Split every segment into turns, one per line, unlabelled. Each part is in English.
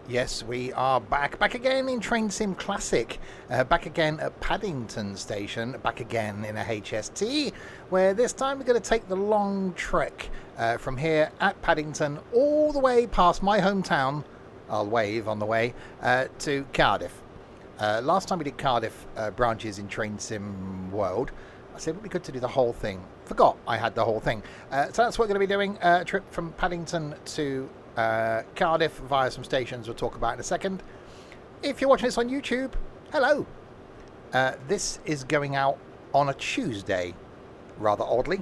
Yes, we are back again in Train Sim Classic, back again at Paddington Station, back again in a HST, where this time we're going to take the long trek from here at Paddington all the way past my hometown, I'll wave on the way, to Cardiff. Last time we did Cardiff branches in Train Sim World, I said it would be good to do the whole thing. Forgot I had the whole thing. So that's what we're going to be doing, a trip from Paddington to Cardiff via some stations we'll talk about in a second. If you're watching this on YouTube, hello. This is going out on a Tuesday, rather oddly.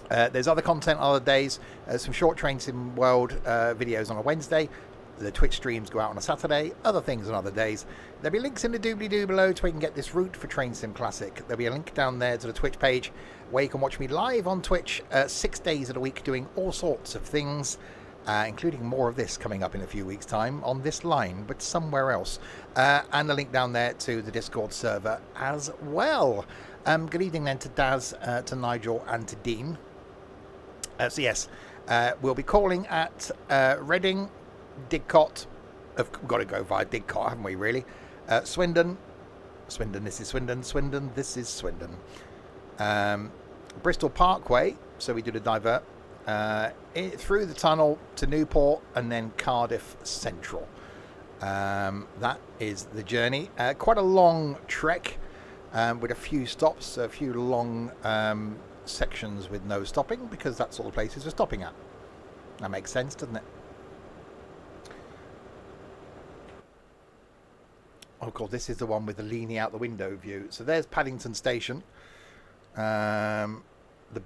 There's other content on other days, some short Train Sim World videos on a Wednesday. The Twitch streams go out on a Saturday, other things on other days. There'll be links in the doobly-doo below to where you can get this route for Train Sim Classic. There'll be a link down there to the Twitch page where you can watch me live on Twitch 6 days of the week doing all sorts of things, including more of this coming up in a few weeks' time on this line, but somewhere else. And the link down there to the Discord server as well. Good evening then to Daz, to Nigel and to Dean. So yes, we'll be calling at Reading, Didcot. We've got to go via Didcot, haven't we, really? Swindon, this is Swindon. Swindon, this is Swindon. Bristol Parkway, so we do the divert. Through the tunnel to Newport and then Cardiff Central. That is the journey. Quite a long trek with a few stops, a few long sections with no stopping, because that's all the places we're stopping at. That makes sense, doesn't it? Of course, this is the one with the leaning out the window view. So there's Paddington Station. The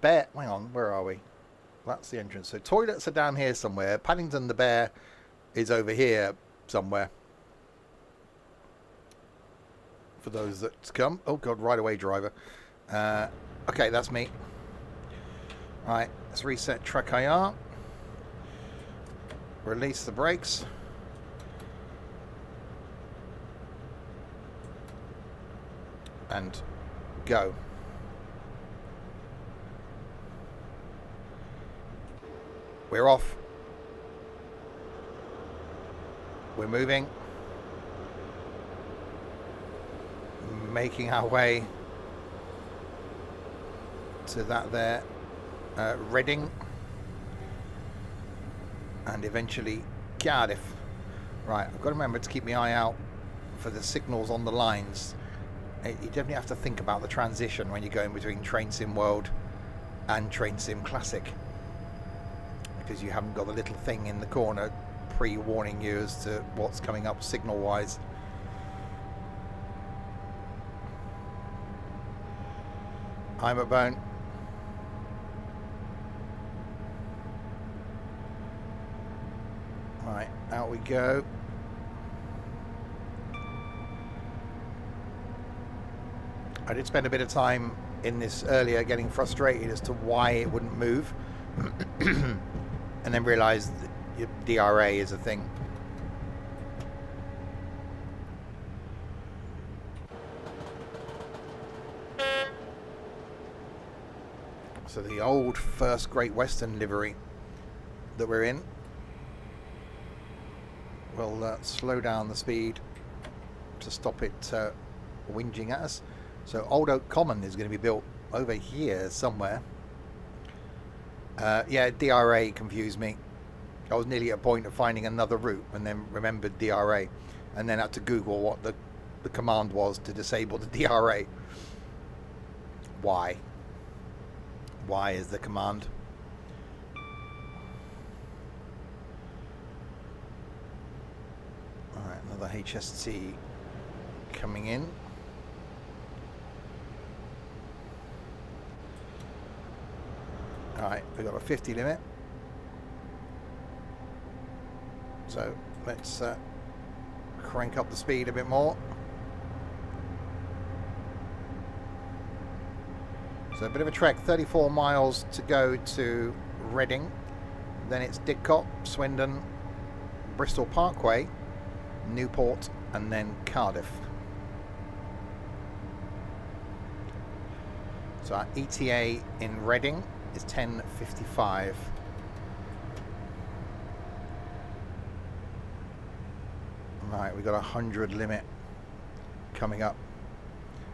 Bear... Hang on, where are we? That's the entrance. So toilets are down here somewhere. Paddington the Bear is over here somewhere. For those that come. Oh, God, right away, driver. Okay, that's me. Right, let's reset track IR. Release the brakes. And go. We're off. We're moving. Making our way to that there. Reading. And eventually Cardiff. Right, I've got to remember to keep my eye out for the signals on the lines. You definitely have to think about the transition when you're going between Train Sim World and Train Sim Classic, because you haven't got the little thing in the corner pre-warning you as to what's coming up signal-wise. I'm a bone. Right, out we go. I did spend a bit of time in this earlier getting frustrated as to why it wouldn't move. And then realised that DRA is a thing. So the old First Great Western livery that we're in will slow down the speed to stop it whinging at us. So Old Oak Common is going to be built over here somewhere. Yeah, DRA confused me. I was nearly at a point of finding another route and then remembered DRA, and then had to Google what the command was to disable the DRA. Why? Why is the command? Alright, another HST coming in. Alright, we've got a 50 limit. So let's crank up the speed a bit more. So a bit of a trek, 34 miles to go to Reading. Then it's Didcot, Swindon, Bristol Parkway, Newport, and then Cardiff. So our ETA in Reading is 10:55. Right, we've got 100 limit coming up.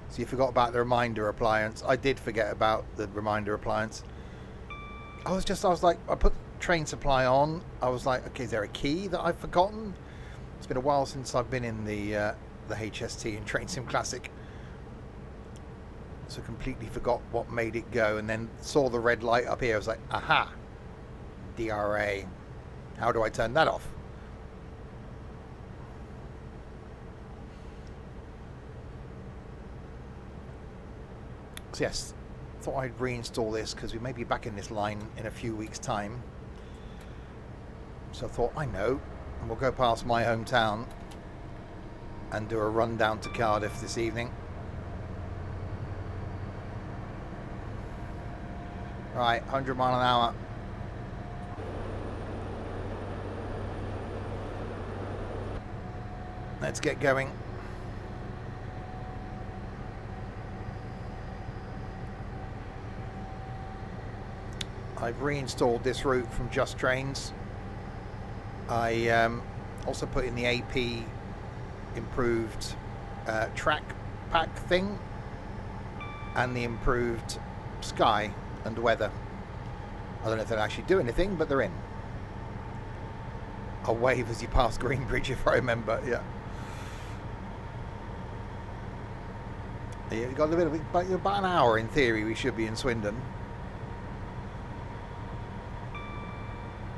So you forgot about the reminder appliance. I did forget about the reminder appliance. I was like, I put train supply on. I was like, okay, is there a key that I've forgotten? It's been a while since I've been in the HST in Train Sim Classic. So completely forgot what made it go, and then saw the red light up here. I was like, aha, DRA. How do I turn that off? So yes, thought I'd reinstall this because we may be back in this line in a few weeks' time. So I thought, I know, and we'll go past my hometown and do a run down to Cardiff this evening. Right, 100 mile an hour. Let's get going. I've reinstalled this route from Just Trains. I also put in the AP improved track pack thing and the improved sky and weather. I don't know if they'll actually do anything, but they're in. I'll wave as you pass Greenbridge if I remember. Yeah. You've got a bit of about an hour in theory. We should be in Swindon.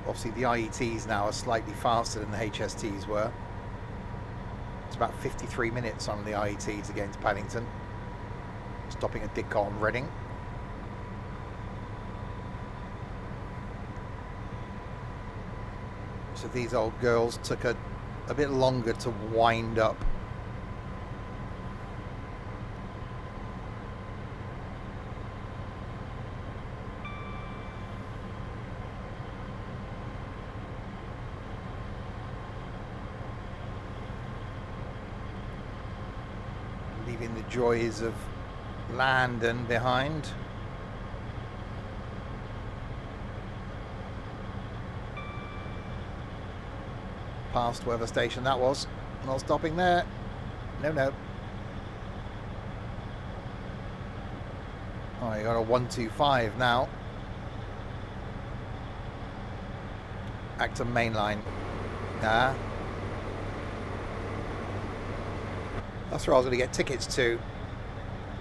Obviously the IETs now are slightly faster than the HSTs were. It's about 53 minutes on the IETs against Paddington. Stopping at Didcot and Reading. So these old girls took a bit longer to wind up. Leaving the joys of London behind. Past whatever station that was. Not stopping there. No, no. Oh, you got a 125 now. Acton Mainline. Ah. That's where I was going to get tickets to,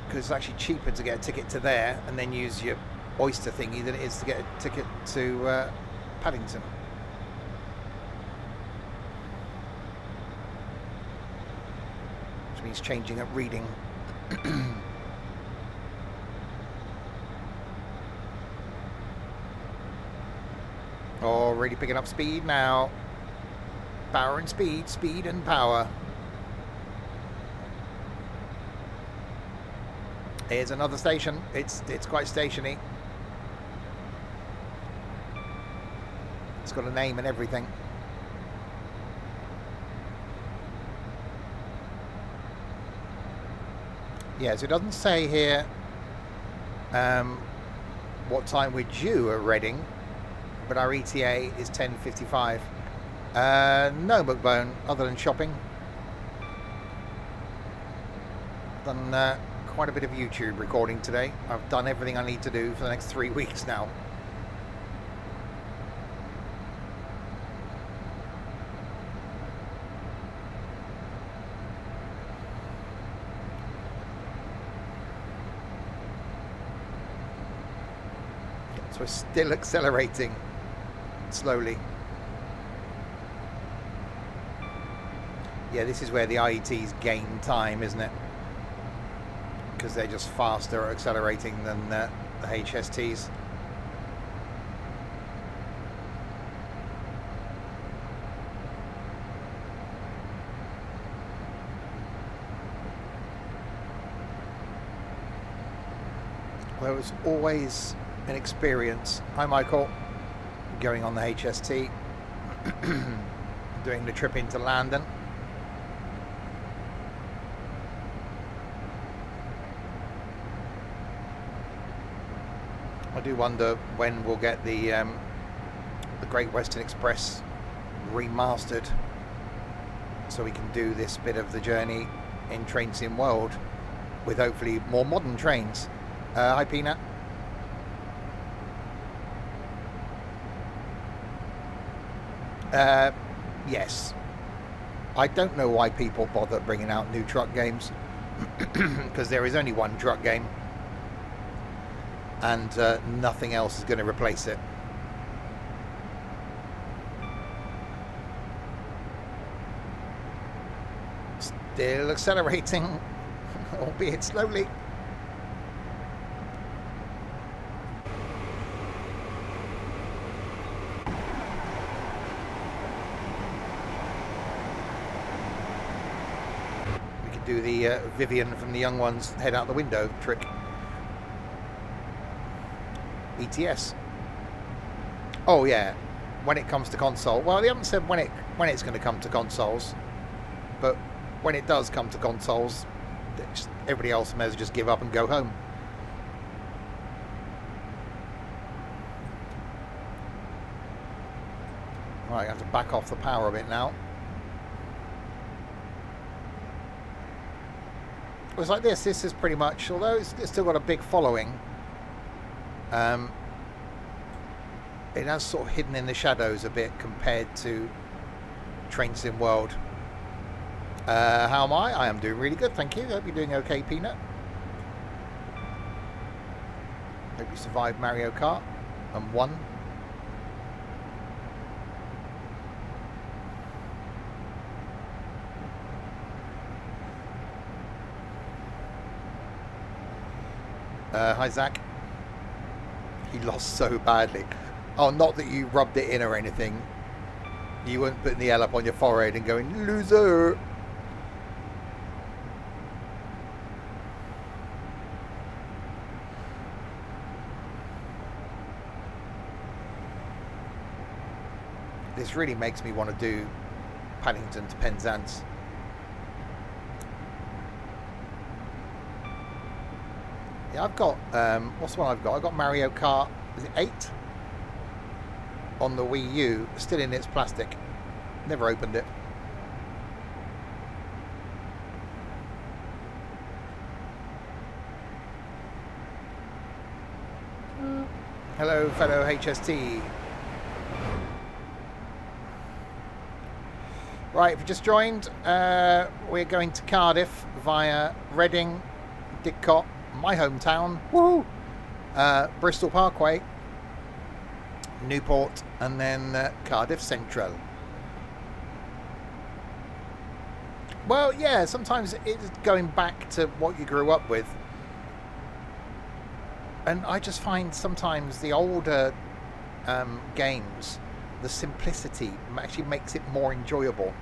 because it's actually cheaper to get a ticket to there and then use your Oyster thingy than it is to get a ticket to Paddington. Which means changing at Reading. Oh, really picking up speed now. Power and speed, speed and power. Here's another station. It's quite stationy. It's got a name and everything. Yeah, so it doesn't say here what time we're due at Reading, but our ETA is 10:55. No, McBone, other than shopping. Done quite a bit of YouTube recording today. I've done everything I need to do for the next 3 weeks now. So we're still accelerating slowly. Yeah, this is where the IETs gain time, isn't it? Because they're just faster at accelerating than the HSTs. Well, it was always an experience. Hi, Michael. Going on the HST, doing the trip into London. I do wonder when we'll get the Great Western Express remastered, so so we can do this bit of the journey in Train Sim World with hopefully more modern trains. Hi Peanut. Yes. I don't know why people bother bringing out new truck games, because there is only one truck game and nothing else is going to replace it. Still accelerating, albeit slowly. We could do the Vivian from the Young Ones head out the window trick. ETS. Oh yeah, when it comes to console. Well, they haven't said when it's going to come to consoles, but when it does come to consoles, everybody else may as well just give up and go home. Right, I have to back off the power a bit now. It was like this. This is pretty much, although it's still got a big following, it has sort of hidden in the shadows a bit compared to Train Sim World. How am I? I am doing really good, thank you. Hope you're doing okay, Peanut. Hope you survived Mario Kart and won. Hi, Zach. He lost so badly. Oh, not that you rubbed it in or anything. You weren't putting the L up on your forehead and going, loser. This really makes me want to do Paddington to Penzance. Yeah, I've got, what's the one I've got? I've got Mario Kart, is it 8? On the Wii U, still in its plastic. Never opened it. Hello, fellow HST. Right, if you just joined, we're going to Cardiff via Reading, Didcot, my hometown, woohoo! Bristol Parkway, Newport, and then Cardiff Central. Well, yeah, sometimes it's going back to what you grew up with. And I just find sometimes the older games, the simplicity actually makes it more enjoyable.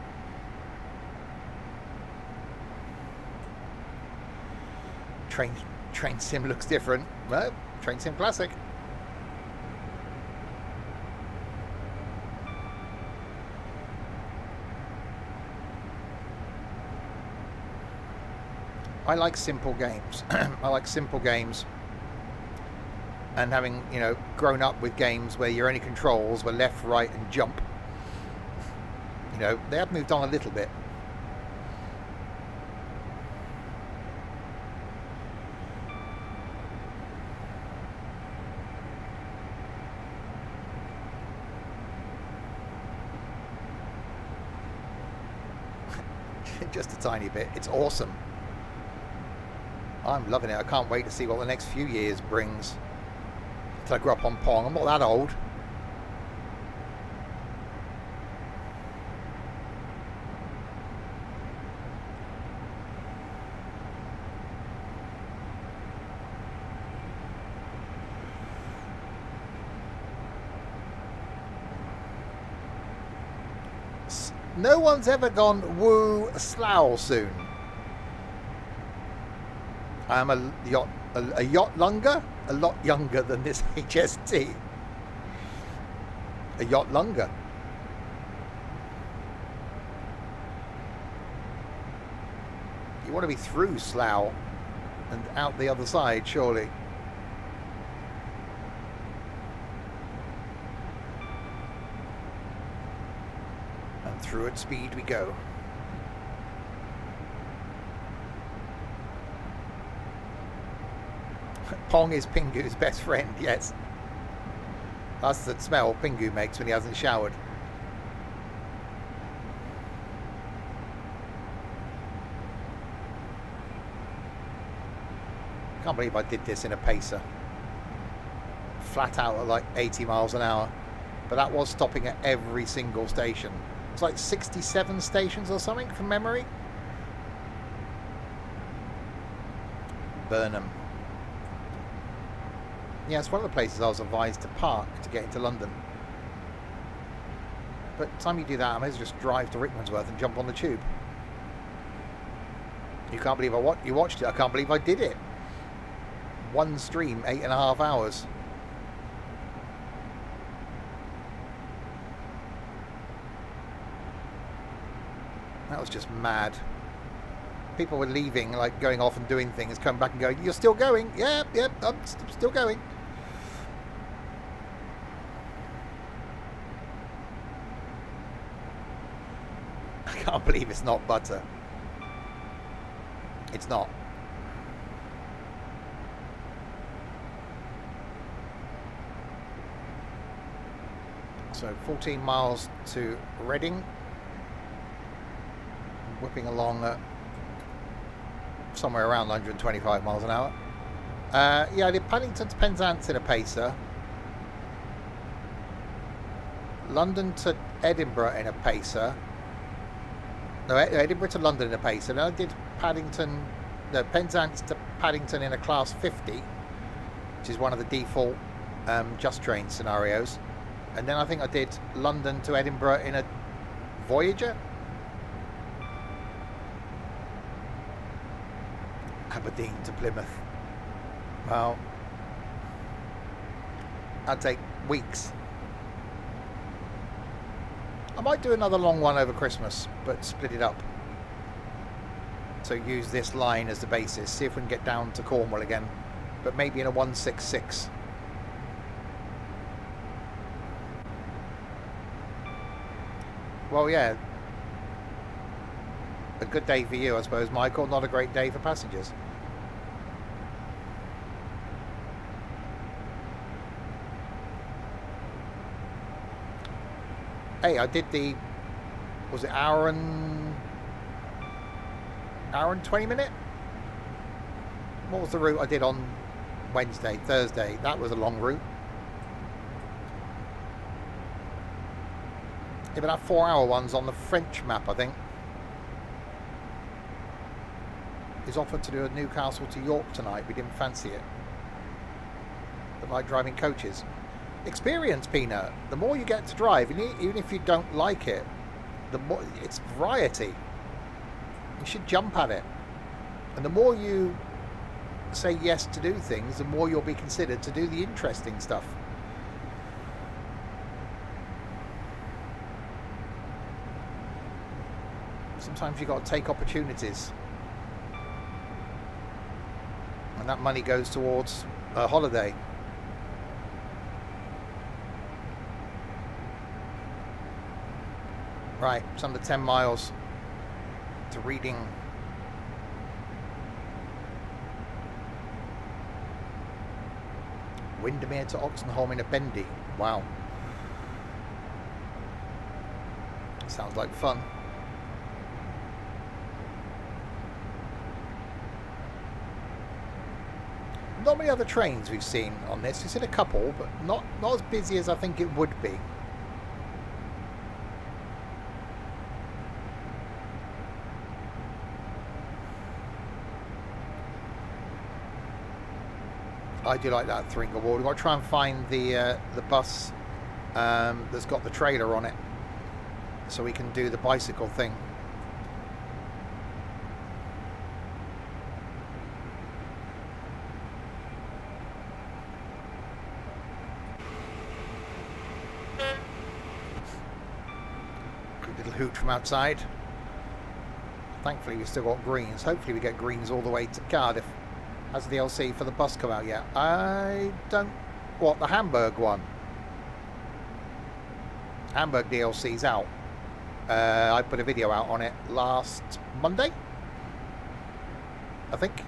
Train Sim looks different. Well, Train Sim Classic. I like simple games. I like simple games. And having, you know, grown up with games where your only controls were left, right, and jump, you know, they have moved on a little bit. Just a tiny bit. It's awesome. I'm loving it. I can't wait to see what the next few years brings. Till I grow up on Pong. I'm not that old. No one's ever gone woo slough soon. I'm a lot younger than this HST. A yacht longer. You want to be through Slough and out the other side, surely. And through at speed we go. Pong is Pingu's best friend, yes. That's the smell Pingu makes when he hasn't showered. I can't believe I did this in a pacer. Flat out at like 80 miles an hour. But that was stopping at every single station. It's like 67 stations or something from memory. Burnham. Yeah, it's one of the places I was advised to park to get into London. But by the time you do that, I may as well just drive to Rickmansworth and jump on the tube. You can't believe you watched it. I can't believe I did it. One stream, 8.5 hours. That was just mad. People were leaving, like going off and doing things, coming back and going, "You're still going?" Yep, I'm still going. I can't believe it's not butter. It's not. So 14 miles to Reading. Whipping along at somewhere around 125 miles an hour. Yeah, I did Paddington to Penzance in a pacer. London to Edinburgh in a pacer. No, Edinburgh to London in a pacer. Then I did Penzance to Paddington in a class 50, which is one of the default Just Train scenarios. And then I think I did London to Edinburgh in a Voyager. Aberdeen to Plymouth. Well, that'd take weeks. I might do another long one over Christmas, but split it up. So use this line as the basis. See if we can get down to Cornwall again, but maybe in a 166. Well, yeah. A good day for you, I suppose, Michael. Not a great day for passengers. Hey, I did the... Was it hour and 20 minute? What was the route I did on Thursday? That was a long route. Yeah, but that 4-hour one's on the French map, I think. Is offered to do a Newcastle to York tonight. We didn't fancy it. But like driving coaches. Experience, Peanut. The more you get to drive, even if you don't like it, the more it's variety. You should jump at it. And the more you say yes to do things, the more you'll be considered to do the interesting stuff. Sometimes you've got to take opportunities. And that money goes towards a holiday. Right, it's under 10 miles to Reading. Windermere to Oxenholme in a bendy. Wow. Sounds like fun. Not many other trains we've seen on this. We've seen a couple, but not as busy as I think it would be. I do like that Thringlewood. We've got to try and find the bus that's got the trailer on it, so we can do the bicycle thing. Good little hoot from outside. Thankfully we've still got greens. Hopefully we get greens all the way to Cardiff. Has the DLC for the bus come out yet? I don't... What, the Hamburg one? Hamburg DLC's out. I put a video out on it last Monday, I think.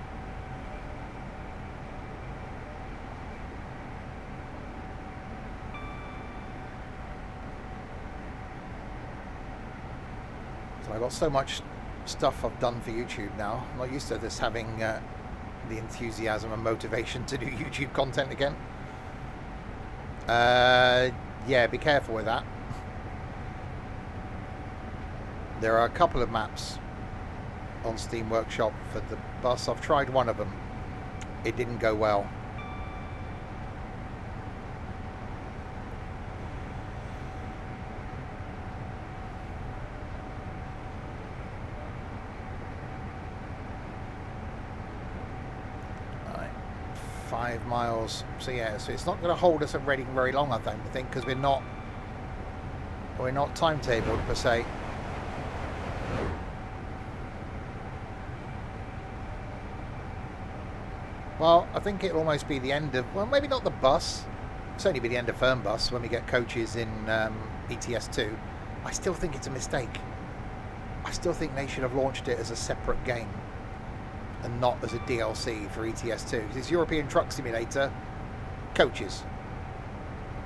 I've got so much stuff I've done for YouTube now. I'm not used to this having the enthusiasm and motivation to do YouTube content again. Yeah, be careful with that. There are a couple of maps on Steam Workshop for the bus. I've tried one of them. It didn't go well. Right, 5 miles. So yeah, so it's not going to hold us at Reading very long, I think, because we're not timetabled per se. Well, I think it'll almost be the end of, well, maybe not the bus. It'll certainly be the end of Fernbus when we get coaches in ETS2. I still think it's a mistake. I still think they should have launched it as a separate game and not as a DLC for ETS2. Because it's European Truck Simulator, coaches.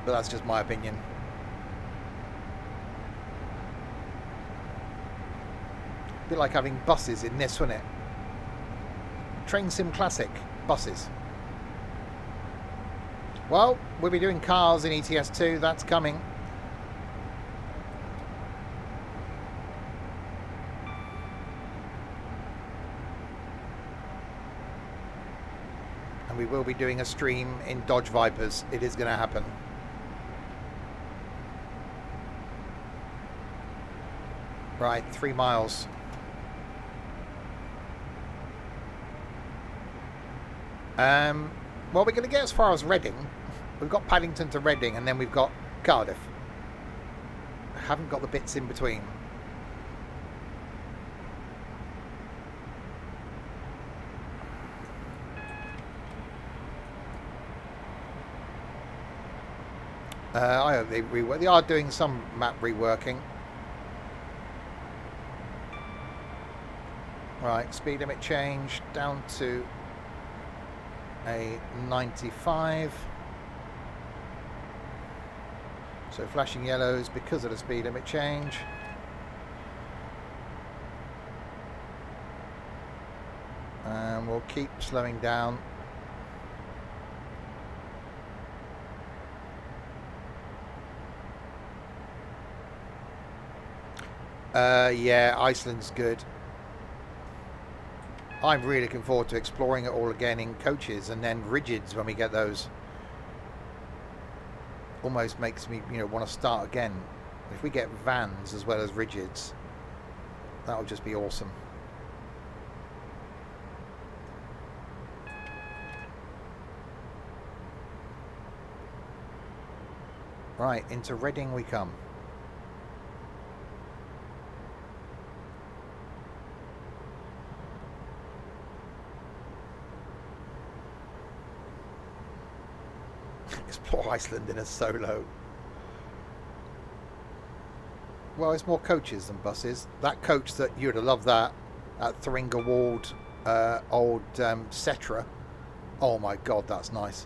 But that's just my opinion. A bit like having buses in this, wouldn't it? Train Sim Classic. Buses. Well, we'll be doing cars in ETS2. That's coming. And we will be doing a stream in Dodge Vipers. It is going to happen. Right, 3 miles. Well, we're going to get as far as Reading. We've got Paddington to Reading, and then we've got Cardiff. I haven't got the bits in between. I hope they rework. They are doing some map reworking. Right, speed limit change down to a 95. So flashing yellows because of the speed limit change. And we'll keep slowing down. Yeah, Iceland's good. I'm really looking forward to exploring it all again in coaches and then rigids when we get those. Almost makes me, want to start again. If we get vans as well as rigids, that would just be awesome. Right, into Reading we come. Explore Iceland in a solo. Well, it's more coaches than buses. That coach that you'd have loved that at Thringa Ward, old Cetra. Oh my God, that's nice.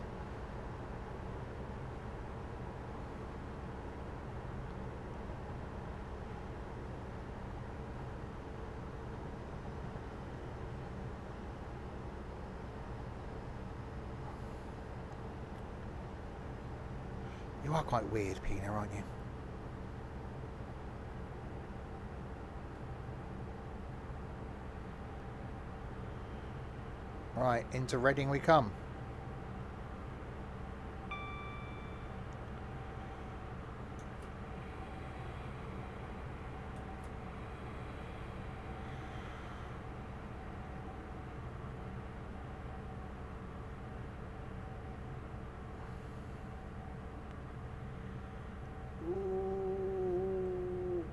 You are quite weird, Pina, aren't you? Right, into Reading we come.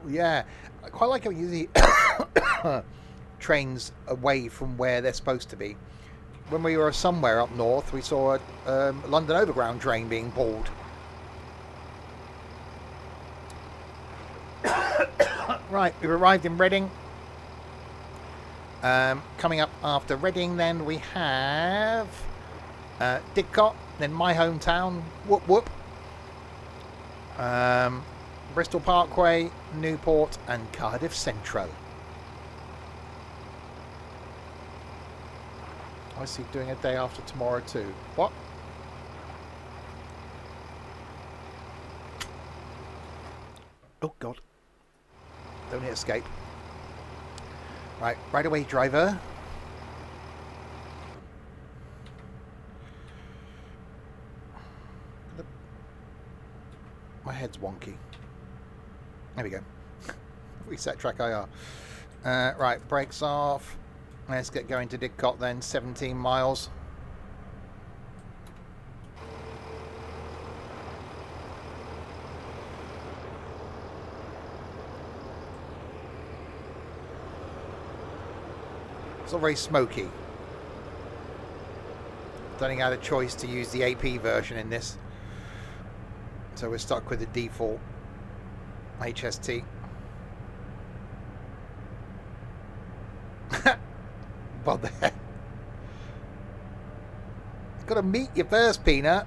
Yeah, I quite like how you use the trains away from where they're supposed to be. When we were somewhere up north, we saw a London Overground train being pulled. Right, we've arrived in Reading. Coming up after Reading, then we have Didcot, then my hometown, whoop whoop. Bristol Parkway, Newport and Cardiff Central. I see doing a day after tomorrow too. What? Oh God. Don't hit escape. Right away, driver. My head's wonky. There we go. Reset track IR. Right, brakes off. Let's get going to Didcot then. 17 miles. It's not very smoky. Don't think I had a choice to use the AP version in this. So we're stuck with the default HST. Well, there. Got to meet you first, Peanut.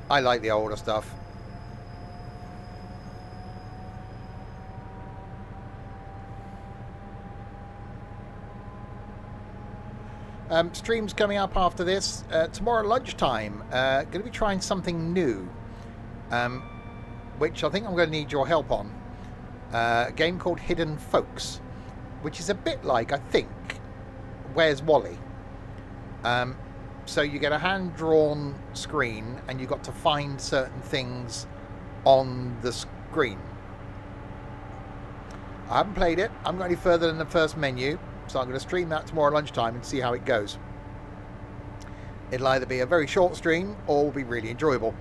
I like the older stuff. Streams coming up after this. Tomorrow lunchtime, going to be trying something new, which I think I'm going to need your help on. A game called Hidden Folks, which is a bit like, I think, Where's Wally? So you get a hand-drawn screen and you've got to find certain things on the screen. I haven't played it. I haven't got any further than the first menu. So I'm going to stream that tomorrow lunchtime and see how it goes. It'll either be a very short stream or will be really enjoyable.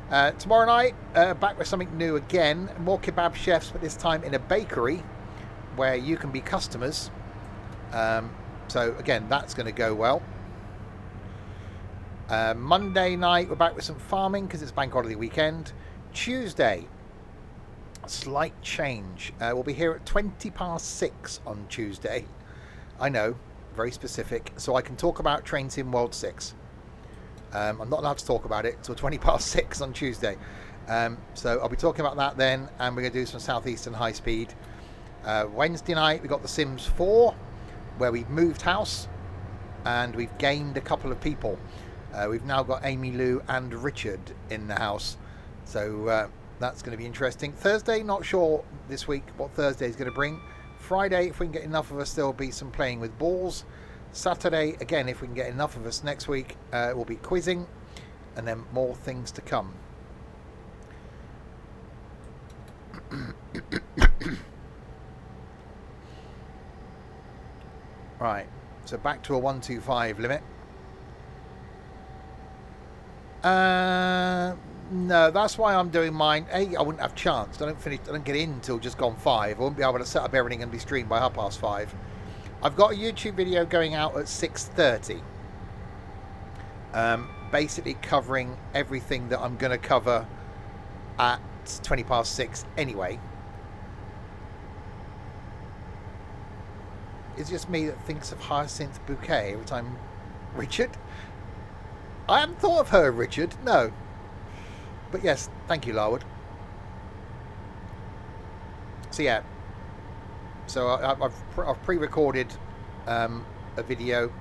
Tomorrow night, back with something new again. More kebab chefs, but this time in a bakery where you can be customers. So again, that's going to go well. Monday night, we're back with some farming because it's bank holiday weekend. Tuesday, slight change. We'll be here at 6:20 on Tuesday. I know, very specific. So I can talk about Train Sim World 6. I'm not allowed to talk about it until 6:20 on Tuesday. So I'll be talking about that then, and we're going to do some Southeastern High Speed. Wednesday night, we got The Sims 4, where we've moved house, and we've gained a couple of people. We've now got Amy Lou and Richard in the house. So that's going to be interesting. Thursday, not sure this week what Thursday is going to bring. Friday, if we can get enough of us, there'll be some playing with balls. Saturday, again, if we can get enough of us next week, we'll be quizzing, and then more things to come. Right, so back to a 125 limit. No, that's why I'm doing mine. I wouldn't have chance. I don't get in until just gone 5. I won't be able to set up everything and be streamed by 5:30. I've got a YouTube video going out at 6:30. Basically covering everything that I'm going to cover at 6:20 anyway. It's just me that thinks of Hyacinth Bouquet every time. Richard? I haven't thought of her, Richard. No. But yes, thank you, Larwood. So yeah. So I've pre-recorded a video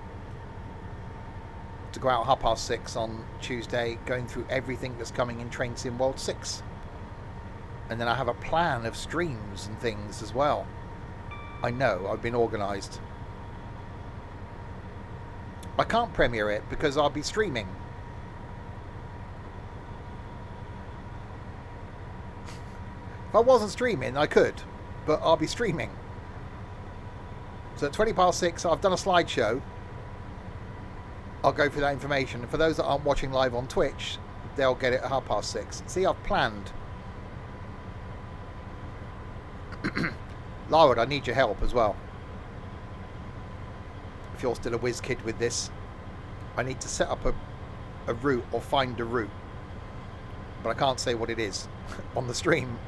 to go out 6:30 on Tuesday, going through everything that's coming in Train Sim World 6. And then I have a plan of streams and things as well. I know, I've been organised. I can't premiere it because I'll be streaming. If I wasn't streaming, I could, but I'll be streaming. So at 6:20, I've done a slideshow. I'll go through that information. And for those that aren't watching live on Twitch, they'll get it at 6:30. See, I've planned. Larwood, I need your help as well. If you're still a whiz kid with this, I need to set up a route or find a route. But I can't say what it is on the stream.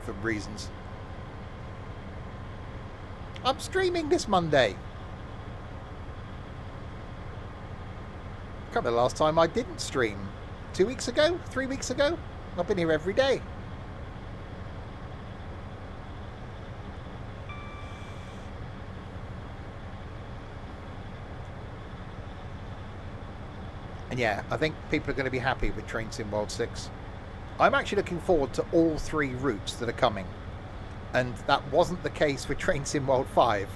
For reasons. I'm streaming this Monday. Can't remember the last time I didn't stream. 2 weeks ago? 3 weeks ago? I've been here every day. And yeah, I think people are going to be happy with Train Sim World 6. I'm actually looking forward to all 3 routes that are coming. And that wasn't the case for Train Sim World 5.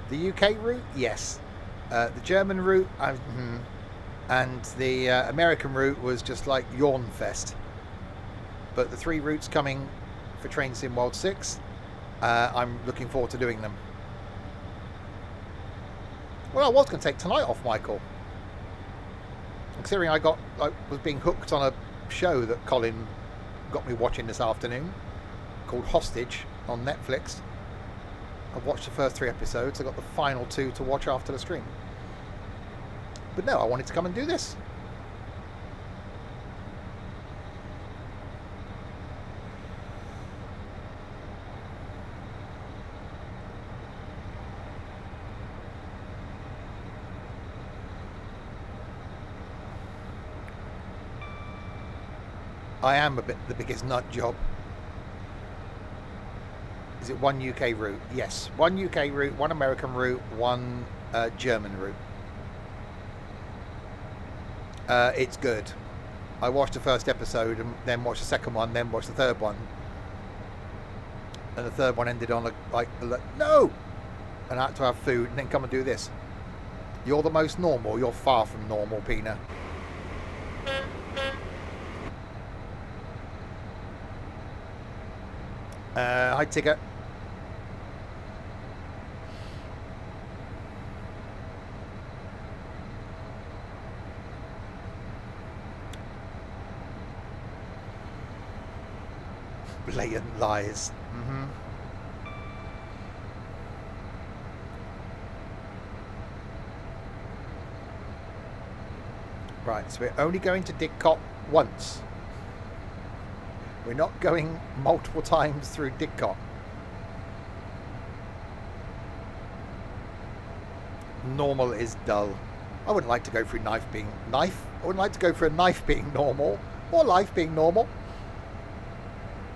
The UK route, yes. The German route, and the American route was just like yawn fest. But the 3 routes coming for Train Sim World 6, I'm looking forward to doing them. Well, I was going to take tonight off, Michael. Considering I was being hooked on a show that Colin got me watching this afternoon called Hostage on Netflix. I've watched the first 3 episodes. I got the final 2 to watch after the stream. But no, I wanted to come and do this. I am a bit the biggest nut job. Is it 1 UK route? Yes, 1 UK route, 1 American route, 1 German route. It's good. I watched the first episode and then watched the second one, then watched the third one. And the third one ended on no! And I had to have food and then come and do this. You're the most normal. You're far from normal, Pina. Hi, Tigger. Blatant lies. Right, so we're only going to Didcot once. We're not going multiple times through Didcot. Normal is dull. I wouldn't like to go through knife. I wouldn't like to go for a knife being normal or life being normal.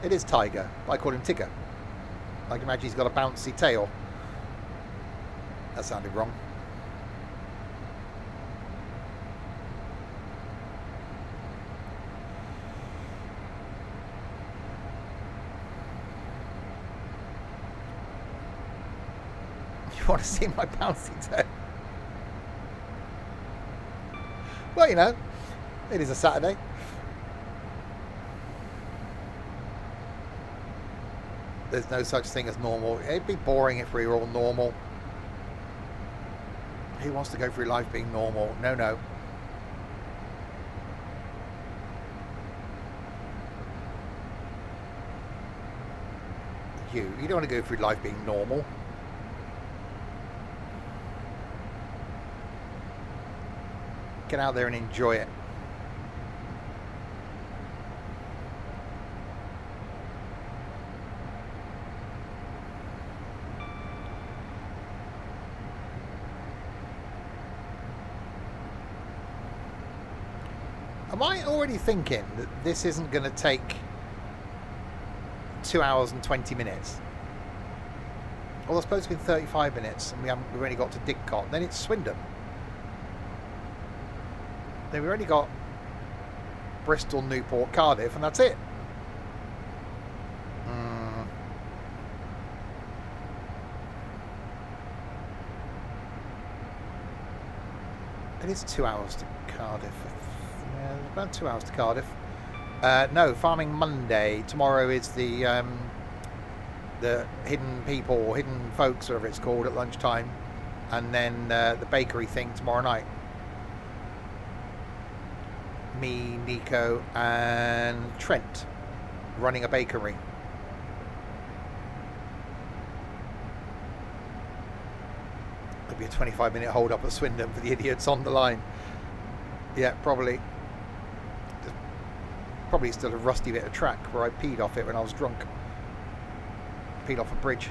It is Tiger. I call him Tigger. I can imagine he's got a bouncy tail. That sounded wrong. You want to see my bouncy tail? Well, you know, it is a Saturday. There's no such thing as normal. It'd be boring if we were all normal. Who wants to go through life being normal? No, no. You don't want to go through life being normal. Get out there and enjoy it. Am I already thinking that this isn't going to take 2 hours and 20 minutes? Well, it's supposed to be 35 minutes and we've only got to Didcot. Then it's Swindon. Then we've only got Bristol, Newport, Cardiff, and that's it. It is 2 hours to Cardiff. Yeah, about 2 hours to Cardiff. No, Farming Monday. Tomorrow is the hidden people, or hidden folks, whatever it's called, at lunchtime. And then the bakery thing tomorrow night. Me, Nico, and Trent running a bakery. Could be a 25-minute hold up at Swindon for the idiots on the line. Yeah, probably. Probably still a rusty bit of track where I peed off it when I was drunk. Peed off a bridge.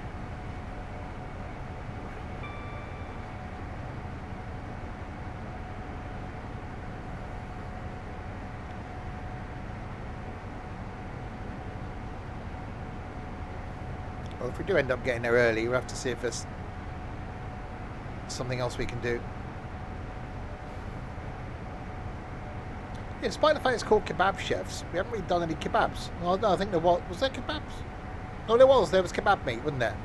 Well, if we do end up getting there early, we'll have to see if there's something else we can do. Yeah, despite the fact it's called Kebab Chefs, we haven't really done any kebabs. Well, no, I think there was there kebabs? No, there was kebab meat, wasn't there?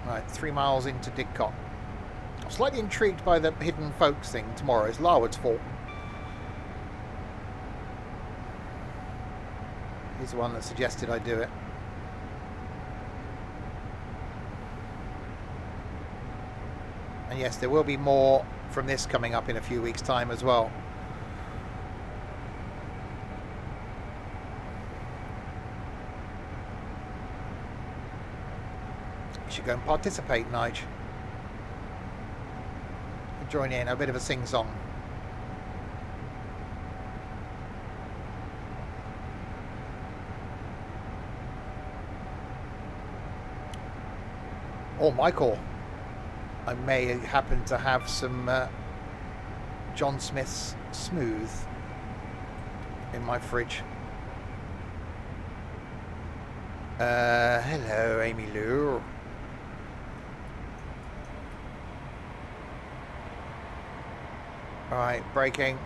Right, 3 miles into Didcot. I'm slightly intrigued by the hidden folks thing tomorrow. It's Larwood's fault. He's the one that suggested I do it. And yes, there will be more from this coming up in a few weeks' time as well. You should go and participate, Nige. Join in, a bit of a sing-song. Or Michael. I may happen to have some John Smith's Smooth in my fridge. Hello, Amy Lou. Alright, braking.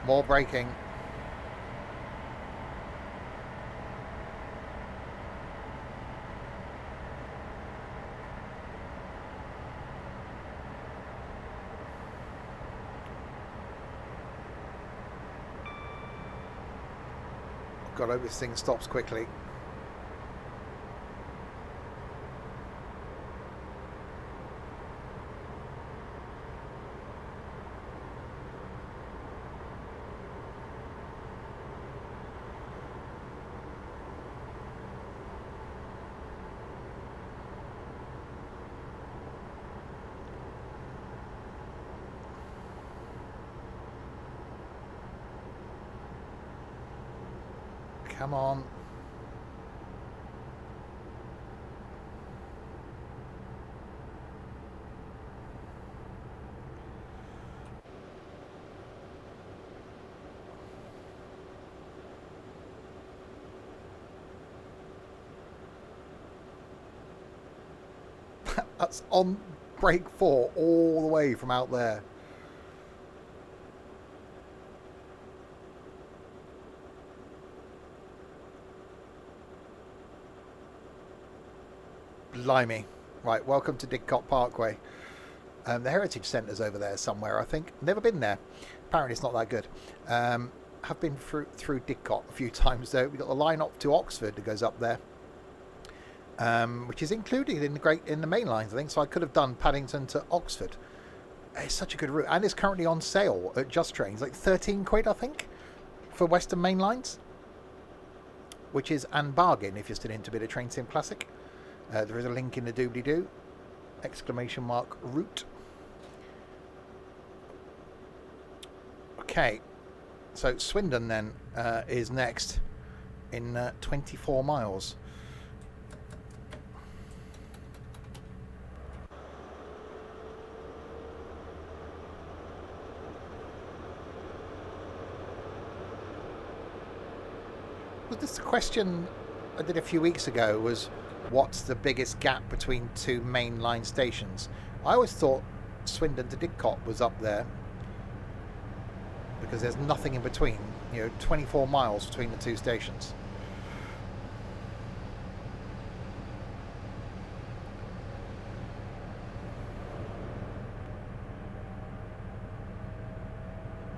More braking. God, I hope this thing stops quickly. Come on. That's on brake 4 all the way from out there. Blimey. Right, welcome to Didcot Parkway. The Heritage Centre's over there somewhere, I think. Never been there. Apparently it's not that good. Have been through Didcot a few times though. We've got the line up to Oxford that goes up there. Which is included in the Mainlines, I think. So I could have done Paddington to Oxford. It's such a good route. And it's currently on sale at Just Trains. Like 13 quid, I think, for Western Mainlines. Which is an bargain if you're still into a bit of Train Sim Classic. There is a link in the doobly-doo. Exclamation mark route. Okay. So Swindon then is next in 24 miles. Was this the question I did a few weeks ago? Was what's the biggest gap between two mainline stations? I always thought Swindon to Didcot was up there because there's nothing in between. 24 miles between the two stations.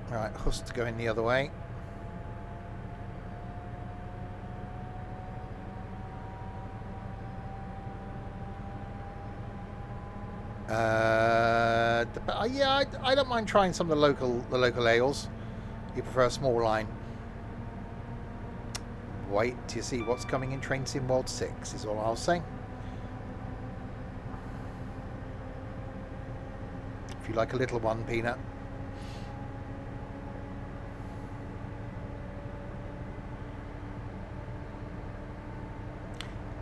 Right, Hust going the other way. Yeah, I don't mind trying some of the local ales. You prefer a small line. Wait till you see what's coming in Train Sim World 6 is all I'll say. If you like a little one, Peanut.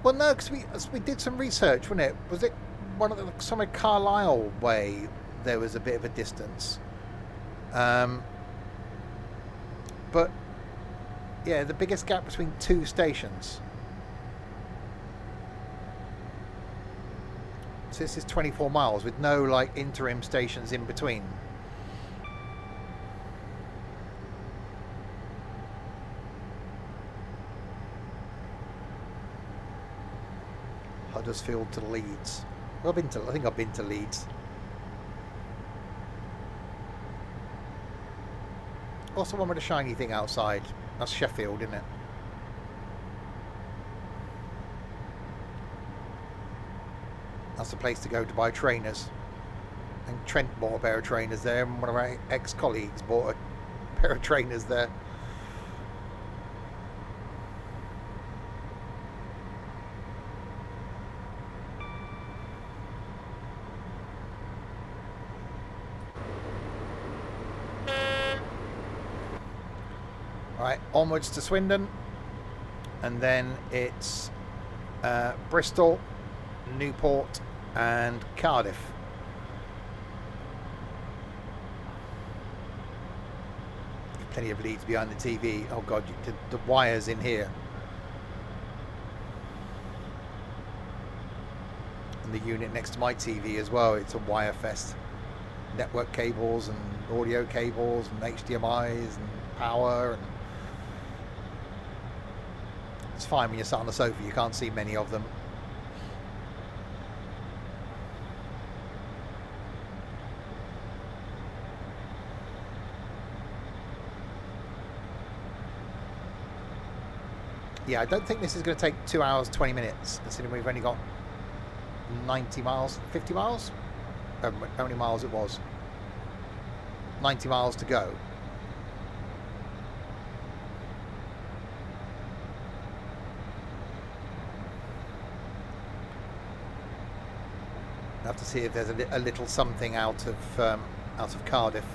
Well, no, because we did some research, wasn't it? Was it one of the somewhere Carlisle way, there was a bit of a distance. But yeah, the biggest gap between two stations. So this is 24 miles with no like interim stations in between. Huddersfield to Leeds. Well, I think I've been to Leeds. What's the one with the shiny thing outside? That's Sheffield, isn't it? That's the place to go to buy trainers. And Trent bought a pair of trainers there, and one of our ex-colleagues bought a pair of trainers there. Right, onwards to Swindon, and then it's Bristol, Newport and Cardiff. Plenty of leads behind the TV. Oh god, the wires in here. And the unit next to my TV as well, it's a wire fest. Network cables and audio cables and HDMIs and power, and it's fine when you're sat on the sofa, you can't see many of them. Yeah, I don't think this is going to take 2 hours 20 minutes, considering we've only got 90 miles, 50 miles? How many miles it was? 90 miles to go. I'll have to see if there's a little something out of Cardiff,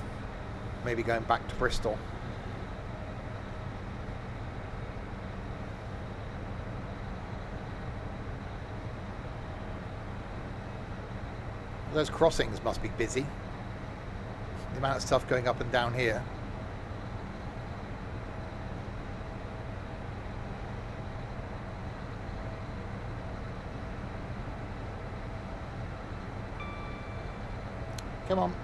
maybe going back to Bristol. Those crossings must be busy. The amount of stuff going up and down here. Come on.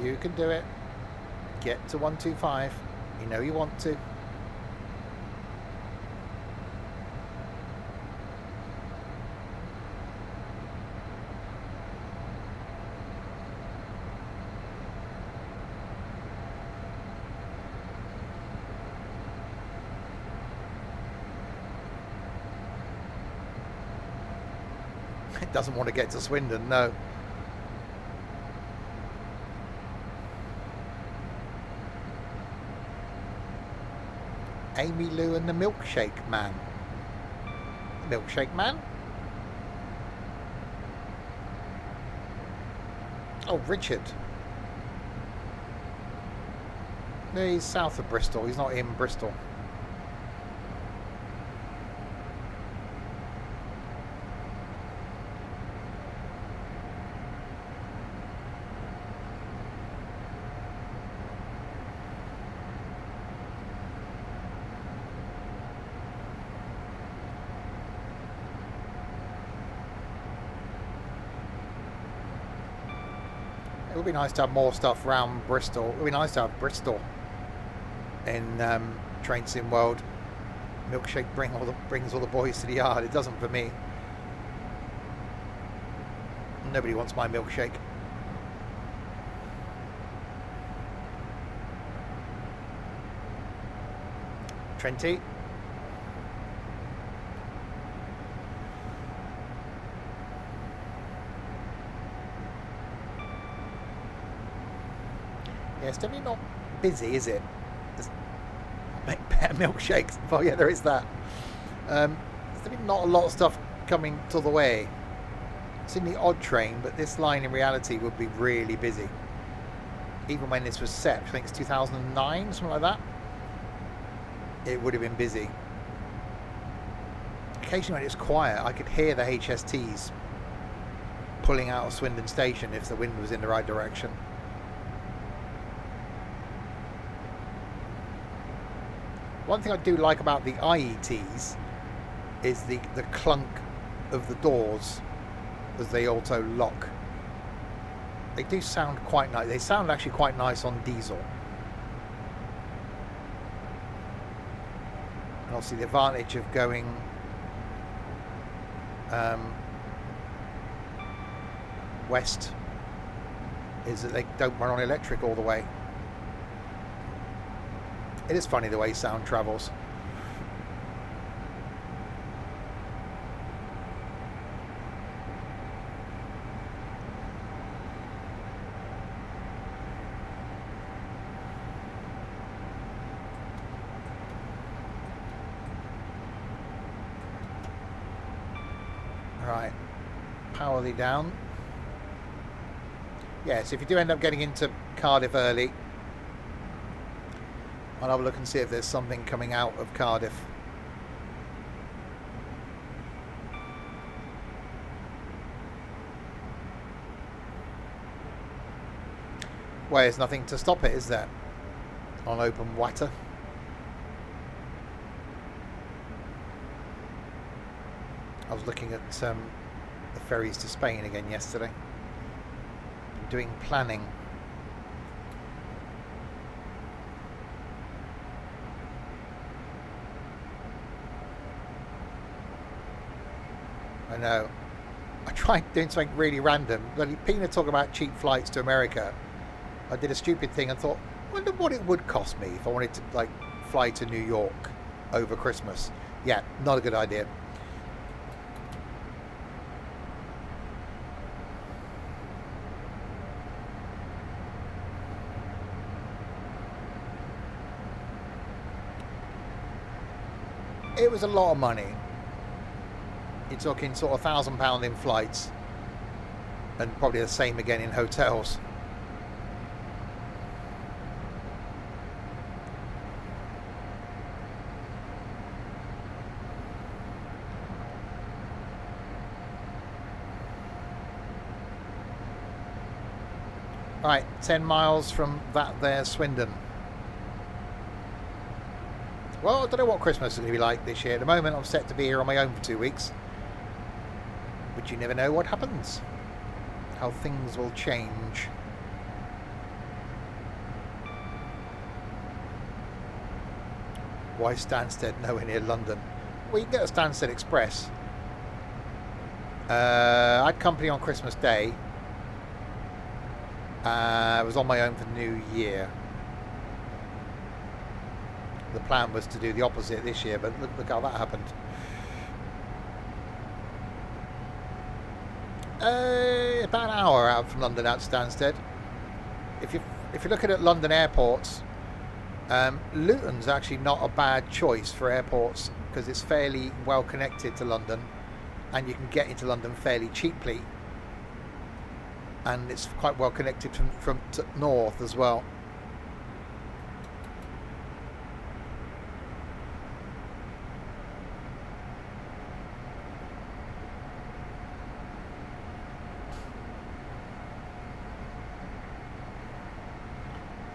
You can do it. Get to 125. You know you want to. It doesn't want to get to Swindon, no. Amy Lou and the Milkshake Man. The Milkshake Man? Oh, Richard. No, he's south of Bristol. He's not in Bristol. It would be nice to have more stuff around Bristol. It would be nice to have Bristol in Train Sim World. Milkshake brings all the boys to the yard. It doesn't for me. Nobody wants my milkshake. Trenty. Yeah, it's definitely not busy, is it? There's make better milkshakes. Oh yeah, there is that. There's definitely not a lot of stuff coming to the way. It's in the odd train, but this line in reality would be really busy. Even when this was set, I think it's 2009, something like that. It would have been busy. occasionally when it's quiet, I could hear the HSTs pulling out of Swindon station if the wind was in the right direction. One thing I do like about the IETs is the clunk of the doors as they auto lock. They do sound quite nice. They sound actually quite nice on diesel. And obviously the advantage of going west is that they don't run on electric all the way. It is funny the way sound travels. Right, power thee down. Yes, if you do end up getting into Cardiff early, I'll have a look and see if there's something coming out of Cardiff. Well, there's nothing to stop it, is there? On open water. I was looking at the ferries to Spain again yesterday. Been doing planning. I know. I tried doing something really random. Pina talking about cheap flights to America. I did a stupid thing and thought, I wonder what it would cost me if I wanted to like fly to New York over Christmas. Yeah, not a good idea. It was a lot of money. You're talking sort of £1,000 in flights and probably the same again in hotels. Right, 10 miles from that there Swindon. Well, I don't know what Christmas is going to be like this year. At the moment, I'm set to be here on my own for 2 weeks. But you never know what happens. How things will change. Why Stansted nowhere near London? Well, you can get a Stansted Express. I had company on Christmas Day. I was on my own for New Year. The plan was to do the opposite this year, but look how that happened. About an hour out from London, out to Stansted. If you're looking at London airports, Luton's actually not a bad choice for airports because it's fairly well connected to London, and you can get into London fairly cheaply, and it's quite well connected from to north as well.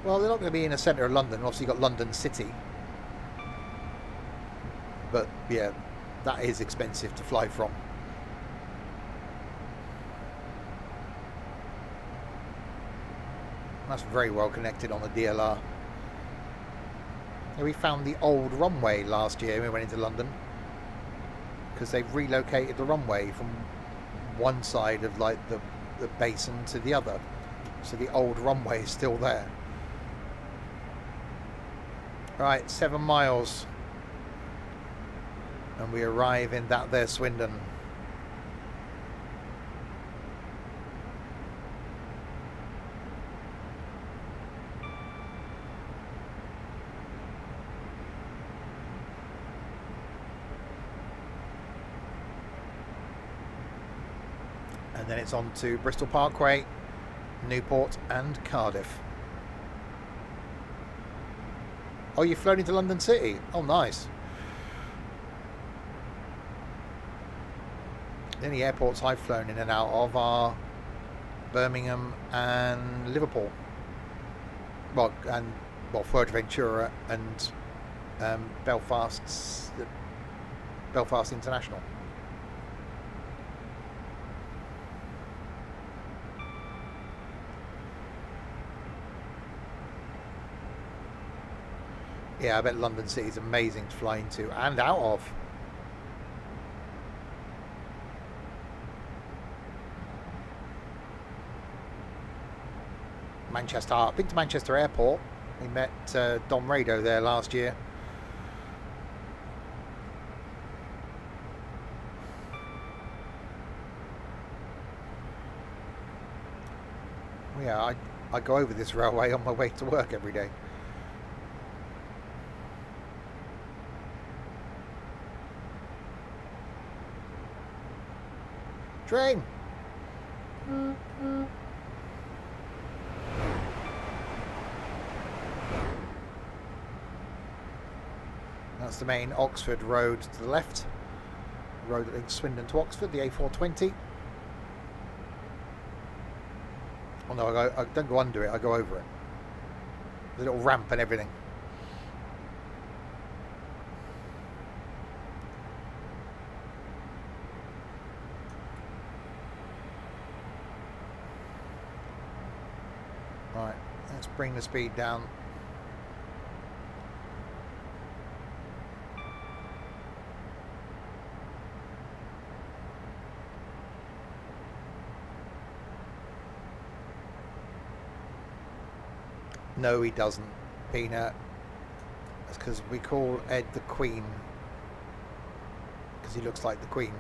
Well, they're not going to be in the centre of London. Obviously, you've got London City. But, yeah, that is expensive to fly from. That's very well connected on the DLR. Yeah, we found the old runway last year when we went into London. Because they've relocated the runway from one side of, like, the basin to the other. So the old runway is still there. Right, 7 miles and we arrive in that there Swindon. And then it's on to Bristol Parkway, Newport and Cardiff. Oh, you've flown into London City? Oh, nice. The only airports I've flown in and out of are Birmingham and Liverpool. Well, Fuerteventura and Belfast International. Yeah, I bet London City is amazing to fly into and out of. Manchester. I've been to Manchester Airport. We met Dom Rado there last year. Yeah, I go over this railway on my way to work every day. Train! That's the main Oxford road to the left. The road that links Swindon to Oxford, the A420. Oh no, I don't go under it, I go over it. There's a little ramp and everything. Right, let's bring the speed down. No, he doesn't, Peanut. That's because we call Ed the Queen. Because he looks like the Queen.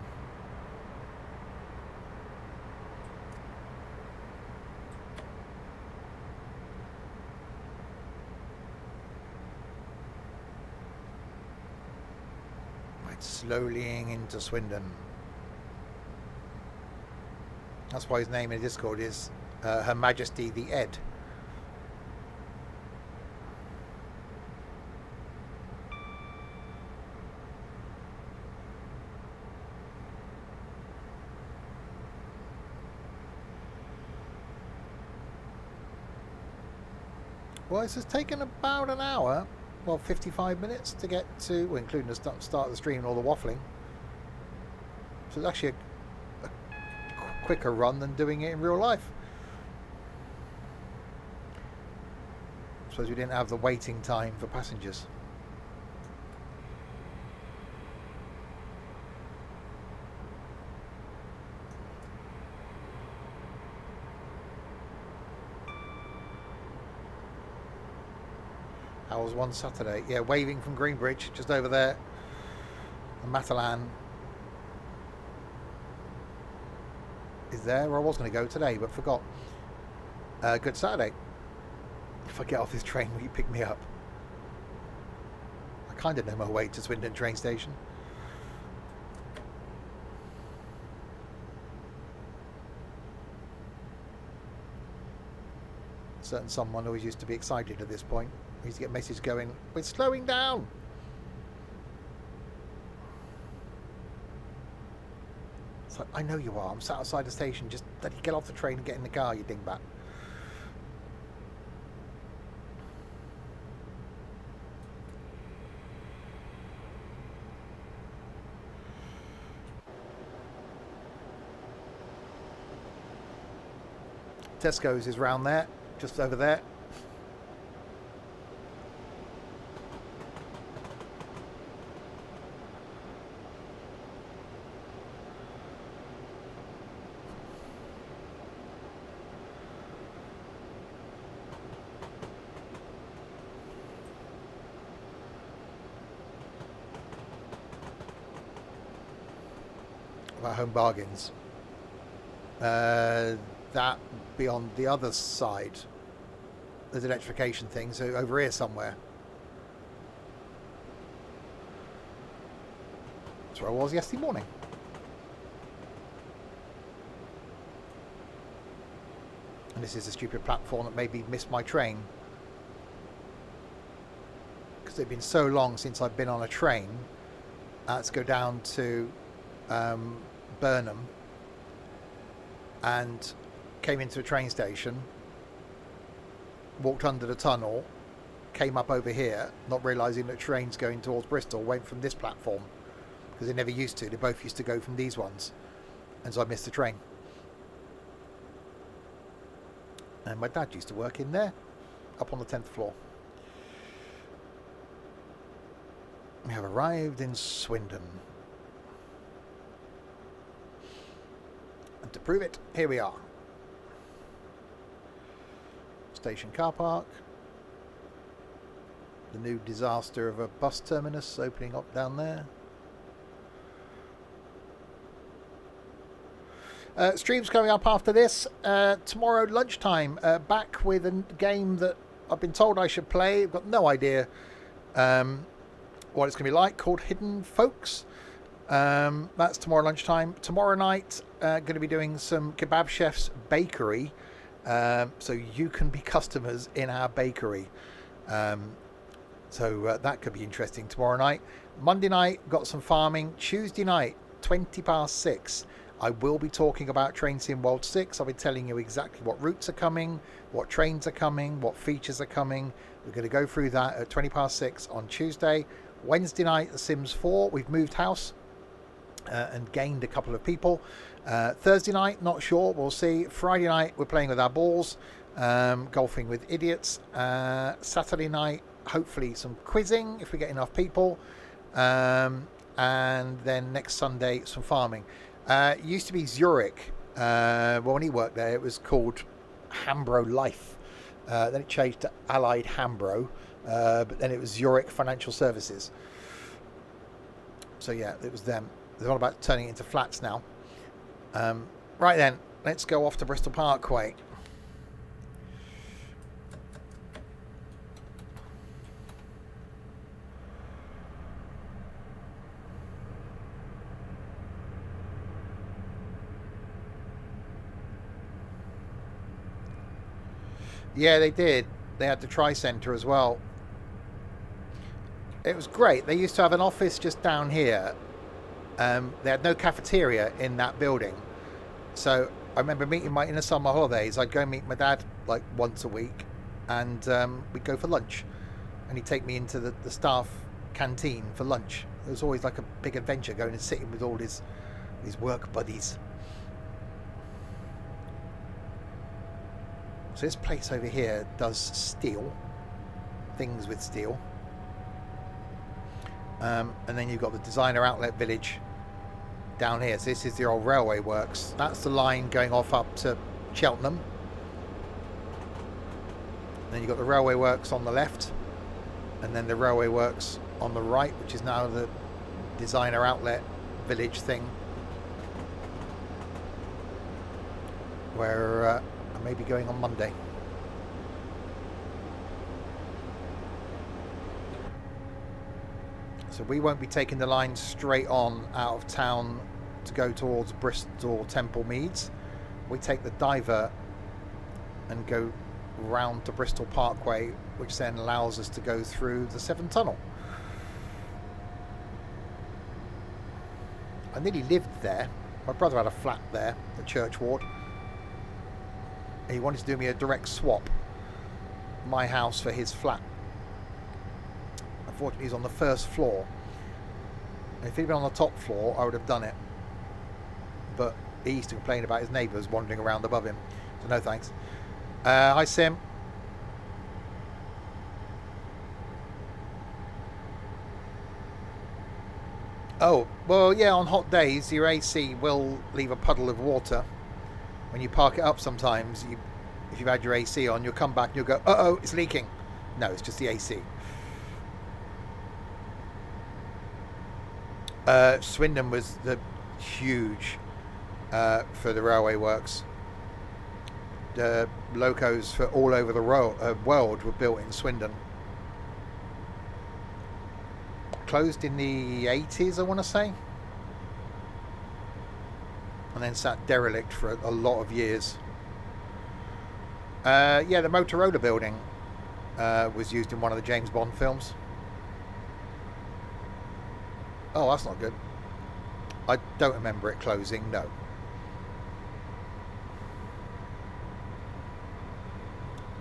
Right, slowlying into Swindon. That's why his name in Discord is Her Majesty the Ed. Well, this has taken about an hour, well, 55 minutes to get to, well, including the start of the stream and all the waffling. So it's actually a quicker run than doing it in real life. I suppose we didn't have the waiting time for passengers. That was one Saturday. Yeah, waving from Greenbridge, just over there. And Matalan is there. I was going to go today, but forgot. Good Saturday. If I get off this train, will you pick me up? I kind of know my way to Swindon train station. Certain someone always used to be excited at this point. We used to get messages going, we're slowing down. It's like, I know you are. I'm sat outside the station. Just let you get off the train and get in the car, you dingbat. Tesco's is round there, just over there. About Home Bargains. That be on the other side. There's an electrification thing, so over here somewhere. That's where I was yesterday morning. And this is a stupid platform that made me miss my train. Because it's been so long since I've been on a train. Let's go down to Burnham and came into a train station, walked under the tunnel, came up over here, not realising that trains going towards Bristol went from this platform, because they never used to. They both used to go from these ones, and so I missed the train. And my dad used to work in there, up on the 10th floor. We have arrived in Swindon. And to prove it, here we are. Station car park. The new disaster of a bus terminus opening up down there. Streams coming up after this. Tomorrow lunchtime, back with a game that I've been told I should play. I've got no idea what it's going to be like, called Hidden Folks. That's tomorrow lunchtime. Tomorrow night, going to be doing some Kebab Chef's bakery. So you can be customers in our bakery. So that could be interesting tomorrow night. Monday night, got some farming. Tuesday night, 6:20, I will be talking about Train Sim World 6. I'll be telling you exactly what routes are coming, what trains are coming, what features are coming. We're going to go through that at 6:20 on Tuesday. Wednesday night, The Sims 4. We've moved house and gained a couple of people. Thursday night, not sure. We'll see. Friday night, we're playing with our balls, golfing with idiots. Saturday night, hopefully some quizzing if we get enough people. And then next Sunday, some farming. It used to be Zurich. Well, when he worked there, it was called Hambro Life. Then it changed to Allied Hambro. But then it was Zurich Financial Services. So yeah, it was them. They're all about turning it into flats now. Right then, let's go off to Bristol Parkway. Yeah, they did. They had the Tri-Centre as well. It was great. They used to have an office just down here. They had no cafeteria in that building. So I remember meeting in the summer holidays, I'd go and meet my dad like once a week, and we'd go for lunch. And he'd take me into the staff canteen for lunch. It was always like a big adventure, going and sitting with all his work buddies. So this place over here does steel, things with steel. And then you've got the designer outlet village down here. So this is the old railway works. That's the line going off up to Cheltenham. And then you've got the railway works on the left, and then the railway works on the right, which is now the designer outlet village thing, where I may be going on Monday. So we won't be taking the line straight on out of town to go towards Bristol Temple Meads. We take the diver and go round to Bristol Parkway, which then allows us to go through the Severn Tunnel. I nearly lived there. My brother had a flat there, the Church Ward. He wanted to do me a direct swap, my house for his flat. Unfortunately, he's on the first floor. And if he'd been on the top floor, I would have done it. But he used to complain about his neighbours wandering around above him. So no thanks. Hi, Sim. Oh, well, yeah, on hot days, your AC will leave a puddle of water. When you park it up sometimes, if you've had your AC on, you'll come back and you'll go, uh-oh, it's leaking. No, it's just the AC. Swindon was the huge for the railway works. The locos for all over the world were built in Swindon. Closed in the 80s, I want to say. And then sat derelict for a lot of years. Yeah, the Motorola building was used in one of the James Bond films. Oh, that's not good. I don't remember it closing, no.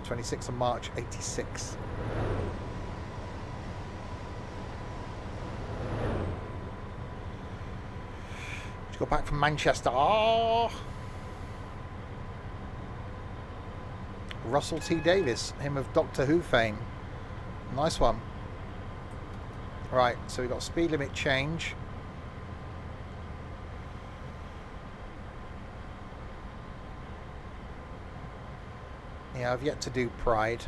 '26th of March, '86. Just got back from Manchester. Oh! Russell T. Davis, him of Doctor Who fame. Nice one. Right, so we got speed limit change. Yeah, I've yet to do Pride.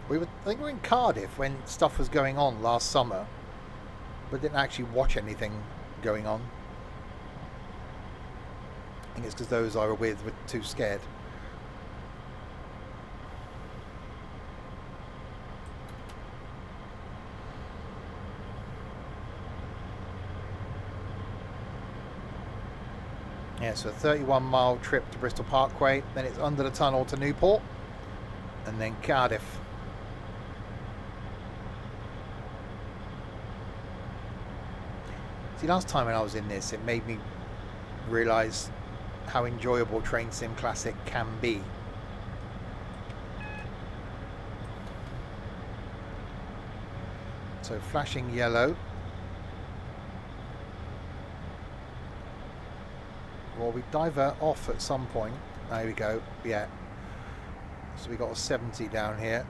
I think we were in Cardiff when stuff was going on last summer, but didn't actually watch anything going on. I think it's because those I were with were too scared. Yeah, so a 31-mile trip to Bristol Parkway, then it's under the tunnel to Newport, and then Cardiff. See, last time when I was in this, it made me realise how enjoyable Train Sim Classic can be. So flashing yellow. Well, we divert off at some point. There we go. Yeah. So we got a 70 down here.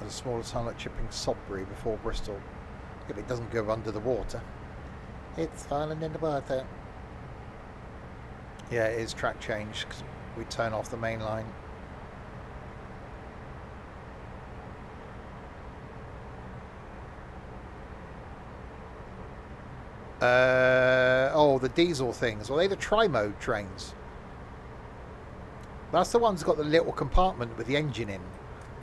A smaller tunnel at Chipping Sodbury before Bristol. If it doesn't go under the water. It's falling in the water. Yeah, it is track change because we turn off the main line. Oh, the diesel things. Well, they're the tri-mode trains. That's the ones that got the little compartment with the engine in.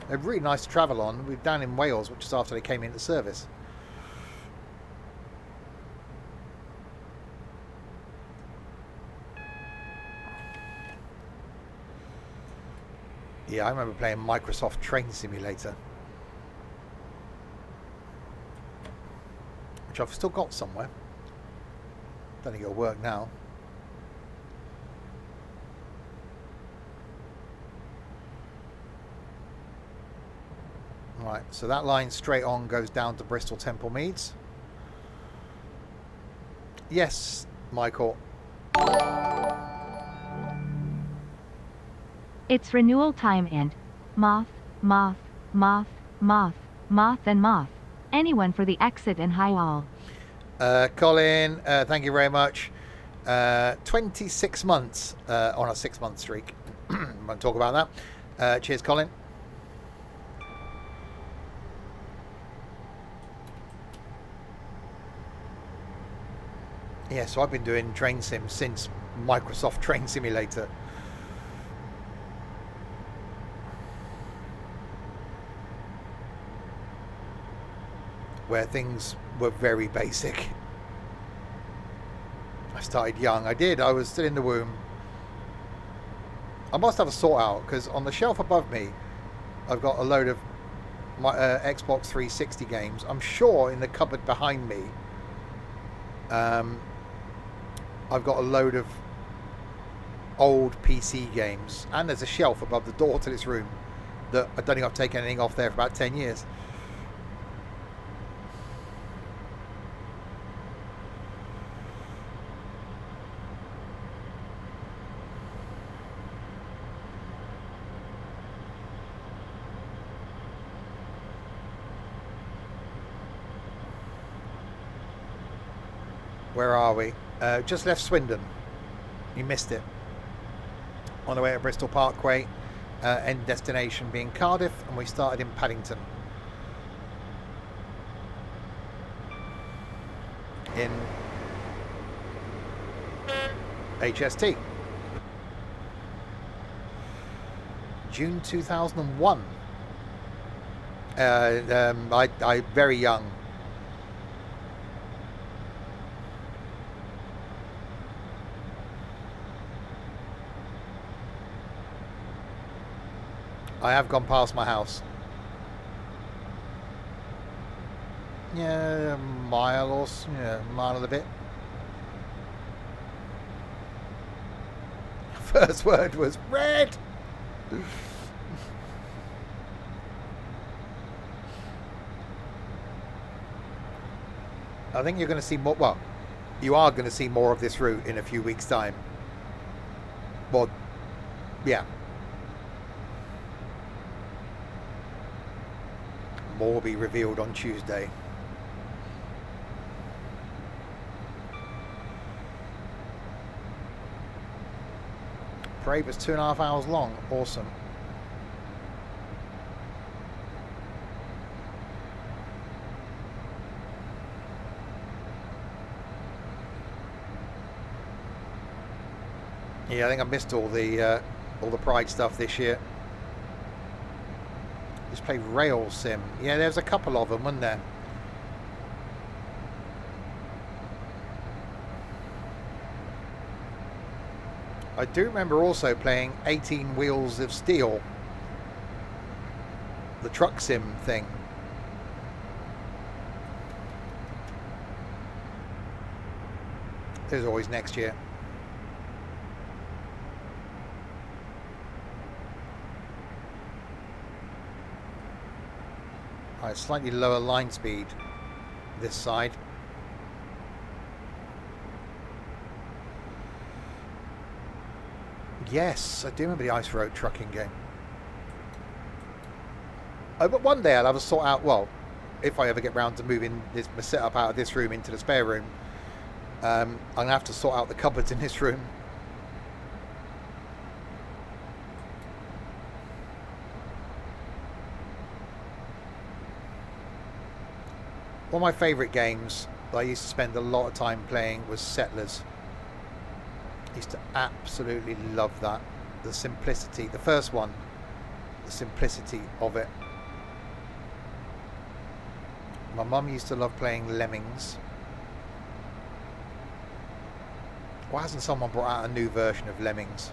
They're really nice to travel on. We're down in Wales, which is after they came into service. Yeah, I remember playing Microsoft Train Simulator, which I've still got somewhere. Don't think it'll work now. Right, so that line straight on goes down to Bristol Temple Meads. Yes, Michael.
It's renewal time and moth, moth, moth, moth, moth and moth. Anyone for the exit and hi all.
Colin, thank you very much. 26 months on a 6-month streak. Won't talk about that. Cheers, Colin. Yeah, so I've been doing Train Sim since Microsoft Train Simulator. Where things were very basic. I started young. I was still in the womb. I must have a sort out because on the shelf above me I've got a load of my Xbox 360 games. I'm sure in the cupboard behind me I've got a load of old PC games, and there's a shelf above the door to this room that I don't think I've taken anything off there for about 10 years. Where are we? Just left Swindon. You missed it. On the way to Bristol Parkway, end destination being Cardiff, and we started in Paddington. In HST. June 2001. I very young. I have gone past my house. Yeah, a mile or mile and a bit. First word was red. I think you're going to see more. Well, you are going to see more of this route in a few weeks' time. Well, yeah. More will be revealed on Tuesday. Parade was 2.5 hours long. Awesome. Yeah, I think I missed all the Pride stuff this year. Just played Rail Sim. Yeah, there's a couple of them, wasn't there? I do remember also playing 18 Wheels of Steel, the truck sim thing. There's always next year. Alright, slightly lower line speed this side. Yes, I do remember the Ice Road trucking game. Oh, but one day I'll have to sort out, well, if I ever get round to moving this my setup out of this room into the spare room, I'm going to have to sort out the cupboards in this room. One of my favourite games that I used to spend a lot of time playing was Settlers. I used to absolutely love that. The simplicity, the first one, the simplicity of it. My mum used to love playing Lemmings. Why hasn't someone brought out a new version of Lemmings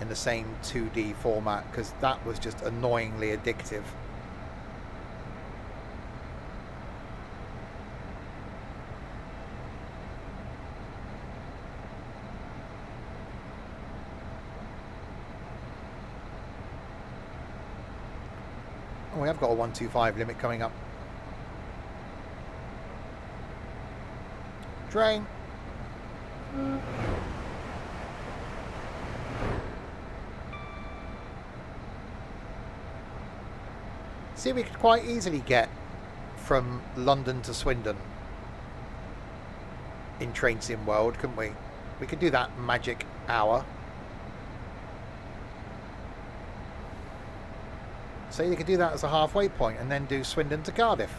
in the same 2D format? Because that was just annoyingly addictive. Oh, we have got a 125 limit coming up. Train. See, we could quite easily get from London to Swindon in Train Sim World, couldn't we? We could do that magic hour. So you could do that as a halfway point and then do Swindon to Cardiff.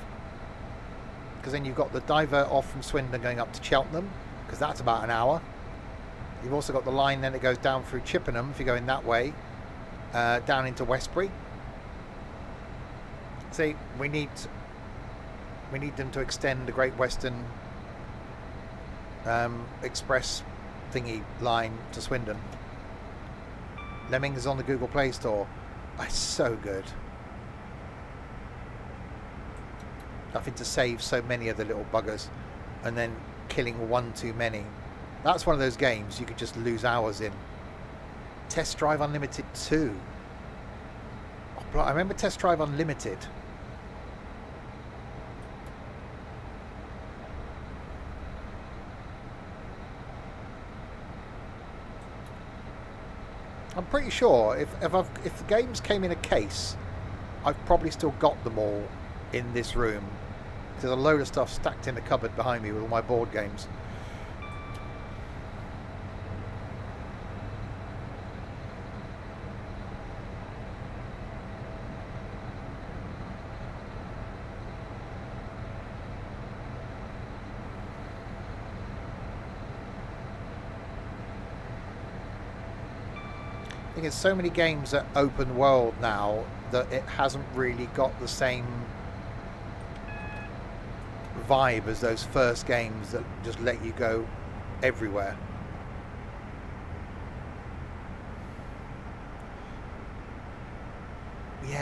Because then you've got the divert off from Swindon going up to Cheltenham, because that's about an hour. You've also got the line then that goes down through Chippenham, if you're going that way, down into Westbury. See, we need them to extend the Great Western Express thingy line to Swindon. Lemmings is on the Google Play Store. It's so good. Having to save so many of the little buggers and then killing one too many. That's one of those games you could just lose hours in. Test Drive Unlimited 2. Oh, I remember Test Drive Unlimited. I'm pretty sure if the games came in a case, I've probably still got them all in this room. There's a load of stuff stacked in the cupboard behind me with all my board games. I think there's so many games at open world now that it hasn't really got the same vibe as those first games that just let you go everywhere.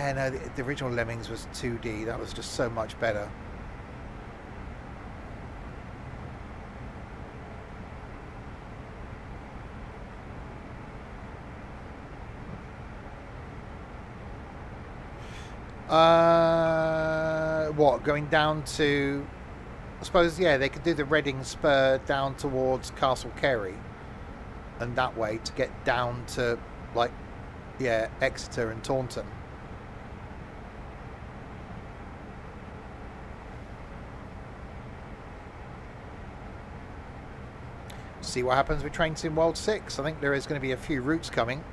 Yeah, no, the original Lemmings was 2D. That was just so much better. What, going down to... I suppose, yeah, they could do the Reading Spur down towards Castle Kerry. And that way to get down to, like, yeah, Exeter and Taunton. See what happens with Train Sim World 6. I think there is going to be a few routes coming.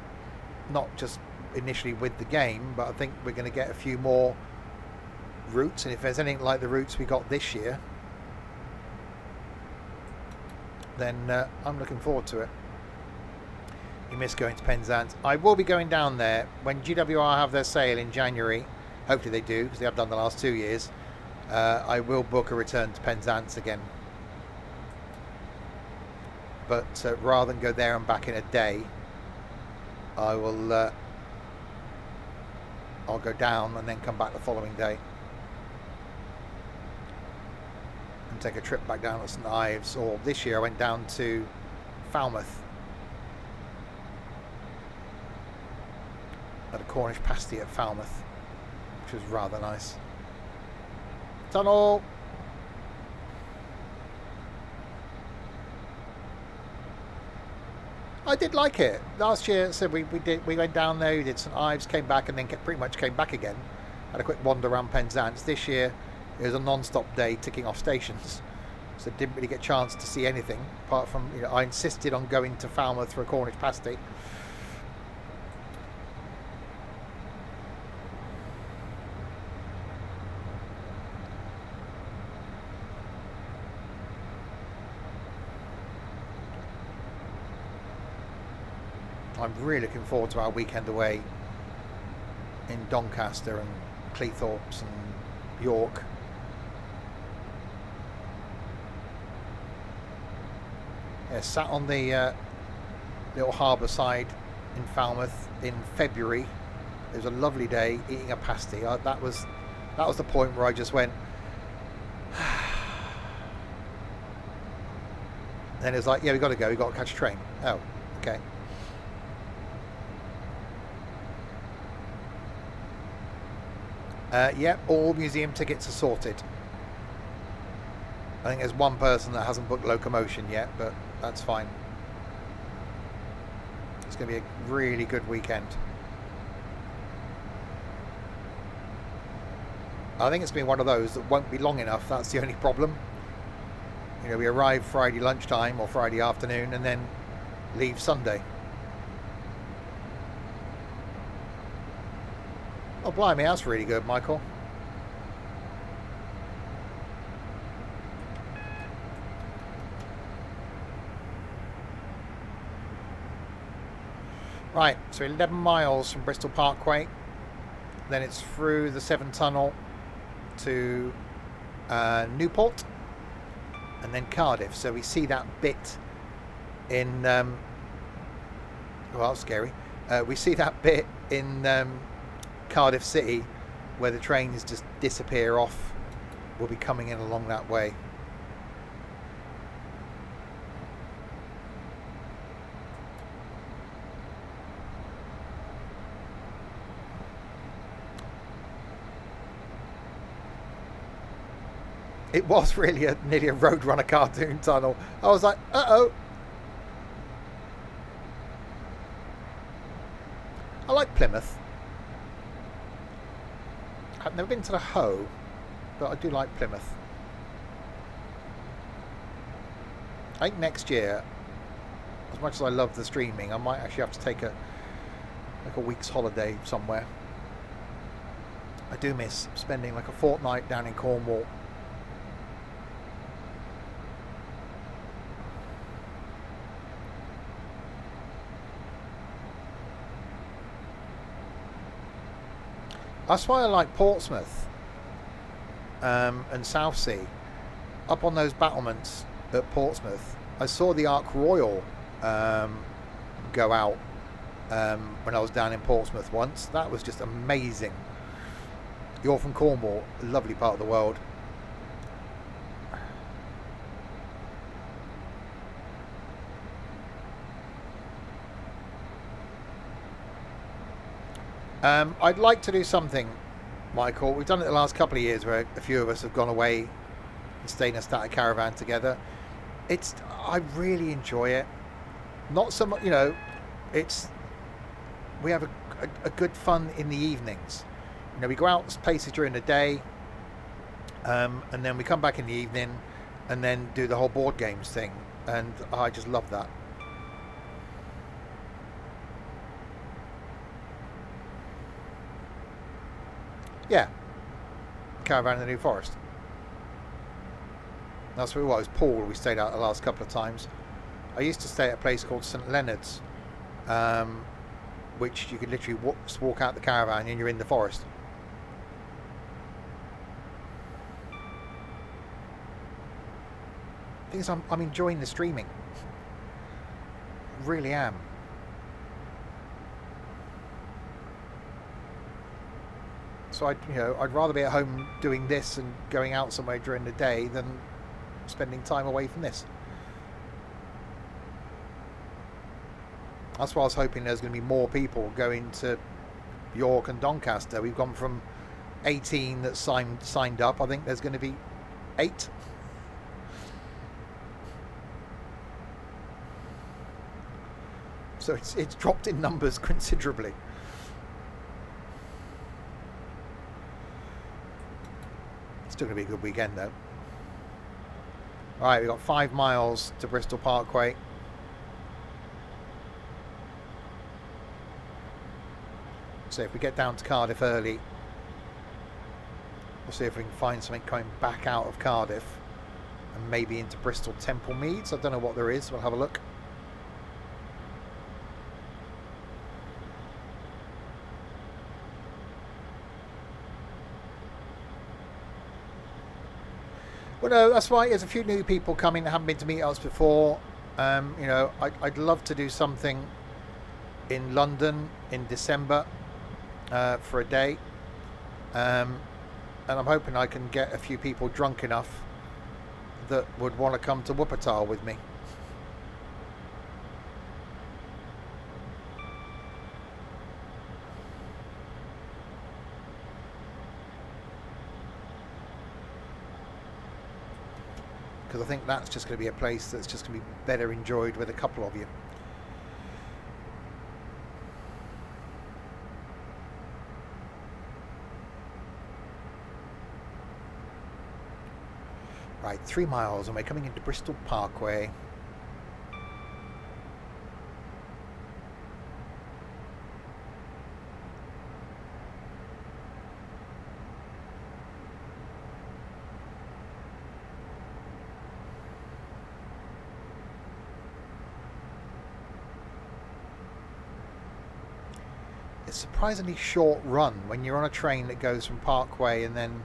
Not just initially with the game, but I think we're going to get a few more routes. And if there's anything like the routes we got this year, then I'm looking forward to it. You miss going to Penzance. I will be going down there when GWR have their sale in January. Hopefully they do, because they have done the last 2 years. I will book a return to Penzance again. But rather than go there and back in a day, I will I'll go down and then come back the following day and take a trip back down to St Ives. Or this year I went down to Falmouth. Had a Cornish pasty at Falmouth, which was rather nice. Tunnel. I did like it last year. So we went down there, we did St Ives, came back, and then pretty much came back again. Had a quick wander around Penzance. This year it was a non-stop day, ticking off stations, so didn't really get a chance to see anything apart from, you know, I insisted on going to Falmouth for a Cornish pasty. I'm really looking forward to our weekend away in Doncaster and Cleethorpes and York. Yeah, sat on the little harbour side in Falmouth in February. It was a lovely day, eating a pasty. That was the point where I just went. Then it was like, yeah, we got to go. We got to catch a train. Oh, okay. Yeah, all museum tickets are sorted. I think there's one person that hasn't booked locomotion yet, but that's fine. It's going to be a really good weekend. I think it's been one of those that won't be long enough. That's the only problem. You know, we arrive Friday lunchtime or Friday afternoon and then leave Sunday. Oh, blimey, that's really good, Michael. Right, so 11 miles from Bristol Parkway. Then it's through the Severn Tunnel to Newport. And then Cardiff. So we see that bit in... well, that's scary. We see that bit in... Cardiff City, where the trains just disappear off. Will be coming in along that way. It was really nearly a Roadrunner cartoon tunnel. I was like, uh-oh. I like Plymouth. I've never been to the Hoe, but I do like Plymouth. I think next year, as much as I love the streaming, I might actually have to take a week's holiday somewhere. I do miss spending like a fortnight down in Cornwall. That's why I like Portsmouth and Southsea. Up on those battlements at Portsmouth, I saw the Ark Royal go out when I was down in Portsmouth once. That was just amazing. You're from Cornwall, a lovely part of the world. I'd like to do something, Michael. We've done it the last couple of years where a few of us have gone away and stayed in a starter caravan together. I really enjoy it. Not so much, we have a good fun in the evenings. We go out places during the day, and then we come back in the evening and then do the whole board games thing. And I just love that. Yeah. Caravan in the New Forest. That's where it was. Paul, we stayed out the last couple of times. I used to stay at a place called St Leonard's, which you could literally walk out the caravan and you're in the forest. The thing is, I'm enjoying the streaming. Really am. So I'd rather be at home doing this and going out somewhere during the day than spending time away from this. That's why I was hoping there's going to be more people going to York and Doncaster. We've gone from 18 that signed up. I think there's going to be 8. So it's dropped in numbers considerably. Still going to be a good weekend though. Alright, we've got 5 miles to Bristol Parkway. So if we get down to Cardiff early, we'll see if we can find something coming back out of Cardiff and maybe into Bristol Temple Meads. I don't know what there is. We'll have a look. Well, no, that's right. There's a few new people coming that haven't been to meetups before. I'd love to do something in London in December for a day. And I'm hoping I can get a few people drunk enough that would want to come to Wuppertal with me. Because I think that's just going to be a place that's just going to be better enjoyed with a couple of you. Right, 3 miles and we're coming into Bristol Parkway. It's a surprisingly short run when you're on a train that goes from Parkway and then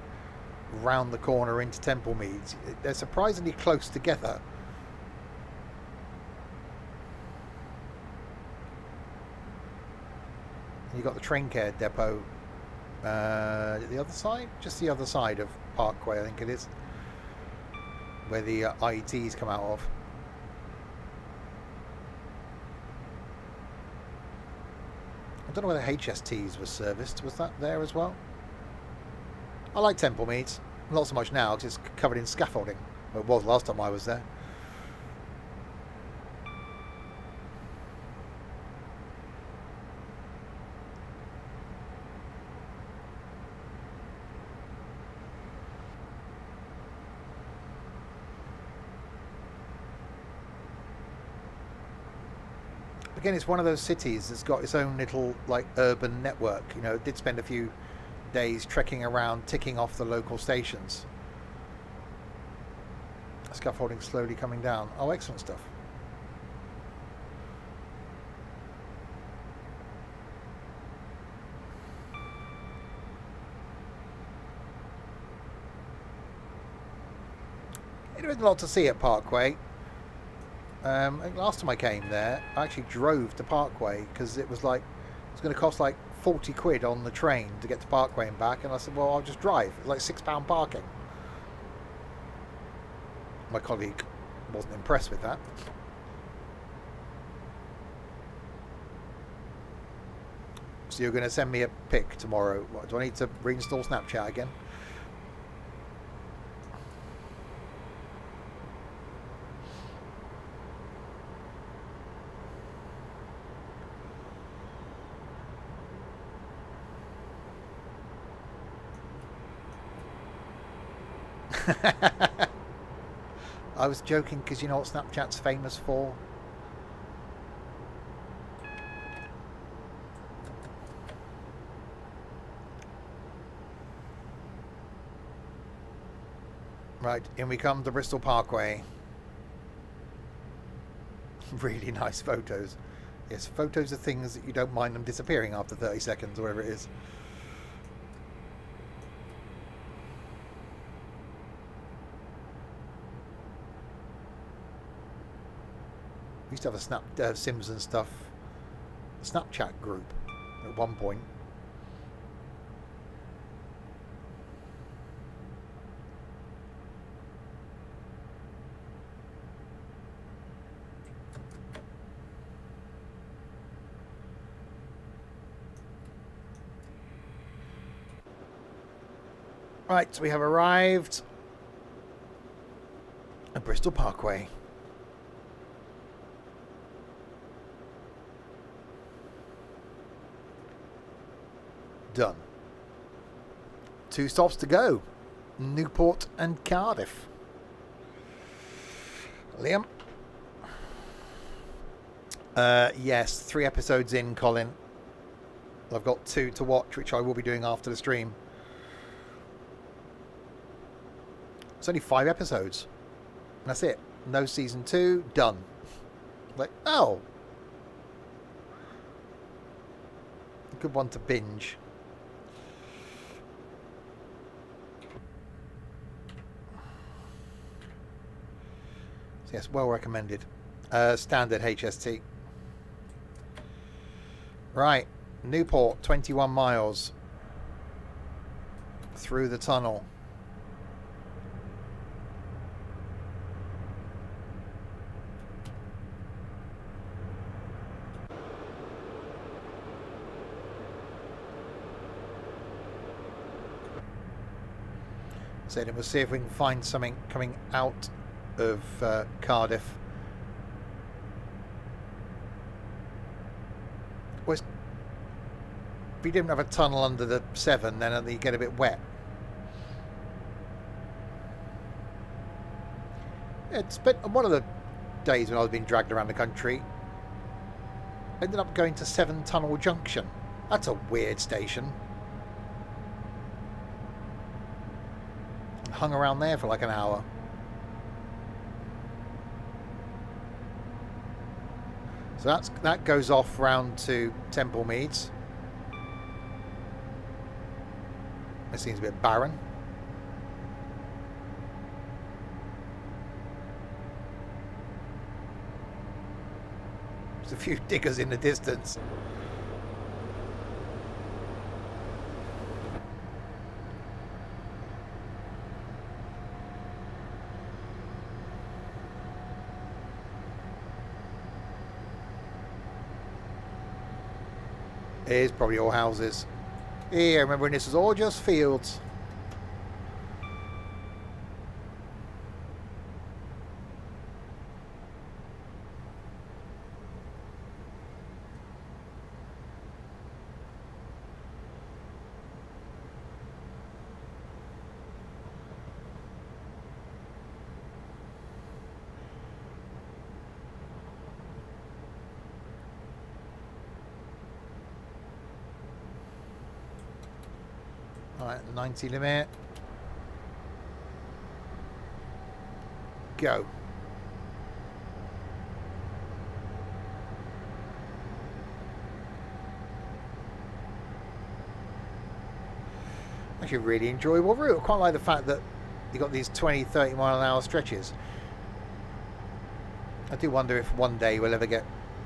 round the corner into Temple Meads. They're surprisingly close together. You've got the train care depot the other side, just the other side of Parkway, I think it is, where the IETs come out of. I don't know whether HSTs was serviced. Was that there as well? I like Temple Meads. Not so much now because it's covered in scaffolding. Well, it was last time I was there. Again, it's one of those cities that's got its own little urban network. It did spend a few days trekking around, ticking off the local stations. Scaffolding slowly coming down. Oh, excellent stuff. There is a lot to see at Parkway. Last time I came there, I actually drove to Parkway because it was going to cost like 40 quid on the train to get to Parkway and back, and I said, well, I'll just drive. It's like £6 parking. My colleague wasn't impressed with that. So you're going to send me a pic tomorrow. What, do I need to reinstall Snapchat again? I was joking because you know what Snapchat's famous for? Right, in we come to Bristol Parkway. Really nice photos. Yes, photos are things that you don't mind them disappearing after 30 seconds or whatever it is. We used to have a Sims and stuff Snapchat group at one point. Right, so we have arrived at Bristol Parkway. Done. 2 stops to go. Newport and Cardiff. Liam? Yes, 3 episodes in, Colin. I've got 2 to watch, which I will be doing after the stream. It's only 5 episodes. That's it. No season 2. Done. Like, oh. A good one to binge. So yes, well recommended. Standard HST. Right. Newport, 21 miles. Through the tunnel. So then we'll see if we can find something coming out of Cardiff. Well, if we didn't have a tunnel under the Severn, then you get a bit wet. It's been one of the days when I was being dragged around the country. Ended up going to Severn Tunnel Junction. That's a weird station. Hung around there for like an hour. So that goes off round to Temple Meads. It seems a bit barren. There's a few diggers in the distance. It is probably all houses. Yeah, I remember when this was all just fields. Alright, 90 limit. Go. Actually, a really enjoyable route. I quite like the fact that you got these 20-30 mile an hour stretches. I do wonder if one day we'll ever get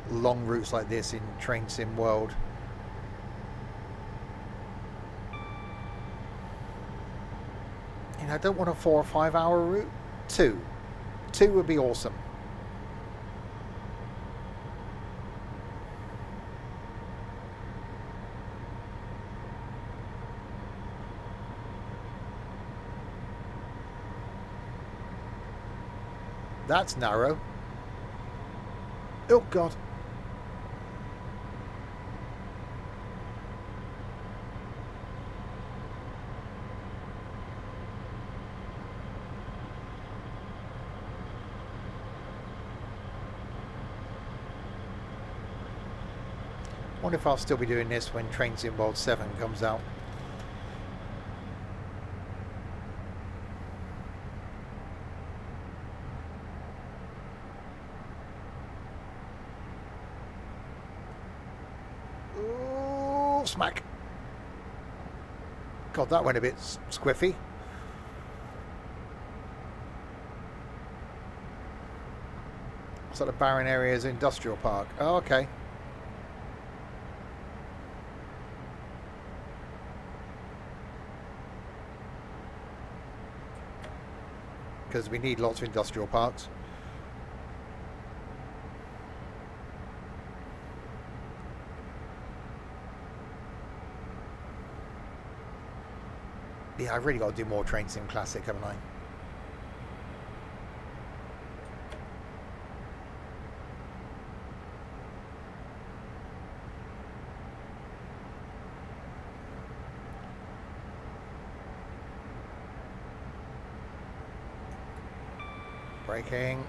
long routes like this in Train Sim World. mean, I don't want a 4 or 5 hour route. 2. 2 would be awesome. That's narrow. Oh, God. Wonder if I'll still be doing this when Train Sim World 7 comes out. Ooh, smack. God, that went a bit squiffy. Sort of barren areas industrial park. Oh, okay. Because we need lots of industrial parks. Yeah, I've really got to do more Train Sim Classic, haven't I? Braking.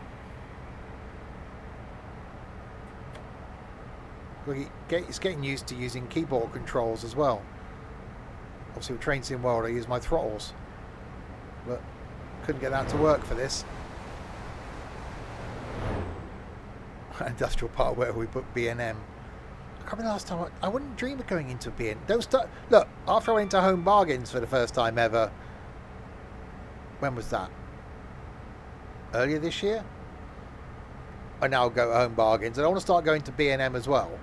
It's getting used to using keyboard controls as well. Obviously with Train Sim World I use my throttles, but couldn't get that to work for this. Industrial park where we put B&M. I can't remember the last time I wouldn't dream of going into B&M. Don't start. Look, after I went to Home Bargains for the first time ever. When was that? Earlier this year? I now go to Home Bargains and I want to start going to B&M as well.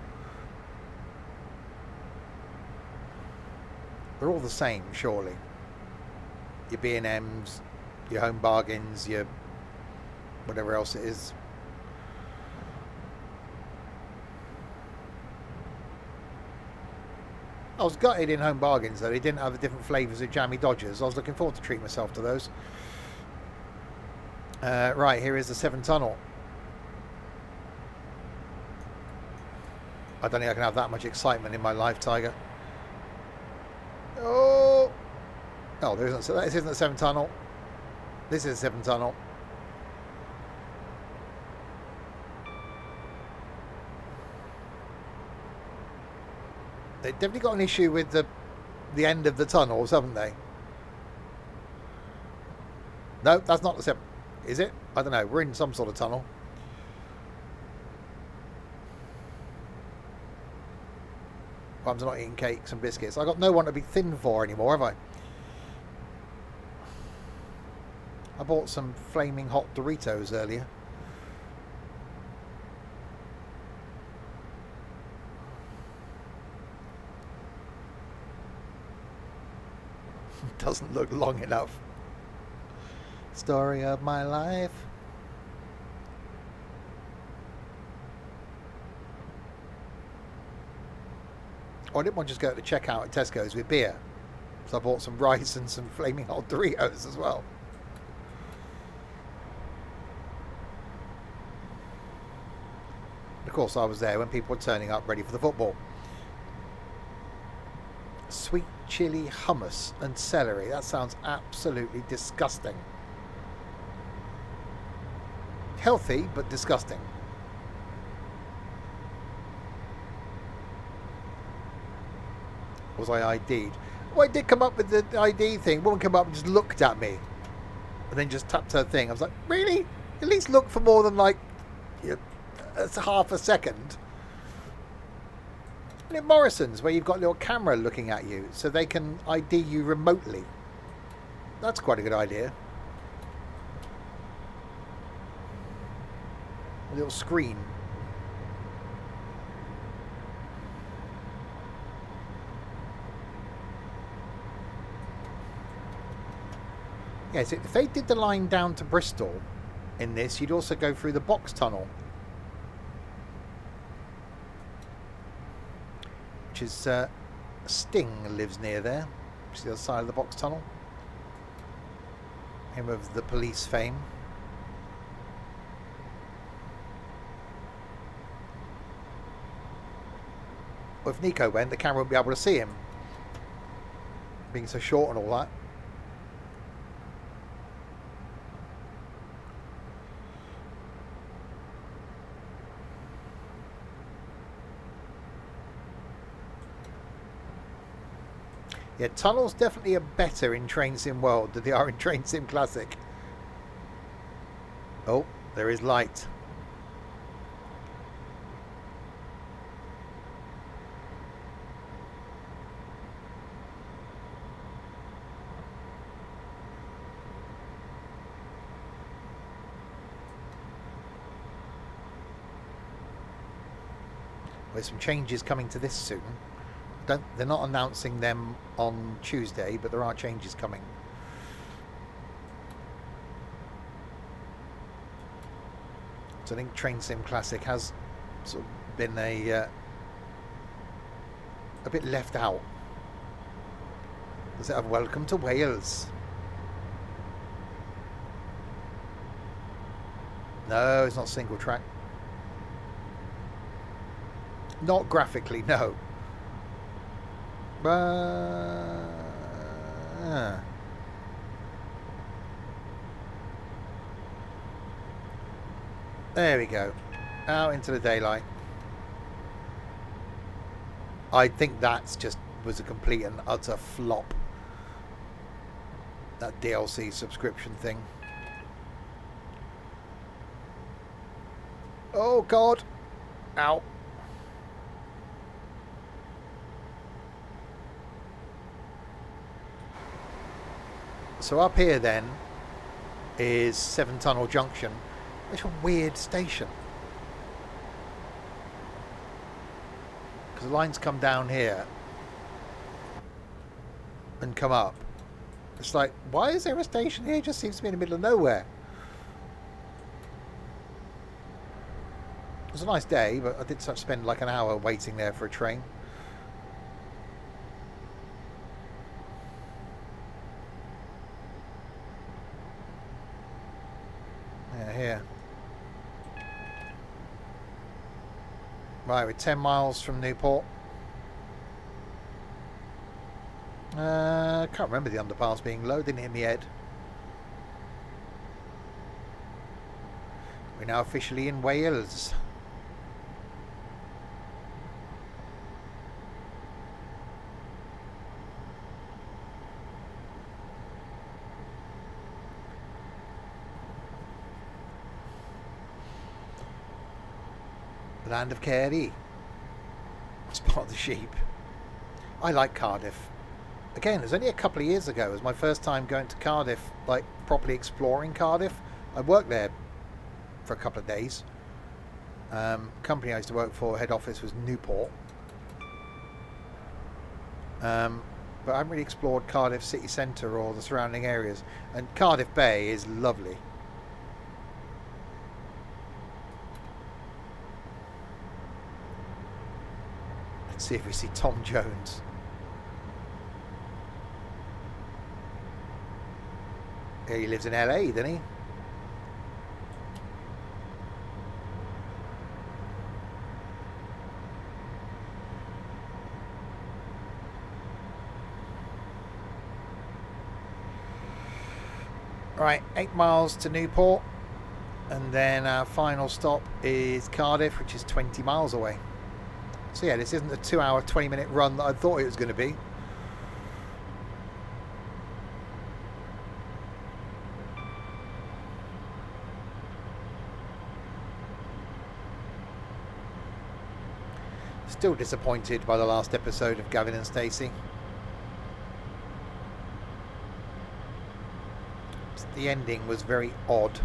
They're all the same, surely. Your B&Ms, your Home Bargains, your whatever else it is. I was gutted in Home Bargains that they didn't have the different flavours of Jammy Dodgers. I was looking forward to treating myself to those. Right, here is the Severn Tunnel. I don't think I can have that much excitement in my life, Tiger. Oh, no, there isn't. So this isn't the Severn Tunnel. This is the Severn Tunnel. They've definitely got an issue with the end of the tunnels, haven't they? No, that's not the Severn. Is it? I don't know. We're in some sort of tunnel. I'm not eating cakes and biscuits. I got no one to be thin for anymore, have I? I bought some flaming hot Doritos earlier. Doesn't look long enough. Story of my life. Oh, I didn't want to just go to the checkout at Tesco's with beer. So I bought some rice and some flaming hot Doritos as well. And of course I was there when people were turning up ready for the football. Sweet chili hummus and celery. That sounds absolutely disgusting. Healthy, but disgusting. Was I ID'd? Well, I did come up with the ID thing. Woman came up and just looked at me. And then just tapped her thing. I was like, really? At least look for more than like that's half a second. And in Morrison's, where you've got a little camera looking at you so they can ID you remotely. That's quite a good idea. A little screen. Yes, if they did the line down to Bristol in this, you'd also go through the box tunnel, which is Sting lives near there, which is the other side of the box tunnel. Him of the Police fame. Well, if Nico went, the camera wouldn't be able to see him, being so short and all that. Yeah, tunnels definitely are better in Train Sim World than they are in Train Sim Classic. Oh, there is light. There's some changes coming to this soon. They're not announcing them on Tuesday, but there are changes coming. So I think Train Sim Classic has sort of been a bit left out. Does it have Welcome to Wales? No, it's not single track. Not graphically, no. There we go. Out into the daylight. I think that's just was a complete and utter flop. That DLC subscription thing. Oh God. Ow. So up here then is Seven Tunnel Junction. It's a weird station. Because the lines come down here and come up. It's like, why is there a station here? It just seems to be in the middle of nowhere. It was a nice day, but I did spend like an hour waiting there for a train. Here. Right, we're 10 miles from Newport. I can't remember the underpass being low, didn't hit me head. We're now officially in Wales. Land of Cardiff. Spot the sheep. I like Cardiff. Again, it was only a couple of years ago. It was my first time going to Cardiff, like properly exploring Cardiff. I worked there for a couple of days. Company I used to work for, head office was Newport. But I haven't really explored Cardiff city centre or the surrounding areas. And Cardiff Bay is lovely. See if we see Tom Jones. Yeah, he lives in LA, doesn't he? Right, 8 miles to Newport, and then our final stop is Cardiff, which is 20 miles away. So yeah, this isn't the 2 hour, 20 minute run that I thought it was going to be. Still disappointed by the last episode of Gavin and Stacey. The ending was very odd.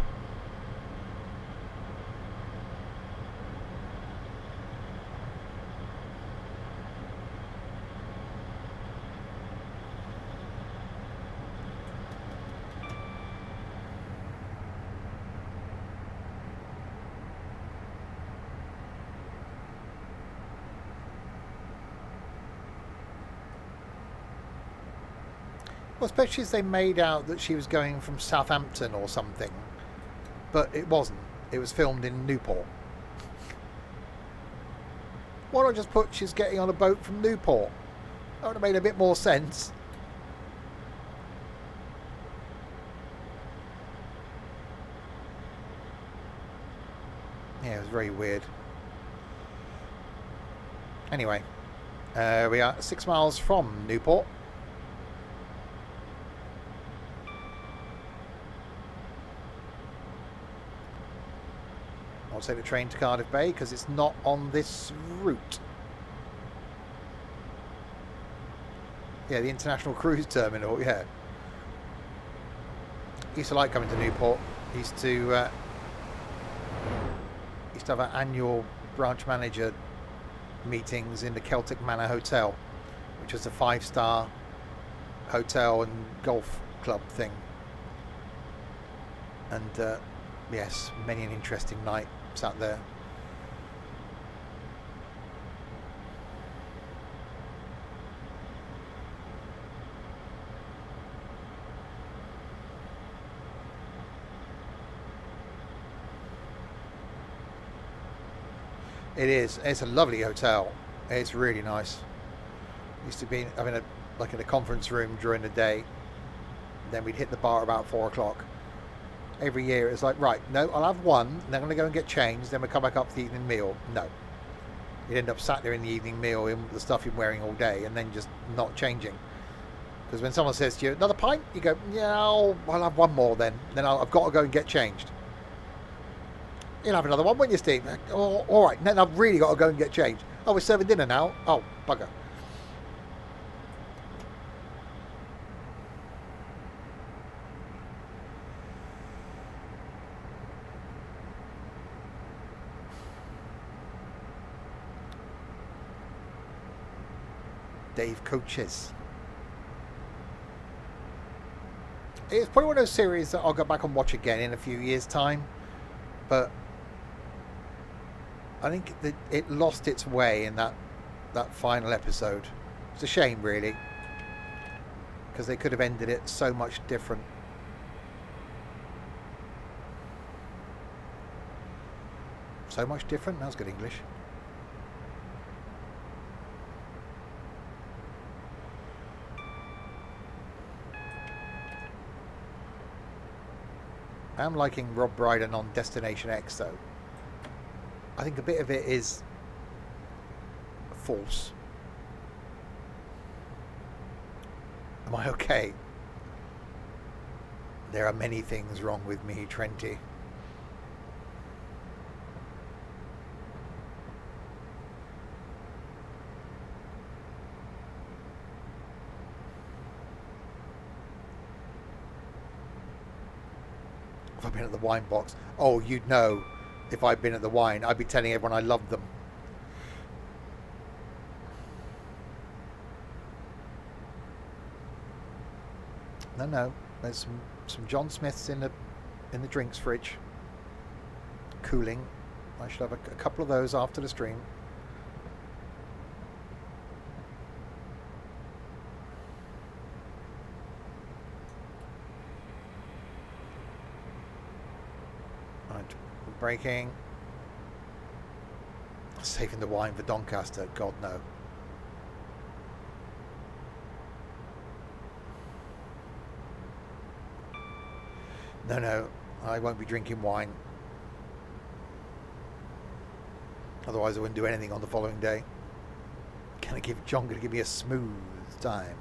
Well, especially as they made out that she was going from Southampton or something. But it wasn't. It was filmed in Newport. Why not just put she's getting on a boat from Newport? That would have made a bit more sense. Yeah, it was very weird. Anyway, we are 6 miles from Newport. I'll take the train to Cardiff Bay because it's not on this route. Yeah, the International Cruise Terminal, yeah. Used to like coming to Newport. Used to have our annual branch manager meetings in the Celtic Manor Hotel, which was a 5-star hotel and golf club thing. And yes, many an interesting night sat there. It is. It's a lovely hotel. It's really nice. Used to be having in a conference room during the day. Then we'd hit the bar about 4 o'clock. Every year it's like, right, no, I'll have one. Then I'm going to go and get changed. Then we'll come back up for the evening meal. No. You'd end up sat there in the evening meal in the stuff you're wearing all day and then just not changing. Because when someone says to you, another pint? You go, yeah, I'll have one more then. Then I've got to go and get changed. You'll have another one, won't you, Steve? Oh, all right, then I've really got to go and get changed. Oh, we're serving dinner now? Oh, bugger. Dave Coaches. It's probably one of those series that I'll go back and watch again in a few years' time. But I think that it lost its way in that final episode. It's a shame, really, because they could have ended it so much different. So much different? That was good English. I'm liking Rob Brydon on Destination X, though. I think a bit of it is false. Am I okay? There are many things wrong with me, Trenty. If I've been at the wine box, oh, you'd know. If I'd been at the wine, I'd be telling everyone I loved them. No. There's some John Smiths in the drinks fridge, cooling. I should have a couple of those after the stream. Right, braking. Saving the wine for Doncaster. God, no. No, I won't be drinking wine. Otherwise I wouldn't do anything on the following day. John going to give me a smooth time.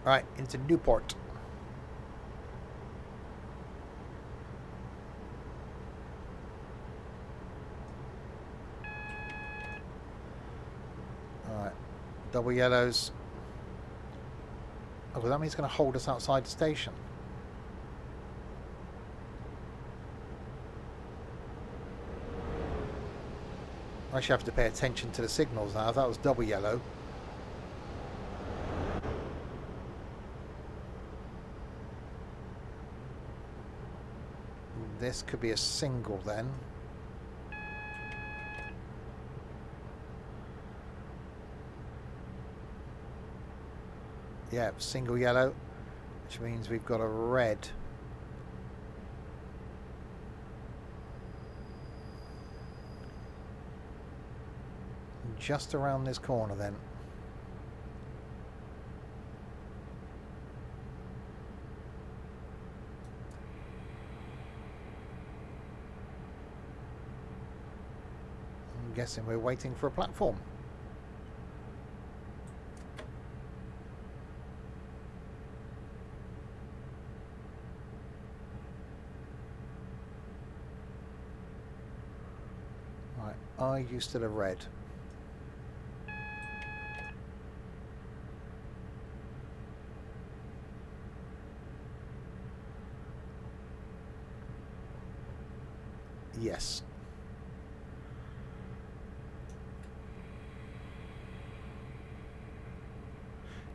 Right, into Newport. Double yellows. Oh, well, that means it's going to hold us outside the station. I actually have to pay attention to the signals now. If that was double yellow. This could be a single then. Yeah, single yellow, which means we've got a red. Just around this corner then. I'm guessing we're waiting for a platform. Right, are you still a red? Yes.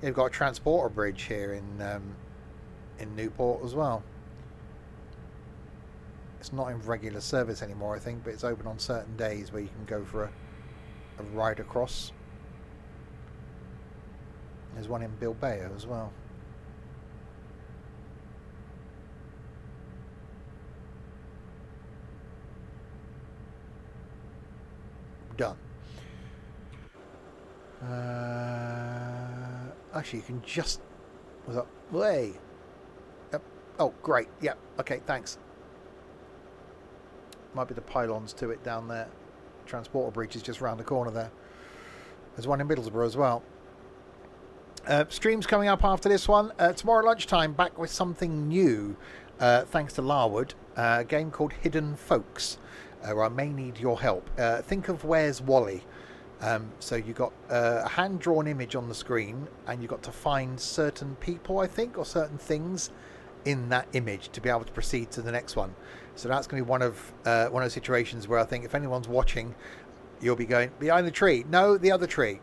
You've got a transporter bridge here in Newport as well. It's not in regular service anymore, I think, but it's open on certain days where you can go for a ride across. There's one in Bilbao as well. Done. Actually, you can just... Was that way? Yep. Oh, great. Yep. Okay, thanks. Might be the pylons to it down there. Transporter bridge is just round the corner there. There's one in Middlesbrough as well. Streams coming up after this one. Tomorrow lunchtime, back with something new. Thanks to Larwood. A game called Hidden Folks. Where I may need your help. Think of Where's Wally? So you got a hand-drawn image on the screen, and you've got to find certain people, I think, or certain things in that image to be able to proceed to the next one. So that's going to be one of those situations where I think if anyone's watching, you'll be going behind the tree. No, the other tree.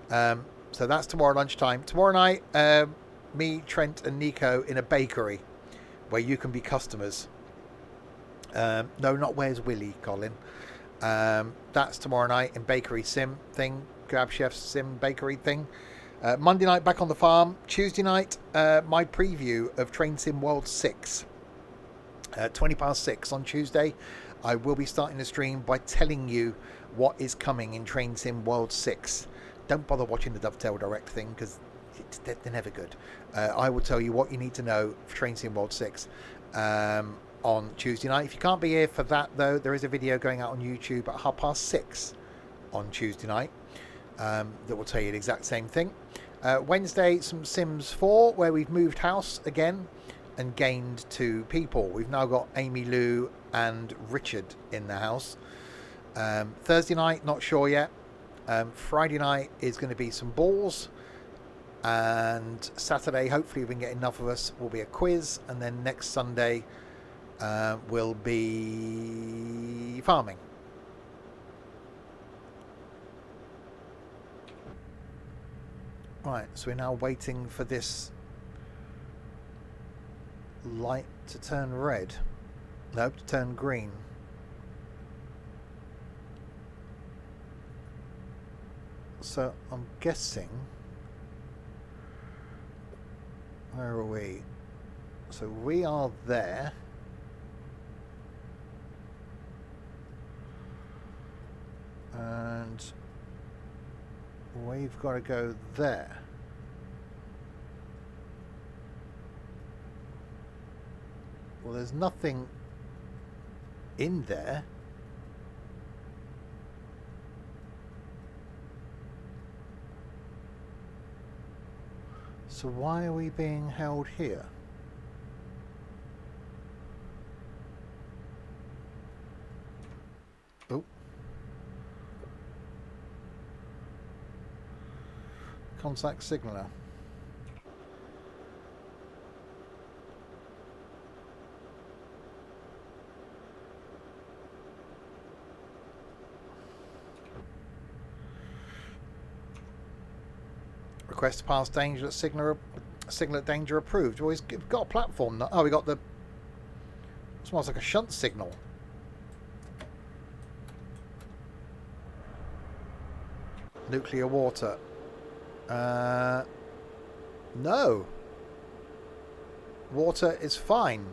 So that's tomorrow lunchtime. Tomorrow night, me, Trent, and Nico in a bakery where you can be customers. No, not Where's Willy, Colin. That's tomorrow night in bakery sim thing, Grab Chef sim bakery thing. Monday night back on the farm. Tuesday night, my preview of Train Sim World 6. 6:20 on Tuesday. I will be starting the stream by telling you what is coming in Train Sim World 6. Don't bother watching the Dovetail Direct thing because they're never good. I will tell you what you need to know for Train Sim World 6 on Tuesday night. If you can't be here for that, though, there is a video going out on YouTube at 6:30 on Tuesday night that will tell you the exact same thing. Wednesday, some Sims 4, where we've moved house again and gained 2 people. We've now got Amy Lou and Richard in the house. Thursday night, not sure yet. Friday night is going to be some balls. And Saturday, hopefully we can get enough of us, will be a quiz. And then next Sunday will be farming. Right, so we're now waiting for this light to turn red. No, to turn green. So I'm guessing... Where are we? So we are there. And we've got to go there. Well, there's nothing in there. So why are we being held here? Oh. Contact signaler. Request to pass danger at signal at danger approved. Well, we've got a platform. Oh, we got the... Smells like a shunt signal. Nuclear water. No. Water is fine.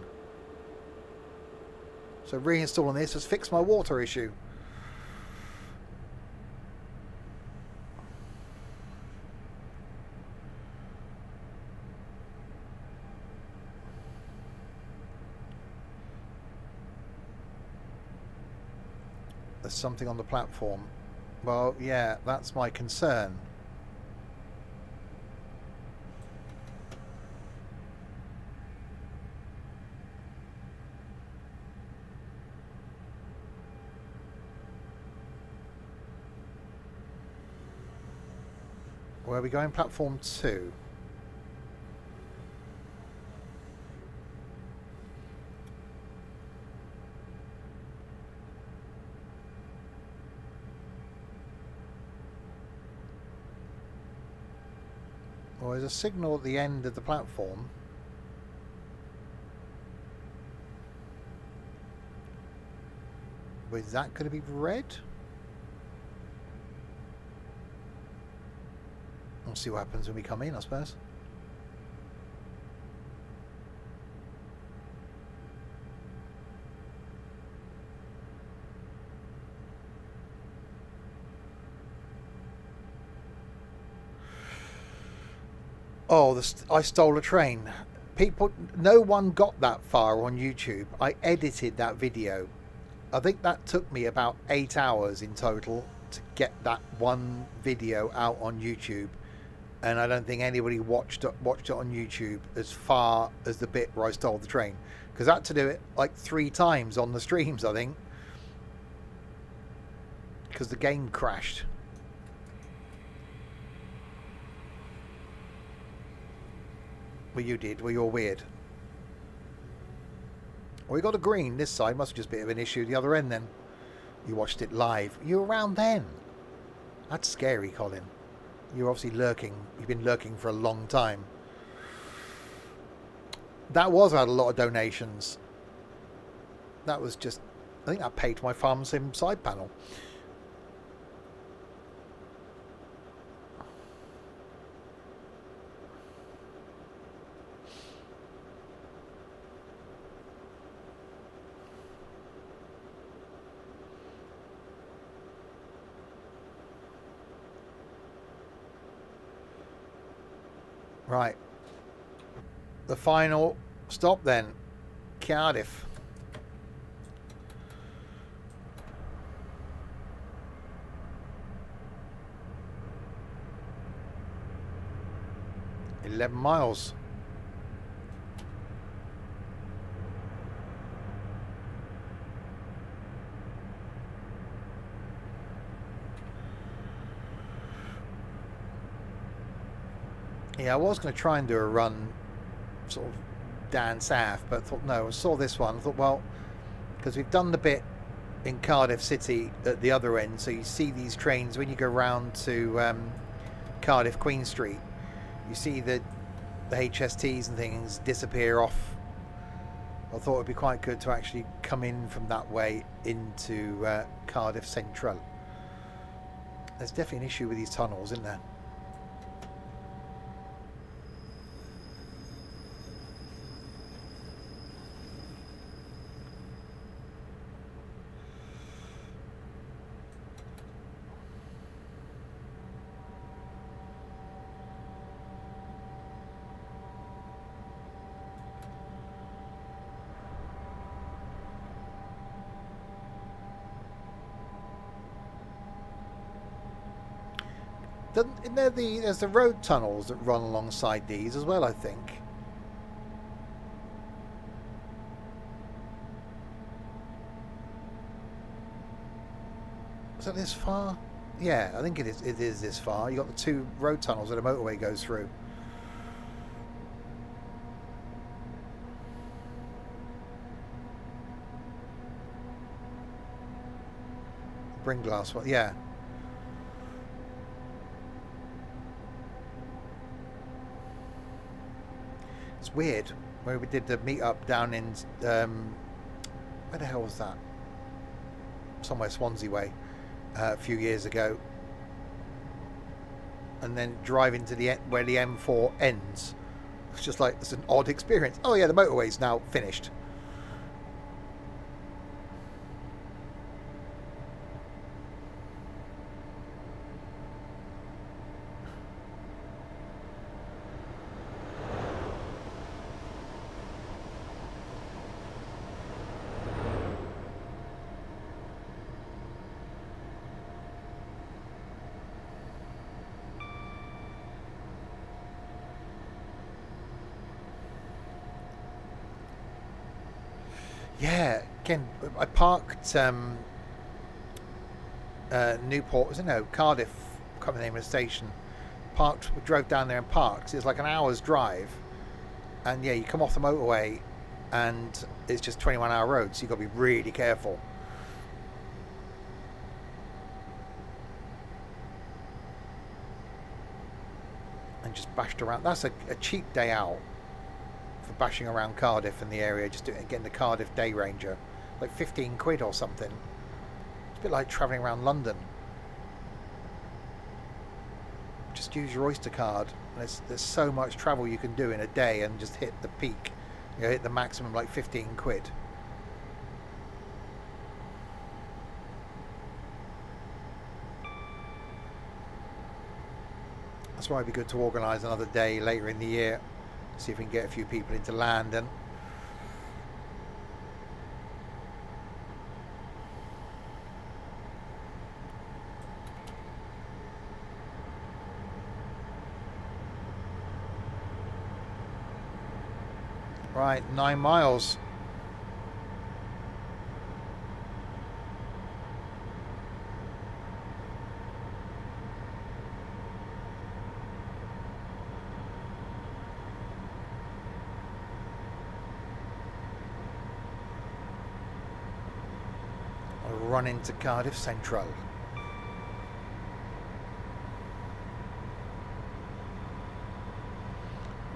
So reinstalling this has fixed my water issue. There's something on the platform. Well, yeah, that's my concern. Where are we going? Platform 2. Well, there's a signal at the end of the platform. Is that going to be red? We'll see what happens when we come in, I suppose. Oh, I stole a train. People, no one got that far on YouTube. I edited that video. I think that took me about 8 hours in total to get that one video out on YouTube. And I don't think anybody watched it on YouTube as far as the bit where I stole the train. Because I had to do it like 3 times on the streams, I think. Because the game crashed. Well, you did. Well, you're weird. Well, we got a green this side. Must have just been a bit of an issue the other end then. You watched it live. You were around then. That's scary, Colin. You're obviously lurking. You've been lurking for a long time. That was had a lot of donations. That was just... I think that paid my Farm Sim side panel. Right. The final stop then. Cardiff. "11 miles. Yeah, I was going to try and do a run sort of down south, but I thought, no, I saw this one. I thought, well, because we've done the bit in Cardiff City at the other end, so you see these trains when you go round to Cardiff Queen Street, you see the HSTs and things disappear off. I thought it would be quite good to actually come in from that way into Cardiff Central. There's definitely an issue with these tunnels, isn't there? Isn't there there's the road tunnels that run alongside these as well, I think. Is that this far? Yeah, I think it is this far. You got the 2 road tunnels that a motorway goes through. Bringlass, yeah. It's weird. Where we did the meet-up down in... where the hell was that? Somewhere Swansea way. A few years ago. and then driving to where the M4 ends. It's just like, it's an odd experience. Oh yeah, the motorway's now finished. Yeah, again, I parked Newport, was it? No, Cardiff, I can't remember the name of the station. Drove down there and parked. It's like an hour's drive, and yeah, you come off the motorway, and it's just 21-hour road, so you've got to be really careful. And just bashed around. That's a cheap day out for bashing around Cardiff in the area, just getting the Cardiff Day Ranger, like 15 quid or something. It's a bit like travelling around London. Just use your Oyster card, and there's so much travel you can do in a day, and just hit the peak, you know, hit the maximum, like 15 quid. That's why it'd be good to organise another day later in the year. See if we can get a few people into London. Right, 9 miles. Run into Cardiff Central.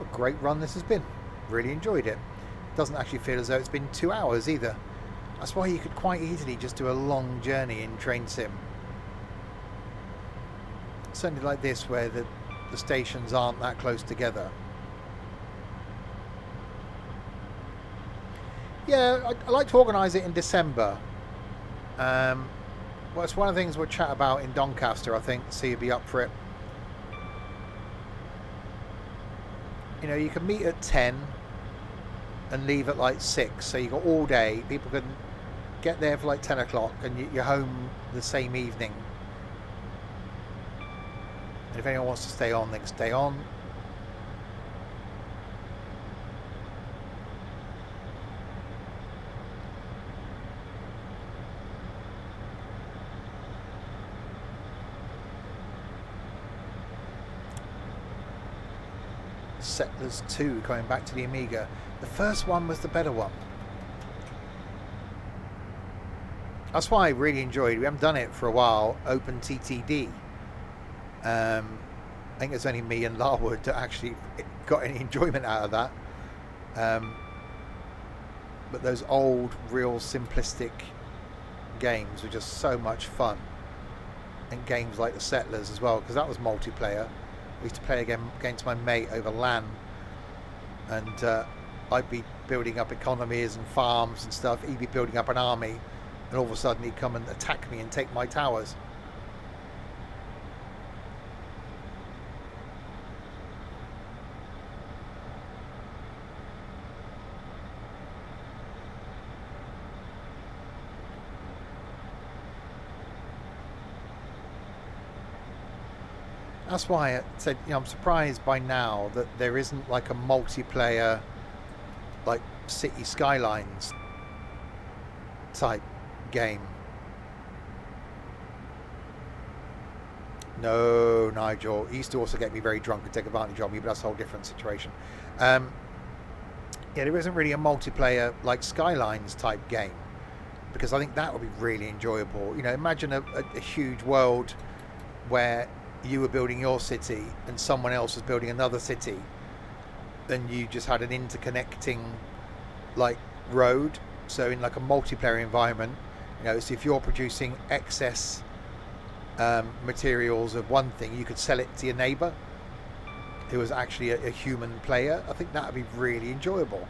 A great run this has been. Really enjoyed it. Doesn't actually feel as though it's been 2 hours either. That's why you could quite easily just do a long journey in train sim. Certainly like this, where the stations aren't that close together. Yeah, I like to organise it in December. Well, it's one of the things we'll chat about in Doncaster, I think, so you'll be up for it. You know, you can meet at 10 and leave at like 6, so you've got all day. People can get there for like 10 o'clock, and you're home the same evening. And if anyone wants to stay on, they can stay on. Settlers 2 coming back to the Amiga. The first one was the better one. That's why I really enjoyed. We haven't done it for a while. Open TTD. I think it's only me and Larwood that actually got any enjoyment out of that. But those old, real simplistic games were just so much fun. And games like the Settlers as well, because that was multiplayer. I used to play against my mate over LAN, and I'd be building up economies and farms and stuff. He'd be building up an army, and all of a sudden he'd come and attack me and take my towers. That's why I said, you know, I'm surprised by now that there isn't like a multiplayer, like City Skylines type game. No, Nigel. He used to also get me very drunk and take advantage of me, but that's a whole different situation. Yeah, there isn't really a multiplayer like Skylines type game, because I think that would be really enjoyable. You know, imagine a huge world where you were building your city and someone else was building another city, then you just had an interconnecting like road. So in like a multiplayer environment, you know, so if you're producing excess materials of one thing, you could sell it to your neighbour who was actually a human player. I think that would be really enjoyable.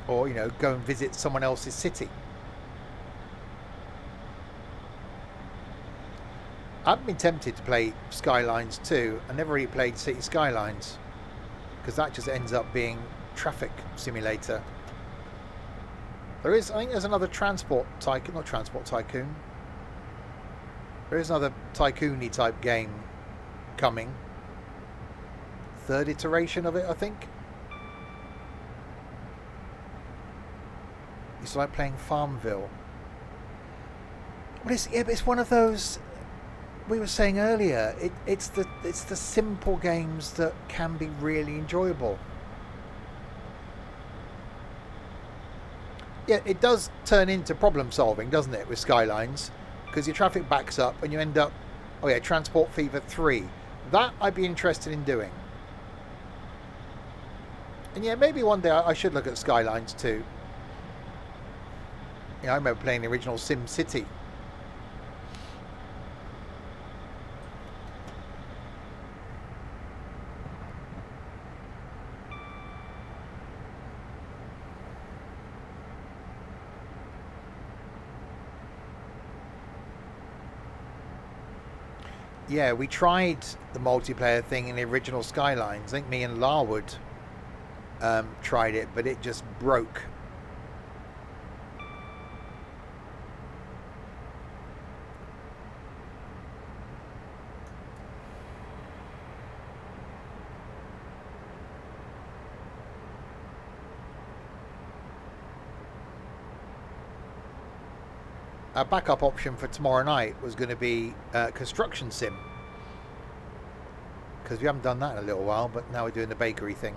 Or, you know, go and visit someone else's city. I've been tempted to play Skylines 2. I never really played City Skylines because that just ends up being traffic simulator. I think there's another transport tycoon, not transport tycoon. There is another tycoon-y type game coming. Third iteration of it, I think. It's like playing Farmville. But it's one of those we were saying earlier. It's the simple games that can be really enjoyable. Yeah, it does turn into problem solving, doesn't it, with Skylines? Because your traffic backs up and you end up, oh yeah, Transport Fever 3. That I'd be interested in doing. And yeah, maybe one day I should look at Skylines 2. Yeah, I remember playing the original Sim City. Yeah, we tried the multiplayer thing in the original Skylines. I think me and Larwood tried it, but it just broke. Our backup option for tomorrow night was going to be construction sim, because we haven't done that in a little while, but now we're doing the bakery thing.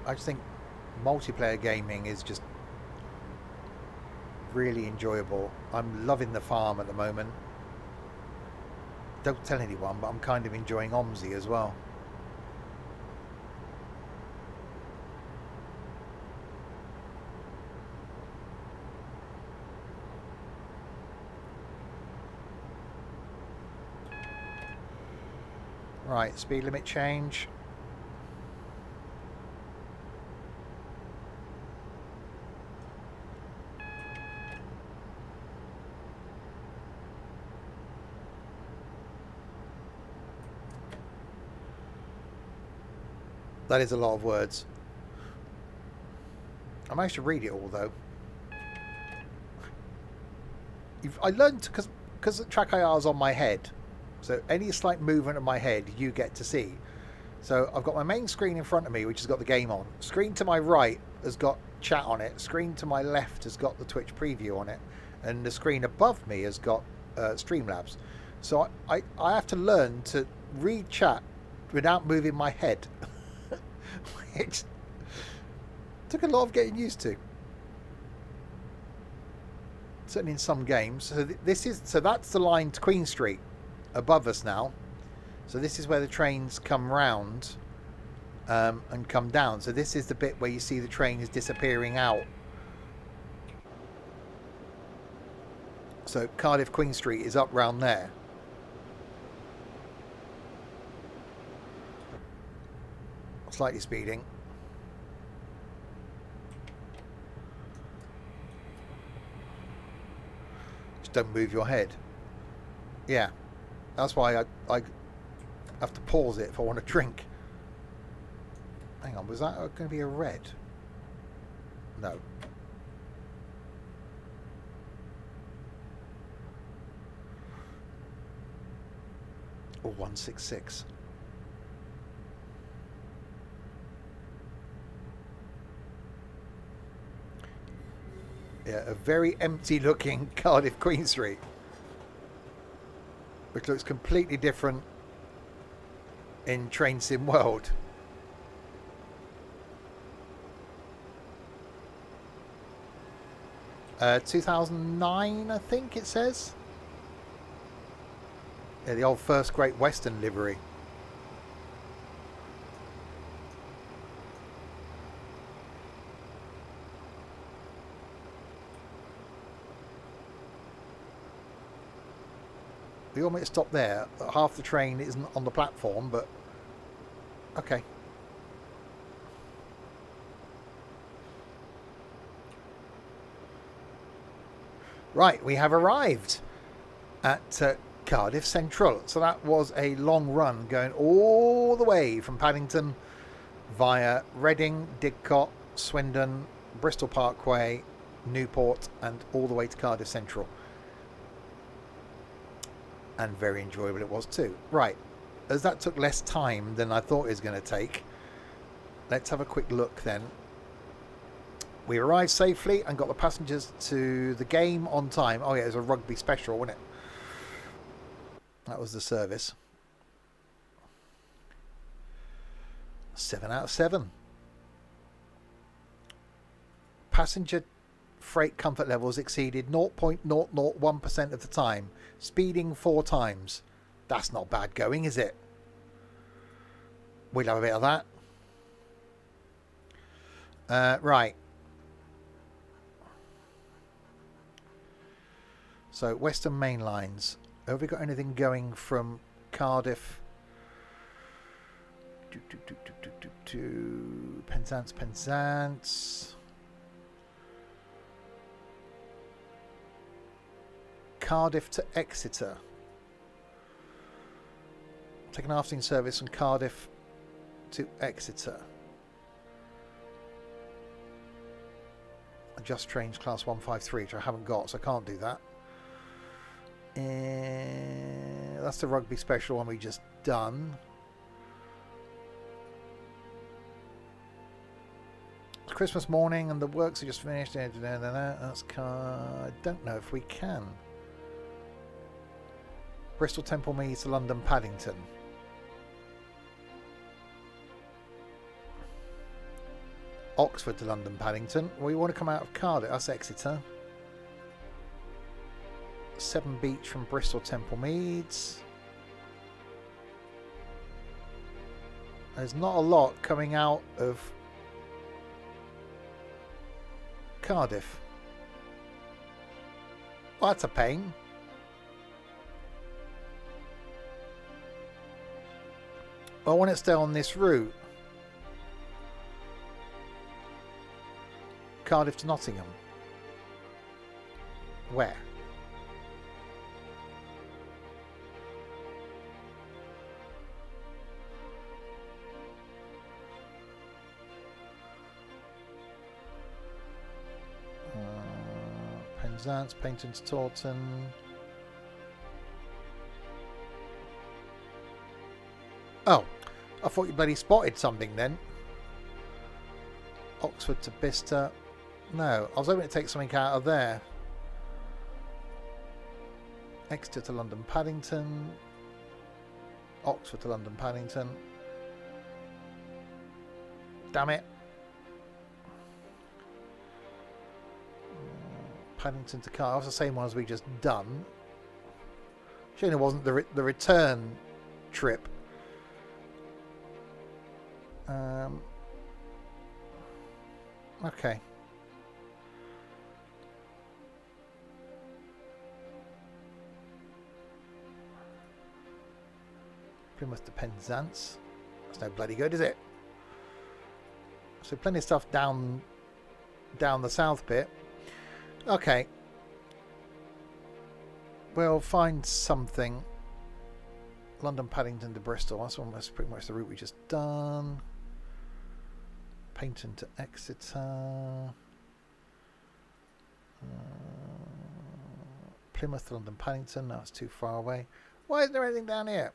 I just think multiplayer gaming is just really enjoyable. I'm loving the farm at the moment. Don't tell anyone, but I'm kind of enjoying OMSI as well. Right, speed limit change. That is a lot of words. I managed to read it all though. I learned because the track IR is on my head. So any slight movement of my head, you get to see. So I've got my main screen in front of me, which has got the game on. Screen to my right has got chat on it. Screen to my left has got the Twitch preview on it. And the screen above me has got Streamlabs. So I have to learn to read chat without moving my head. Which took a lot of getting used to. Certainly in some games. So that's the line to Queen Street above us now. So this is where the trains come round and come down. So this is the bit where you see the train is disappearing out. So Cardiff Queen Street is up round there. Slightly speeding. Just don't move your head. Yeah. That's why I have to pause it if I want to drink. Hang on, was that going to be a red? No. Or 166. Yeah, a very empty looking Cardiff Queen Street, which looks completely different in Train Sim World. Uh, 2009, I think it says. Yeah, the old First Great Western livery. You want me to stop there? Half the train isn't on the platform, but okay. Right, we have arrived at Cardiff Central. So that was a long run going all the way from Paddington via Reading, Didcot, Swindon, Bristol Parkway, Newport, and all the way to Cardiff Central. And very enjoyable it was too. Right, as that took less time than I thought it was going to take, let's have a quick look then. We arrived safely and got the passengers to the game on time. Oh yeah, it was a rugby special, wasn't it? That was the service. 7 out of 7. Passenger freight comfort levels exceeded 0.001% of the time, speeding 4 times. That's not bad going, is it? We'll have a bit of that. Right. So, Western Mainlines. Have we got anything going from Cardiff to Penzance? Cardiff to Exeter. Take an afternoon service from Cardiff to Exeter. Just trains class 153, which I haven't got, so I can't do that. That's the rugby special one we just done. It's Christmas morning and the works are just finished. That's I don't know if we can. Bristol Temple Meads to London Paddington. Oxford to London Paddington. We want to come out of Cardiff. That's Exeter. 7 Beach from Bristol Temple Meads. There's not a lot coming out of Cardiff. Well, that's a pain. I want it to stay on this route. Cardiff to Nottingham. Where? Penzance, Paynton to Taunton. Oh, I thought you bloody spotted something then. Oxford to Bicester. No, I was hoping to take something out of there. Exeter to London Paddington. Oxford to London Paddington. Damn it. Paddington to Cardiff. That's the same one as we just done. Shame it wasn't the return trip. Okay. Plymouth to Penzance. That's no bloody good, is it? So plenty of stuff down the south bit. Okay. We'll find something. London Paddington to Bristol. That's almost pretty much the route we just done. Paynton to Exeter. Plymouth to London Paddington. That's too far away. Why isn't there anything down here?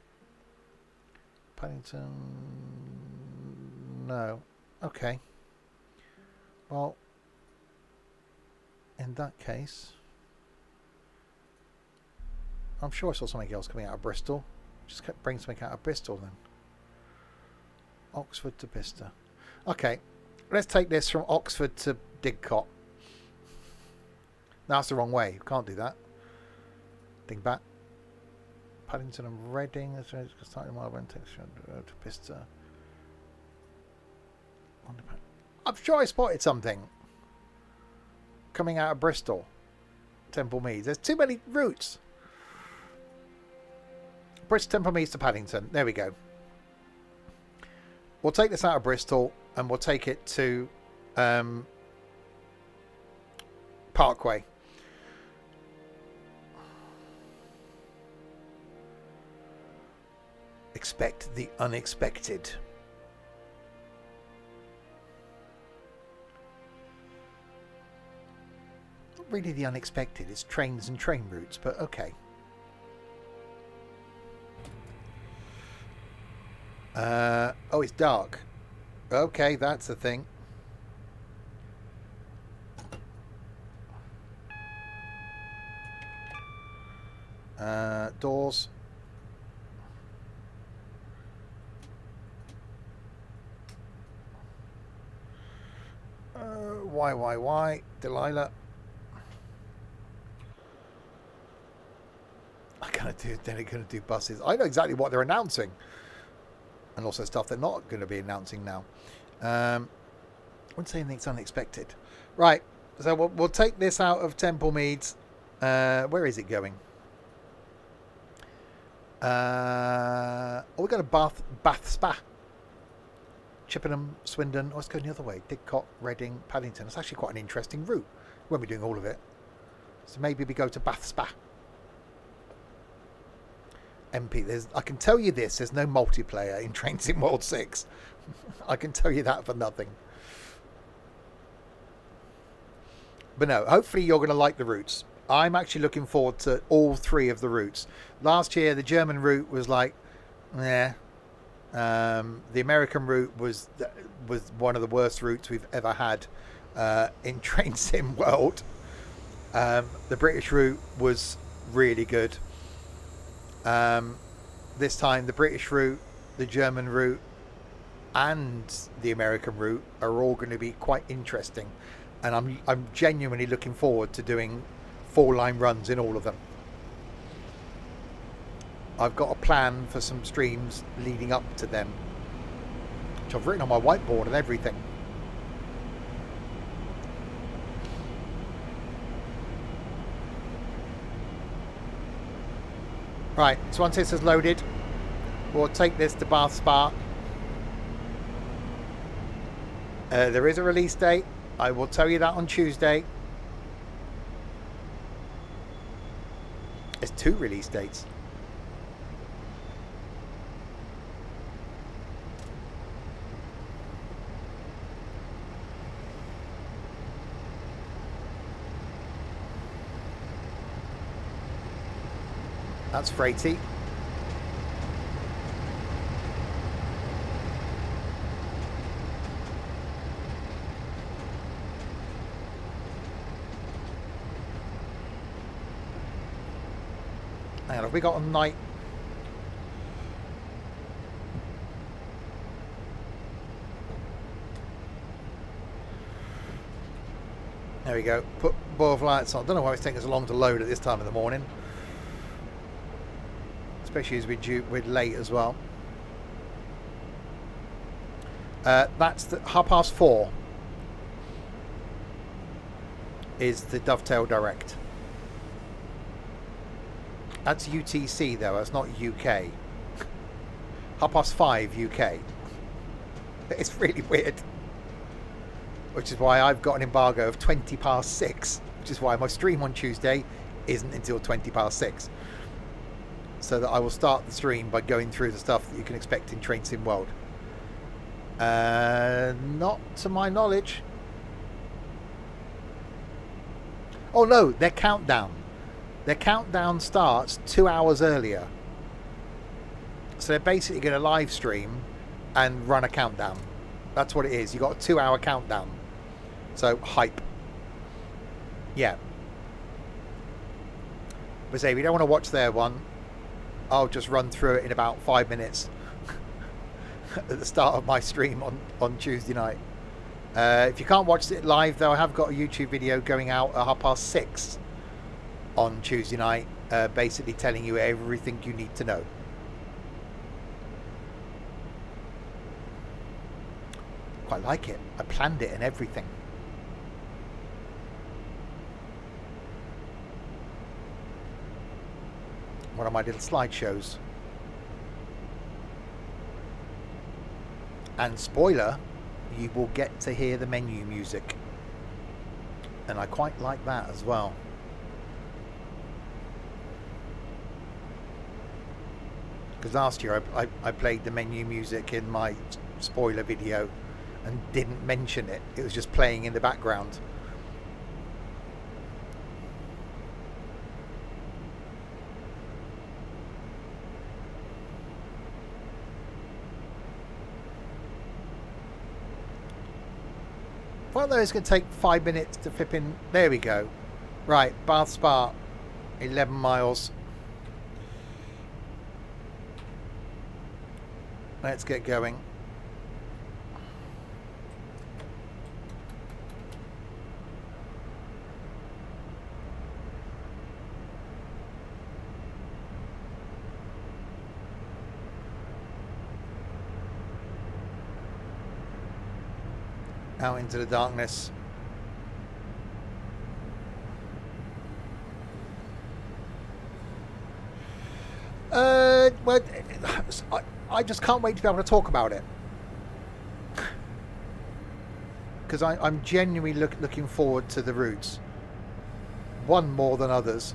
Paddington. No. Okay. Well, in that case, I'm sure I saw something else coming out of Bristol. Just bring something out of Bristol then. Oxford to Bicester. Okay, let's take this from Oxford to Didcot. No, that's the wrong way. You can't do that. Think back. Paddington and Reading. Starting my went to Bicester. I'm sure I spotted something coming out of Bristol. Temple Meads. There's too many routes. Bristol Temple Meads to Paddington. There we go. We'll take this out of Bristol and we'll take it to Parkway. Expect the unexpected. Not really the unexpected, it's trains and train routes, but okay. Oh, it's dark. Okay, that's a thing. Doors. Why? Delilah. They're gonna do buses. I know exactly what they're announcing. And also stuff they're not going to be announcing now. I wouldn't say anything's unexpected. Right, so we'll take this out of Temple Meads. Where is it going? We got a Bath Spa. Chippenham, Swindon. Oh, let's go the other way. Didcot, Reading, Paddington. It's actually quite an interesting route. We won't be doing all of it. So maybe we go to Bath Spa. MP, I can tell you this, there's no multiplayer in Train Sim World 6. I can tell you that for nothing. But no, hopefully you're going to like the routes. I'm actually looking forward to all three of the routes. Last year, the German route was like, eh. The American route was one of the worst routes we've ever had in Train Sim World. The British route was really good. This time the British route, the German route and the American route are all going to be quite interesting, and I'm genuinely looking forward to doing 4-line runs in all of them. I've got a plan for some streams leading up to them, which I've written on my whiteboard and everything. Right, so once this is loaded, we'll take this to Bath Spa. There is a release date. I will tell you that on Tuesday. There's 2 release dates. That's freighty. Hang on, have we got a night? There we go. Put both lights on. I don't know why it's taking us so long to load at this time of the morning. Especially as we're late as well. That's the 4:30 is the Dovetail Direct. That's UTC though, that's not UK. 5:30 UK. It's really weird. Which is why I've got an embargo of 6:20, which is why my stream on Tuesday isn't until 6:20. So that I will start the stream by going through the stuff that you can expect in Train Sim World. Not to my knowledge. Oh no, their countdown. Their countdown starts 2 hours earlier. So they're basically going to live stream and run a countdown. That's what it is. You got a 2-hour countdown. So hype. Yeah. But say we don't want to watch their one. I'll just run through it in about 5 minutes at the start of my stream on Tuesday night. If you can't watch it live, though, I have got a YouTube video going out at 6:30 on Tuesday night, basically telling you everything you need to know. Quite like it. I planned it and everything. One of my little slideshows. And spoiler, you will get to hear the menu music. And I quite like that as well. Because last year I played the menu music in my spoiler video and didn't mention it. It was just playing in the background. Well, though, it's going to take 5 minutes to flip in. There we go. Right, Bath Spa, 11 miles. Let's get going. Out into the darkness. Well, I just can't wait to be able to talk about it. Because I'm genuinely looking forward to the routes. One more than others.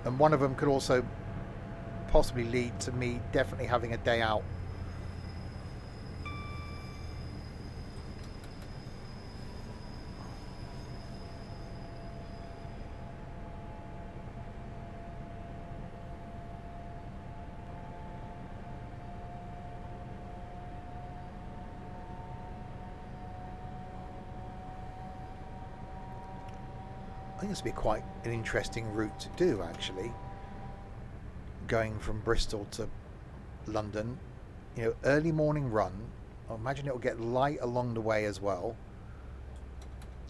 And one of them could also possibly lead to me definitely having a day out. I think this would be quite an interesting route to do, actually. Going from Bristol to London, you know, early morning run. I imagine it will get light along the way as well.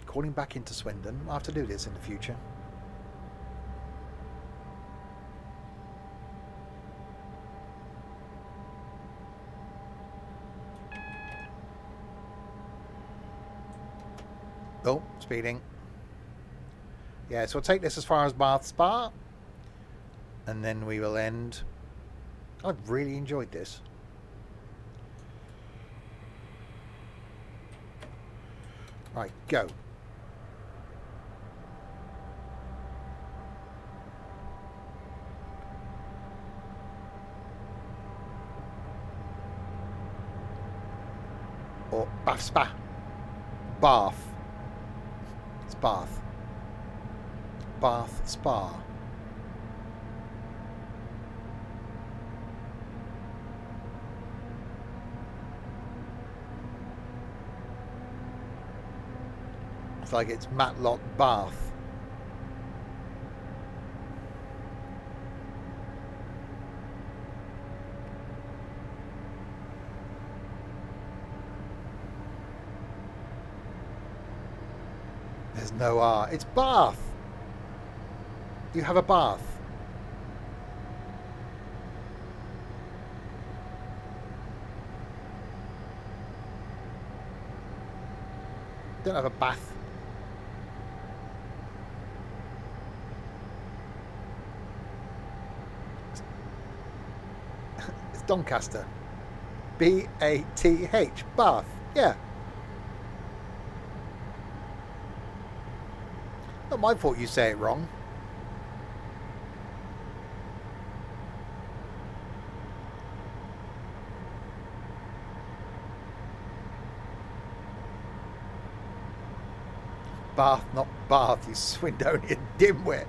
Calling back into Swindon. I'll have to do this in the future. Oh, speeding. Yeah, so we'll take this as far as Bath Spa. And then we will end. I've really enjoyed this. Right, go. Or Bath Spa. Bath. It's Bath. Bath Spa. It's like it's Matlock Bath. There's no R. It's Bath. You have a bath. Don't have a bath. It's Doncaster. B-A-T-H. Bath. Yeah. Not my fault you say it wrong. Bath, not Bath, you Swindonian dimwit.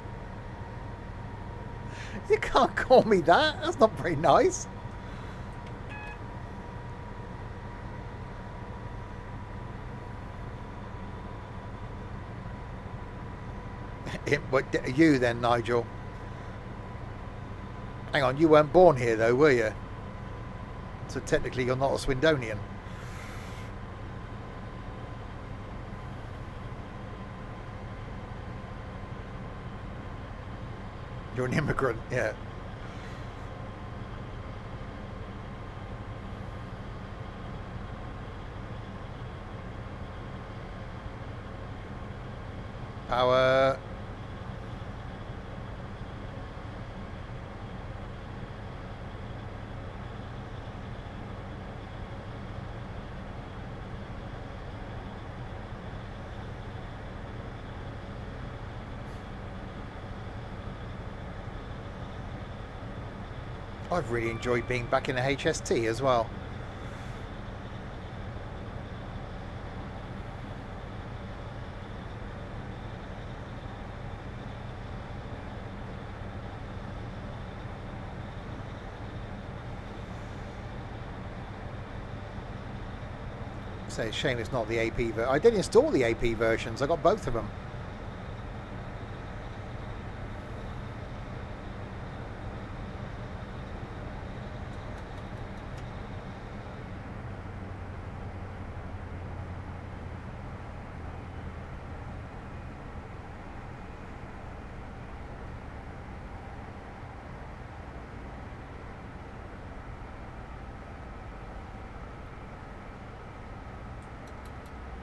You can't call me that. That's not very nice. You then, Nigel. Hang on, you weren't born here though, were you? So technically you're not a Swindonian. You're an immigrant, yeah. Power. I've really enjoyed being back in the HST as well. It's a shame it's not the AP version. I did install the AP versions. I got both of them.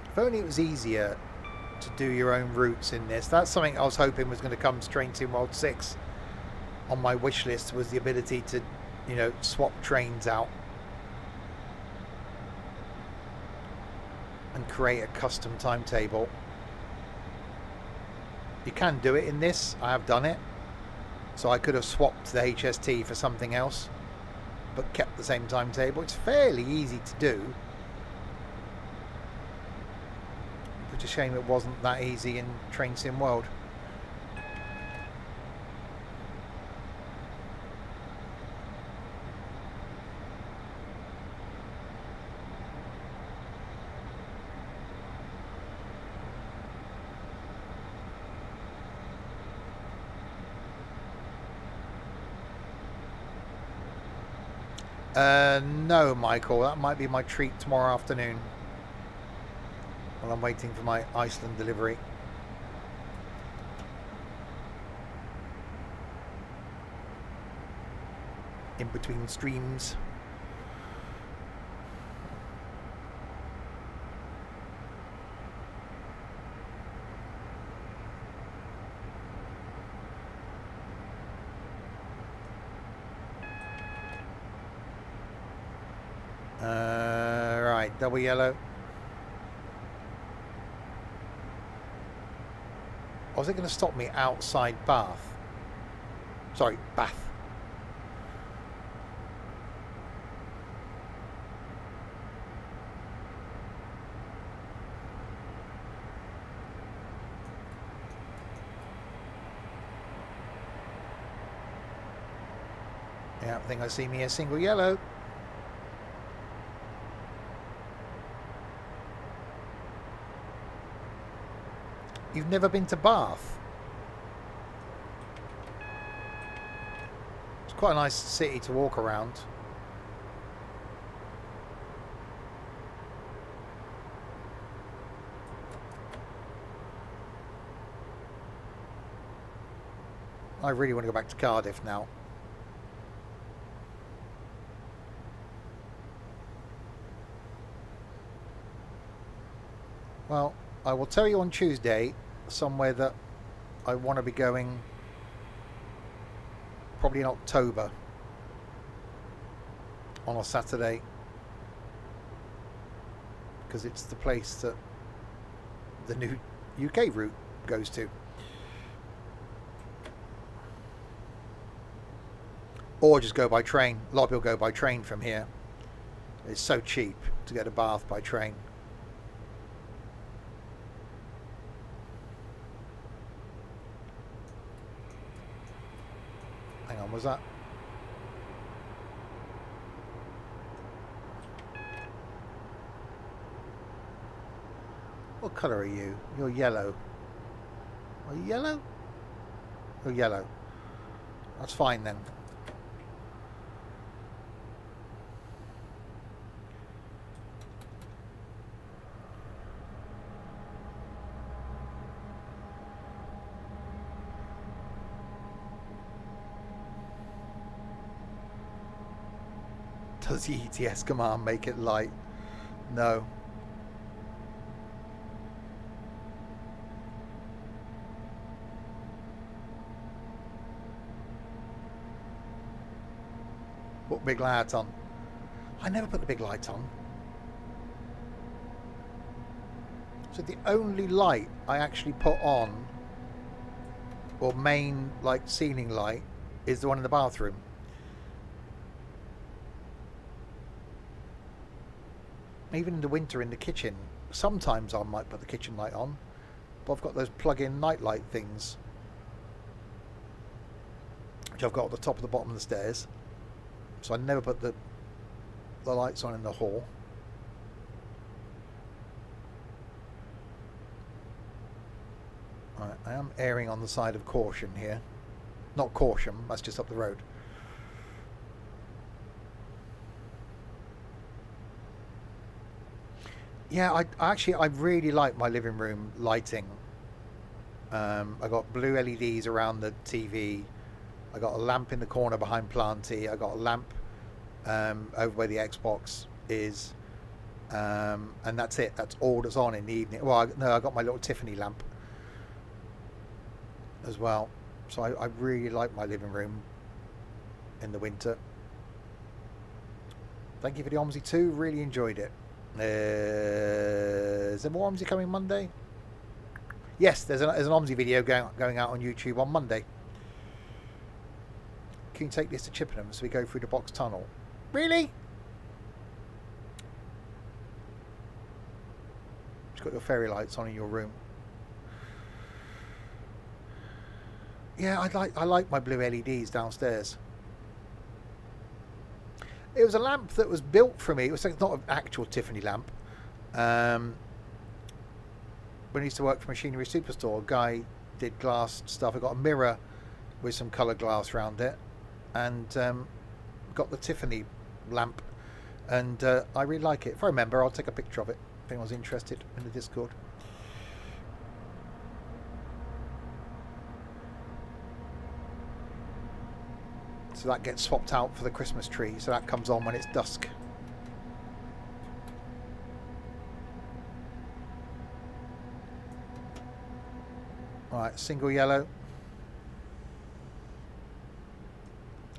If only it was easier to do your own routes in this. That's something I was hoping was going to come to Train Sim World 6 on my wish list, was the ability to, you know, swap trains out and create a custom timetable. You can do it in this. I have done it. So I could have swapped the HST for something else, but kept the same timetable. It's fairly easy to do. It's a shame it wasn't that easy in Train Sim World. No, Michael, that might be my treat tomorrow afternoon while I'm waiting for my Iceland delivery. In between streams. Right, double yellow. Or is it going to stop me outside Bath? Sorry, Bath. Yeah, I think I see me a single yellow. You've never been to Bath? It's quite a nice city to walk around. I really want to go back to Cardiff now. Well, I will tell you on Tuesday somewhere that I want to be going probably in October on a Saturday, because it's the place that the new UK route goes to. Or just go by train. A lot of people go by train from here. It's so cheap to get to Bath by train. Hang on, was that? What colour are you? You're yellow. Are you yellow? You're yellow. That's fine then. Does the ETS command make it light? No. Put big light on. I never put the big light on. So the only light I actually put on, or main like ceiling light, is the one in the bathroom. Even in the winter in the kitchen, sometimes I might put the kitchen light on, but I've got those plug-in night light things, which I've got at the top of the bottom of the stairs, so I never put the lights on in the hall. Right, I am erring on the side of caution here. Not caution, that's just up the road. Yeah, I really like my living room lighting. I got blue LEDs around the TV. I got a lamp in the corner behind Planty. I got a lamp over where the Xbox is, and that's it. That's all that's on in the evening. Well, I got my little Tiffany lamp as well. So I really like my living room in the winter. Thank you for the OMSI too. Really enjoyed it. Is there more OMSI coming Monday? Yes, there's an OMSI video going out on YouTube on Monday. Can you take this to Chippenham so we go through the box tunnel? Really? Just got your fairy lights on in your room. Yeah, I like my blue LEDs downstairs. It was a lamp that was built for me. It was not an actual Tiffany lamp. When I used to work for Machinery Superstore, a guy did glass stuff. I got a mirror with some coloured glass around it, and got the Tiffany lamp, and I really like it. If I remember, I'll take a picture of it if anyone's interested in the Discord. So that gets swapped out for the Christmas tree, so that comes on when it's dusk. Alright, single yellow.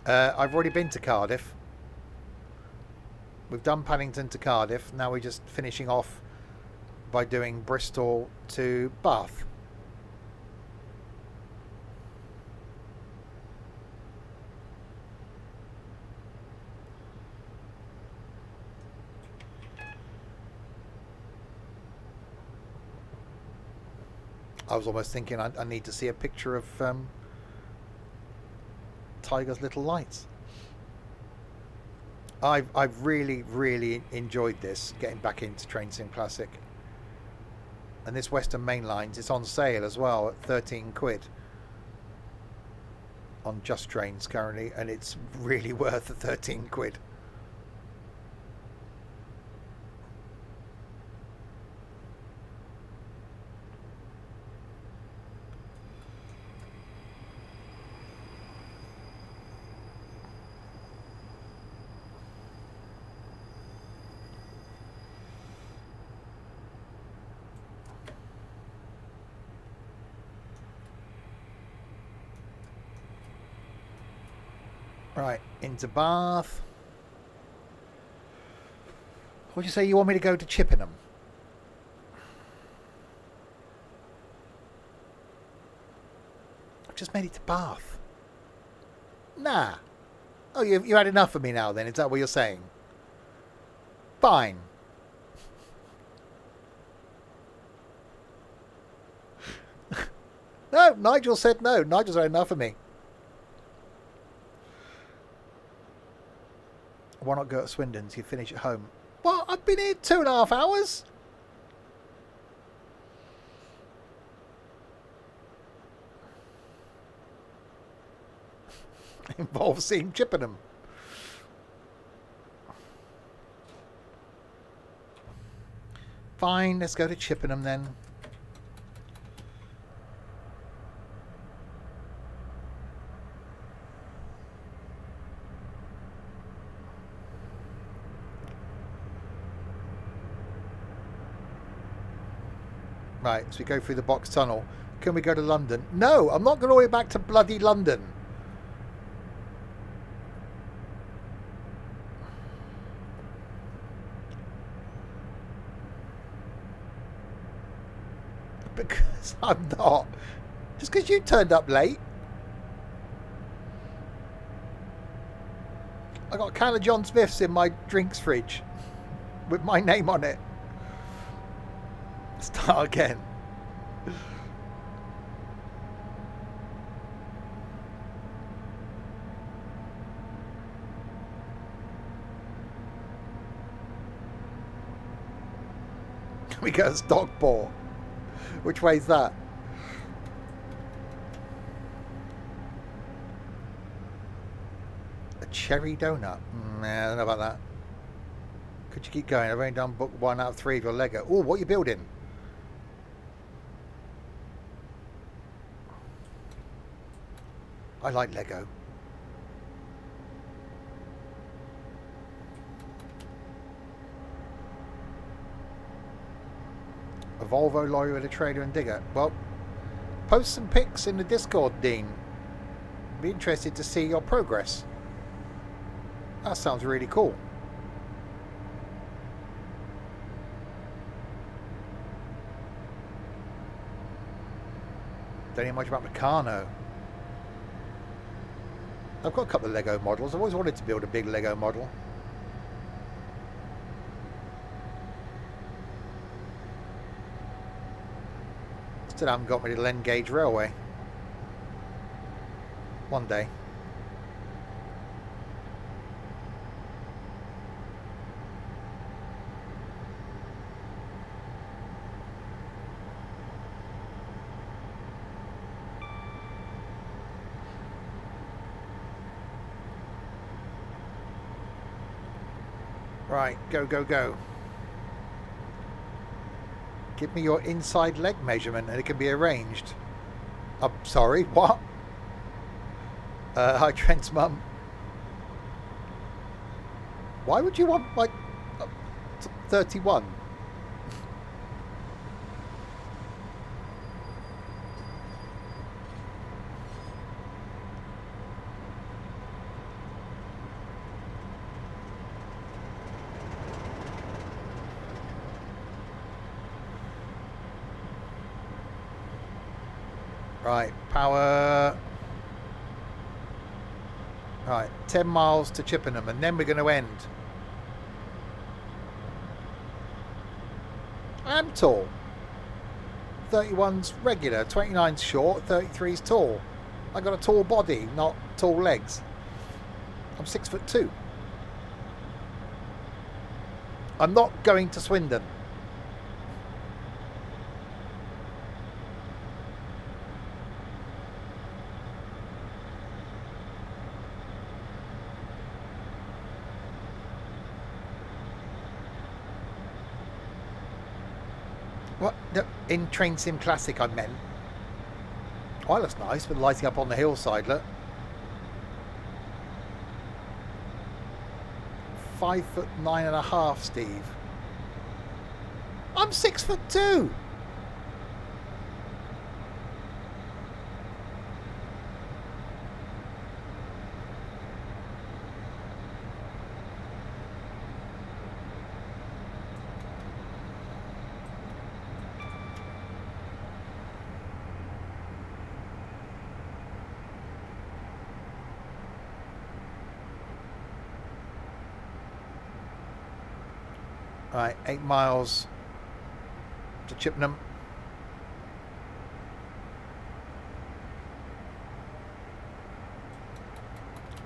I've already been to Cardiff. We've done Paddington to Cardiff. Now we're just finishing off by doing Bristol to Bath. I was almost thinking I need to see a picture of Tiger's little lights. I've really enjoyed this, getting back into Train Sim Classic. And this Western Mainlines, it's on sale as well at 13 quid on Just Trains currently, and it's really worth the 13 quid. Right, into Bath. What do you say you want me to go to Chippenham? I've just made it to Bath. Nah. Oh, you had enough of me now then, is that what you're saying? Fine. No, Nigel said no. Nigel's had enough of me. Why not go to Swindon so you finish at home? Well, I've been here 2.5 hours. Involves seeing Chippenham. Fine, let's go to Chippenham then. Right, so we go through the box tunnel. Can we go to London? No, I'm not going all the way back to bloody London. Because I'm not. Just because you turned up late. I got a can of John Smith's in my drinks fridge. with my name on it. Start again. We got a Stockport. Which way's that? A cherry donut? Nah, I don't know about that. Could you keep going? I've only done book 1 out of 3 of your Lego. Oh, what are you building? I like Lego. A Volvo lorry with a trailer and digger. Well, post some pics in the Discord, Dean. Be interested to see your progress. That sounds really cool. Don't know much about Meccano. I've got a couple of Lego models. I've always wanted to build a big Lego model. Still haven't got me to Len Gauge Railway. One day. Right, go, go, go. Give me your inside leg measurement and it can be arranged. I'm sorry, what? Hi, Trent's mum. Why would you want, like, 31? Right, power. Right, 10 miles to Chippenham, and then we're going to end. I'm tall. 31's regular, 29's short, 33's tall. I got a tall body, not tall legs. I'm 6'2". I'm not going to Swindon. What? No, in Train Sim Classic I meant. Oh, that's nice, with lighting up on the hillside, look. 5'9.5", Steve. I'm 6'2". Right, 8 miles to Chippenham.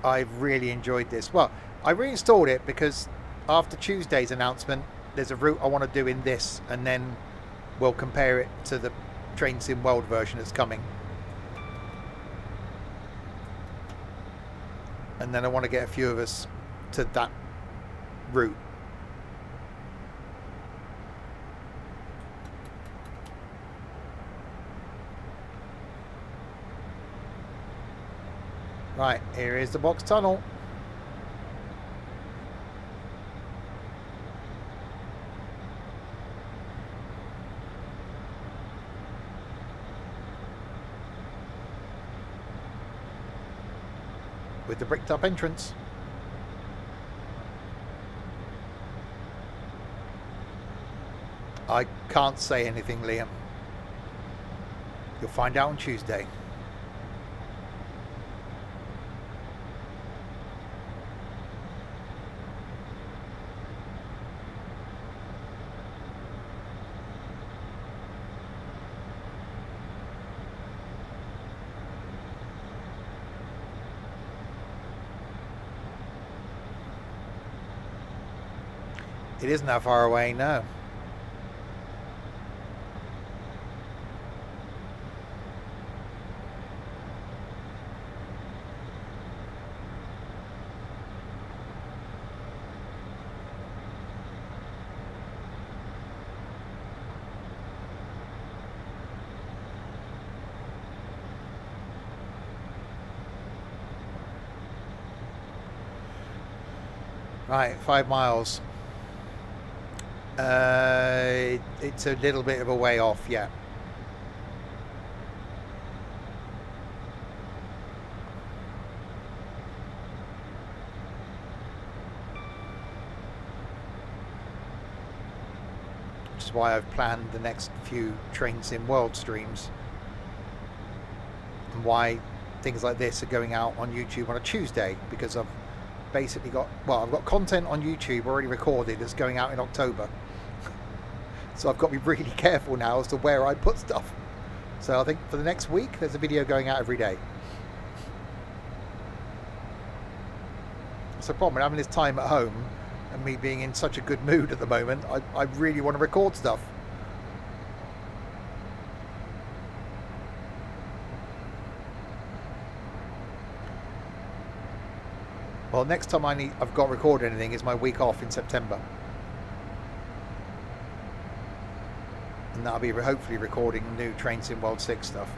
I've really enjoyed this. Well, I reinstalled it because after Tuesday's announcement, there's a route I want to do in this, and then we'll compare it to the Train Sim World version that's coming. And then I want to get a few of us to that route. Right, here is the box tunnel. With the bricked up entrance. I can't say anything, Liam. You'll find out on Tuesday. It isn't that far away, no. Right, 5 miles. It's a little bit of a way off, yeah. Which is why I've planned the next few Train Sim World streams. And why things like this are going out on YouTube on a Tuesday, because I've basically got, well, I've got content on YouTube already recorded that's going out in October. So I've got to be really careful now as to where I put stuff. So I think for the next week there's a video going out every day. It's a problem having this time at home and me being in such a good mood at the moment. I really want to record stuff. Well, next time I've got to record anything is my week off in September. And that'll be hopefully recording new Train Sim World 6 stuff.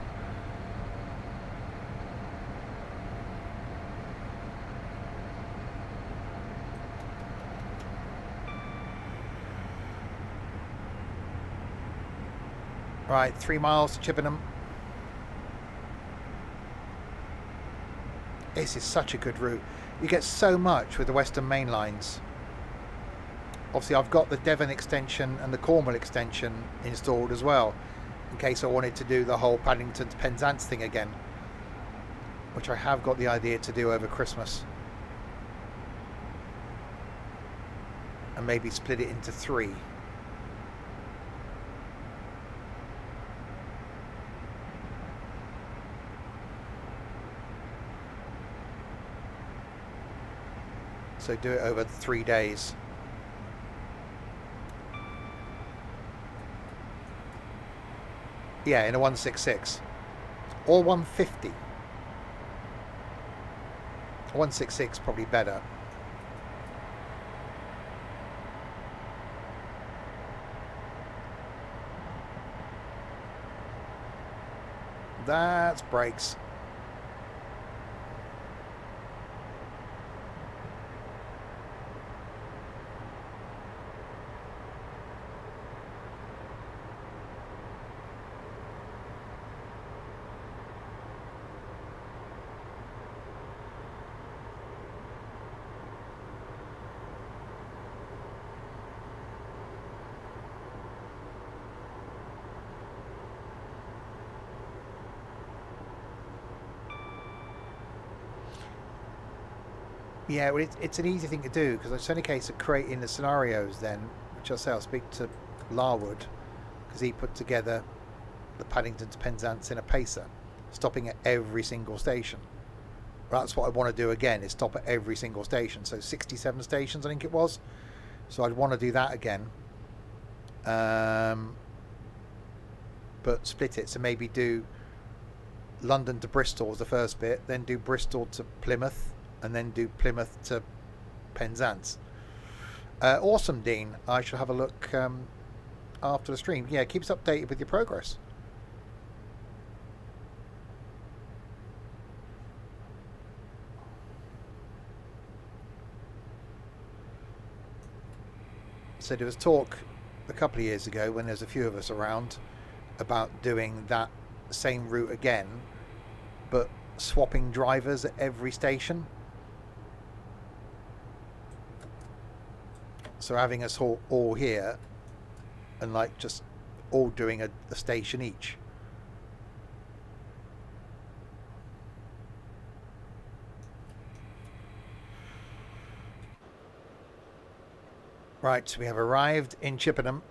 Right, 3 miles to Chippenham. This is such a good route. You get so much with the Western Mainlines. Obviously I've got the Devon extension and the Cornwall extension installed as well, in case I wanted to do the whole Paddington to Penzance thing again, which I have got the idea to do over Christmas, and maybe split it into 3. So do it over 3 days. Yeah, in a 166 or 150. 166 probably better. That's brakes. Yeah, well, it's an easy thing to do because it's only a case of creating the scenarios then, which I'll say I'll speak to Larwood, because he put together the Paddington to Penzance in a pacer, stopping at every single station. That's what I want to do again, is stop at every single station. So 67 stations I think it was. So I'd want to do that again. But split it, so maybe do London to Bristol as the first bit, then do Bristol to Plymouth, and then do Plymouth to Penzance. Awesome, Dean. I shall have a look after the stream. Yeah, keep us updated with your progress. So there was talk a couple of years ago when there's a few of us around about doing that same route again, but swapping drivers at every station. So having us all here and like just all doing a station each. Right, so we have arrived in Chippenham.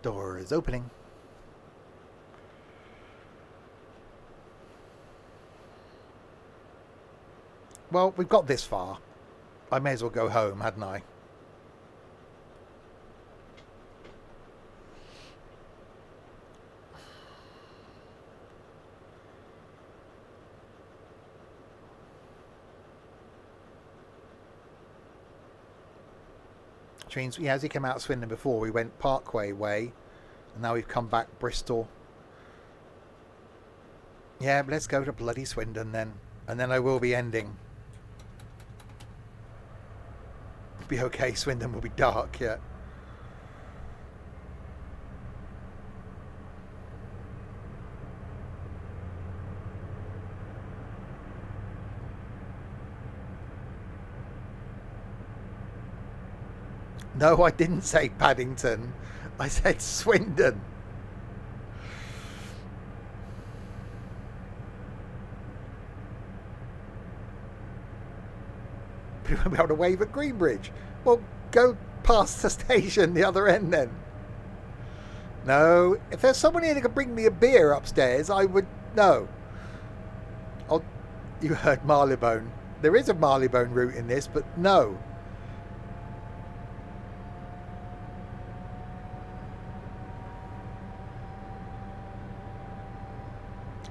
Door is opening. Well, we've got this far. I may as well go home, hadn't I? Which means, yeah, as we came out of Swindon before, we went Parkway way, and now we've come back Bristol. Yeah, but let's go to bloody Swindon then, and then I will be ending. It'll be okay, Swindon will be dark, yeah. No, I didn't say Paddington. I said Swindon. But you won't be able to wave at Greenbridge. Well, go past the station the other end then. No, if there's someone here that could bring me a beer upstairs, I would... No. Oh, you heard Marylebone. There is a Marylebone route in this, but no.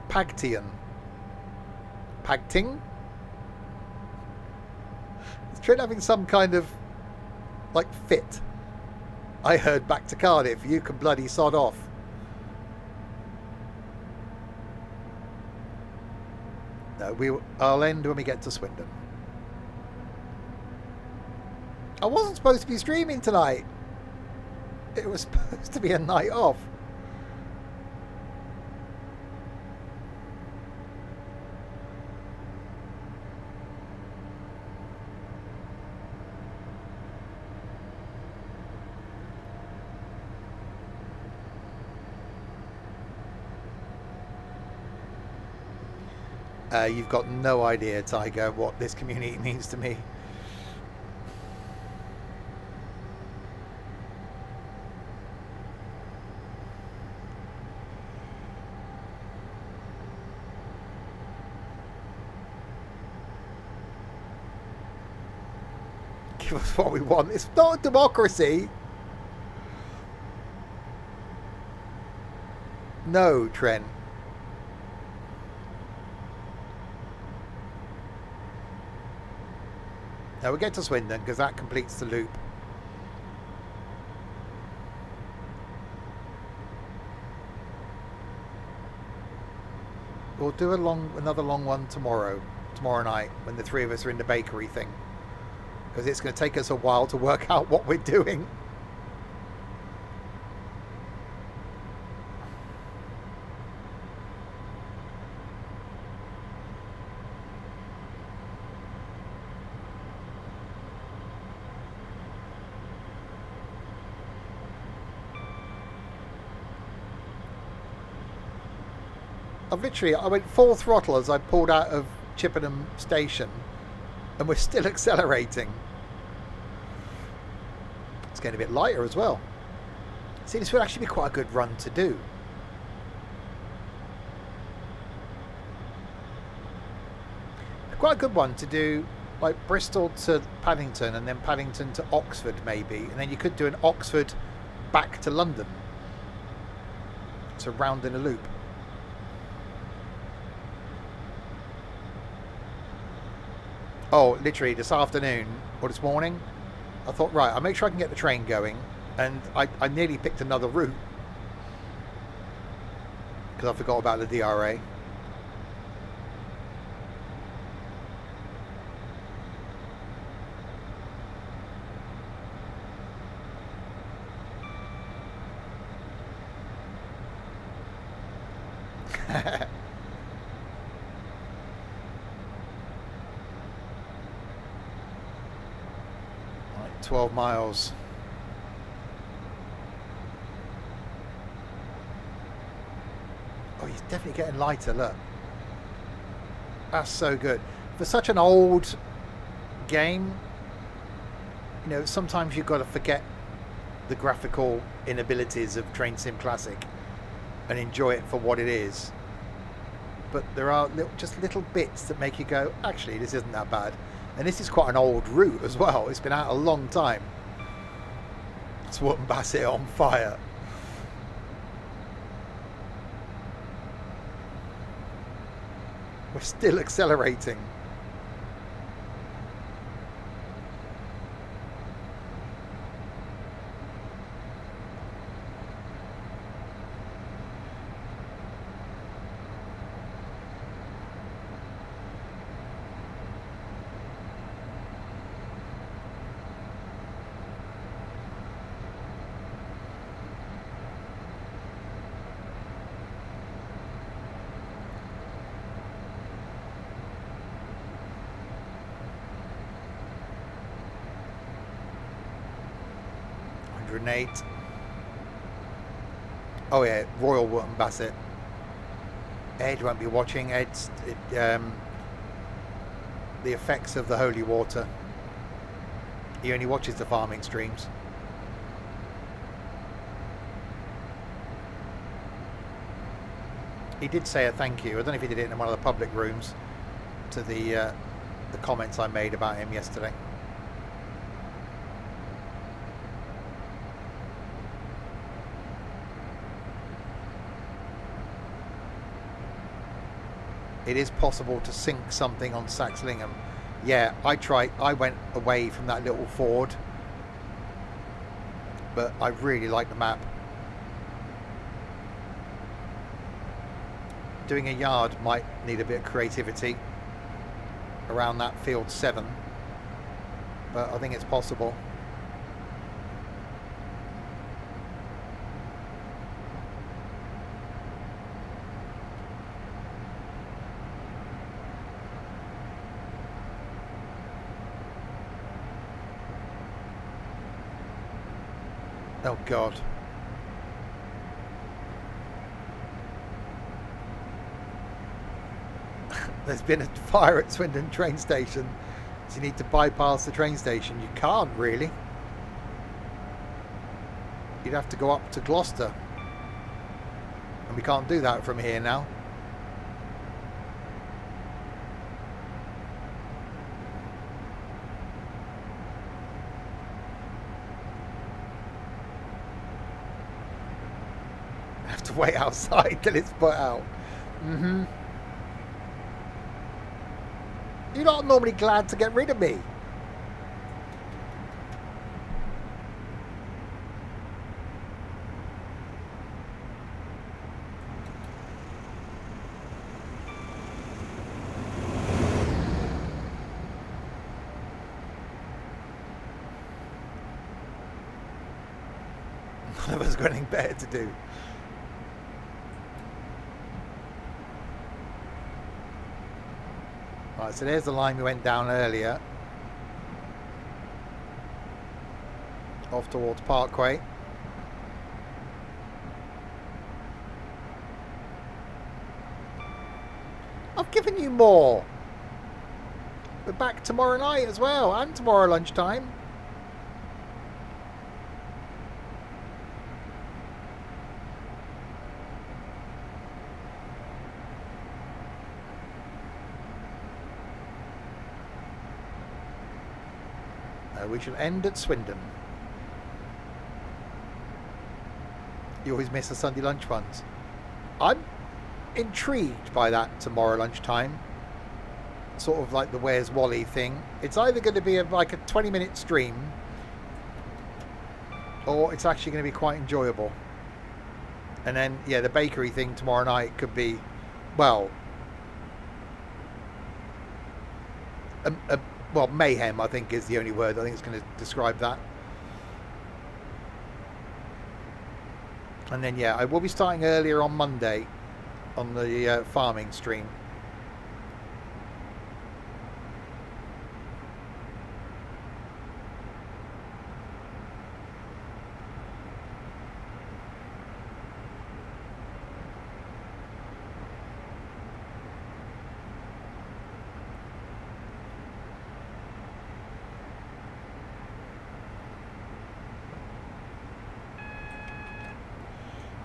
Paddington. Paddington? Is Trent having some kind of, like, fit? I heard back to Cardiff. You can bloody sod off. No, I'll end when we get to Swindon. I wasn't supposed to be streaming tonight. It was supposed to be a night off. You've got no idea, Tiger, what this community means to me. Give us what we want. It's not a democracy. No, Trent. Now we'll get to Swindon because that completes the loop. We'll do another long one tomorrow night when the three of us are in the bakery thing, because it's going to take us a while to work out what we're doing. I went full throttle as I pulled out of Chippenham station, and we're still accelerating. It's getting a bit lighter as well. See, this would actually be quite a good run to do. Quite a good one to do, like Bristol to Paddington and then Paddington to Oxford maybe, and then you could do an Oxford back to London. So round in a loop. Oh, literally this afternoon or this morning, I thought, right, I'll make sure I can get the train going, and I nearly picked another route because I forgot about the DRA. Right, 12 miles. Oh, he's definitely getting lighter, look. That's so good. For such an old game, you know, sometimes you've got to forget the graphical inabilities of Train Sim Classic and enjoy it for what it is. but there are just little bits that make you go, actually, this isn't that bad. And this is quite an old route as well. It's been out a long time. Swindon Bassett on fire. We're still accelerating. Grenade. Oh yeah, Royal Wootton Bassett. Ed won't be watching. Ed's the effects of the holy water. He only watches the farming streams. He did say a thank you. I don't know if he did it in one of the public rooms to the comments I made about him yesterday. It is possible to sink something on Saxlingham. Yeah, I tried. I went away from that little ford, but I really like the map. Doing a yard might need a bit of creativity around that field 7, but I think it's possible. Oh God. There's been a fire at Swindon train station, so you need to bypass the train station. You can't really. You'd have to go up to Gloucester, and we can't do that from here now. Have to wait outside till it's put out. You're not normally glad to get rid of me. None of us got anything better to do. Right, so there's the line we went down earlier. Off towards Parkway. I've given you more. We're back tomorrow night as well, and tomorrow lunchtime. We shall end at Swindon. You always miss the Sunday lunch ones. I'm intrigued by that tomorrow lunchtime. Sort of like the Where's Wally thing. It's either going to be like a 20-minute stream, or it's actually going to be quite enjoyable. And then, yeah, the bakery thing tomorrow night could be, well, well, mayhem, I think, is the only word I think it's going to describe that. And then, yeah, I will be starting earlier on Monday on the farming stream.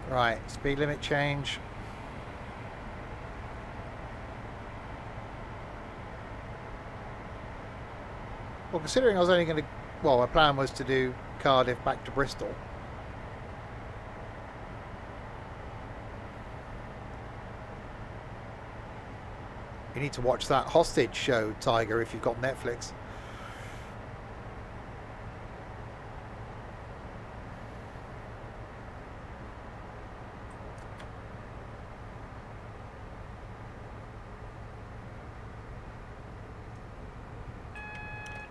Right, speed limit change. Well, considering I was only going to... Well, my plan was to do Cardiff back to Bristol. You need to watch that Hostage show, Tiger, if you've got Netflix.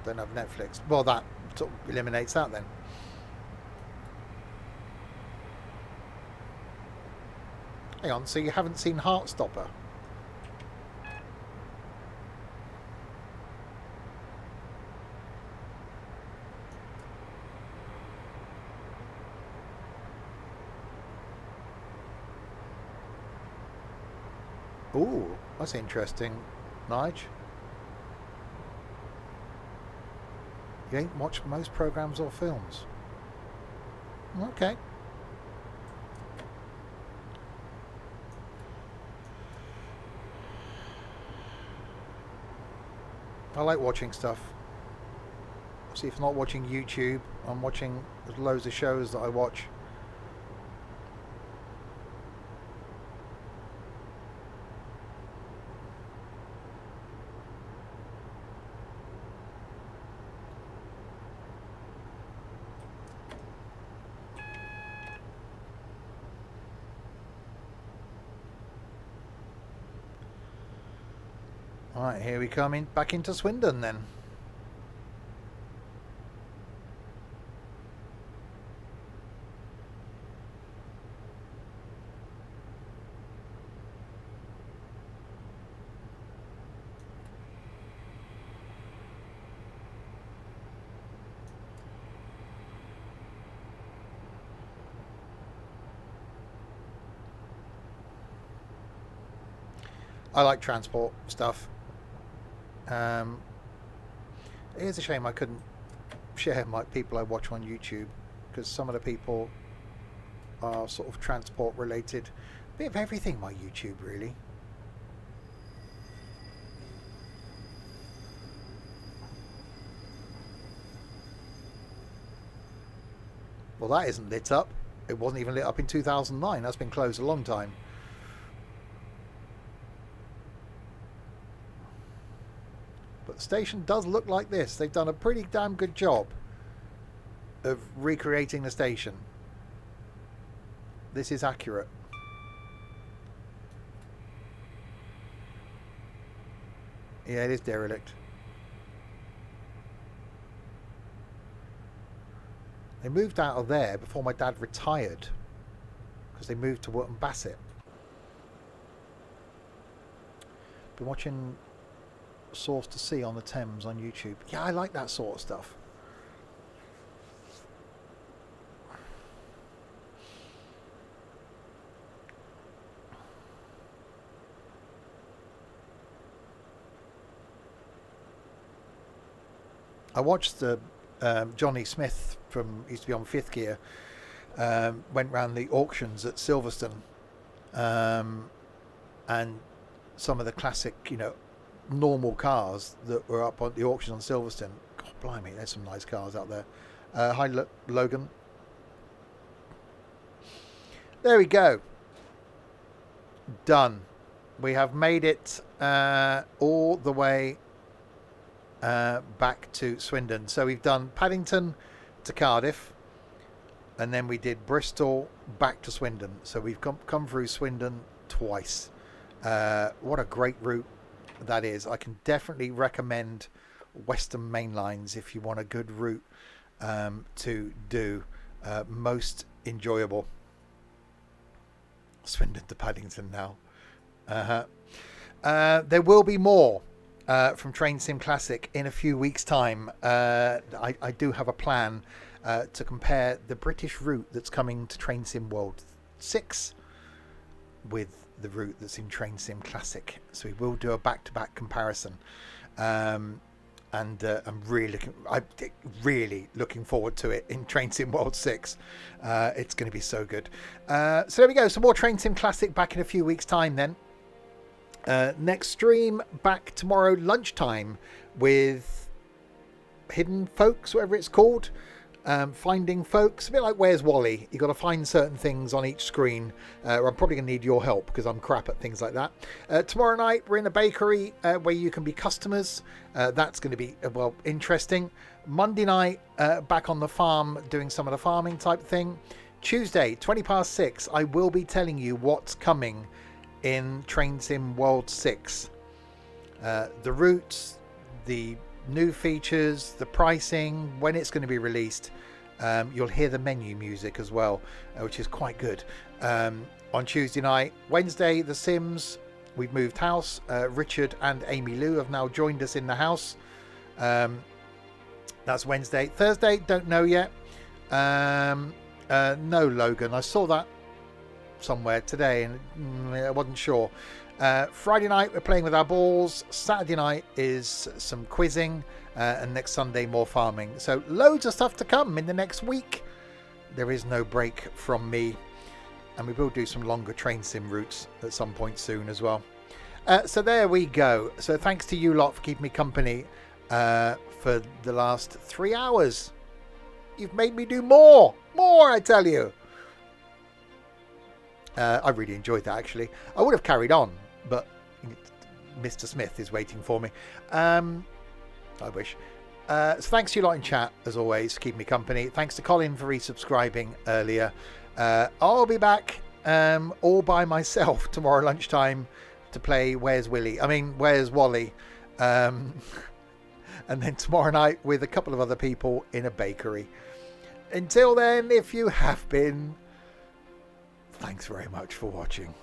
Don't have Netflix. Well, that sort of eliminates that then. Hang on, so you haven't seen Heartstopper? Ooh, that's interesting, Nige. You ain't watched most programs or films. Okay. I like watching stuff. See, if I'm not watching YouTube, I'm watching loads of shows that I watch. Alright, here we come in back into Swindon then. I like transport stuff. It is a shame I couldn't share my people I watch on YouTube, because some of the people are sort of transport related. A bit of everything my YouTube, really. Well, that isn't lit up. It wasn't even lit up in 2009. That's been closed a long time. But the station does look like this. They've done a pretty damn good job of recreating the station. This is accurate. Yeah, it is derelict. They moved out of there before my dad retired, because they moved to Wootton Bassett. Been watching Source to Sea on the Thames on YouTube. Yeah, I like that sort of stuff. I watched the Johnny Smith from, used to be on Fifth Gear, went round the auctions at Silverstone, and some of the classic, you know, normal cars that were up on the auction on Silverstone. God blimey, there's some nice cars out there. Hi Logan. There we go. Done. We have made it all the way back to Swindon. So we've done Paddington to Cardiff, and then we did Bristol back to Swindon. So we've come through Swindon twice. What a great route that is. I can definitely recommend Western Mainlines if you want a good route to do. Most enjoyable. Swindon to Paddington now. There will be more from Train Sim Classic in a few weeks' time. I do have a plan to compare the British route that's coming to Train Sim World 6 with the route that's in Train Sim Classic. So we will do a back-to-back comparison. And I'm really looking forward to it in Train Sim World 6. It's going to be so good. So there we go. Some more Train Sim Classic back in a few weeks' time then. Next stream back tomorrow lunchtime with hidden folks, whatever it's called. Finding folks, a bit like Where's Wally. You've got to find certain things on each screen. I'm probably going to need your help because I'm crap at things like that. Tomorrow night we're in a bakery where you can be customers. That's going to be interesting. Monday night back on the farm doing some of the farming type thing. Tuesday 6:20 I will be telling you what's coming in Train Sim World 6. The routes, the new features, the pricing, when it's going to be released. You'll hear the menu music as well, which is quite good. On Tuesday night. Wednesday, The Sims. We've moved house. Richard and Amy Lou have now joined us in the house. That's Wednesday. Thursday, don't know yet. No Logan. I saw that somewhere today and I wasn't sure. Friday night we're playing with our balls. Saturday night is some quizzing, and next Sunday more farming. So loads of stuff to come in the next week. There is no break from me, and we will do some longer train sim routes at some point soon as well. So there we go. So thanks to you lot for keeping me company for the last 3 hours. You've made me do more I tell you. I really enjoyed that, actually. I would have carried on, but Mr. Smith is waiting for me. I wish. So thanks to you lot in chat, as always, for keeping me company. Thanks to Colin for resubscribing earlier. I'll be back all by myself tomorrow lunchtime to play Where's Wally. And then tomorrow night with a couple of other people in a bakery. Until then, if you have been, thanks very much for watching.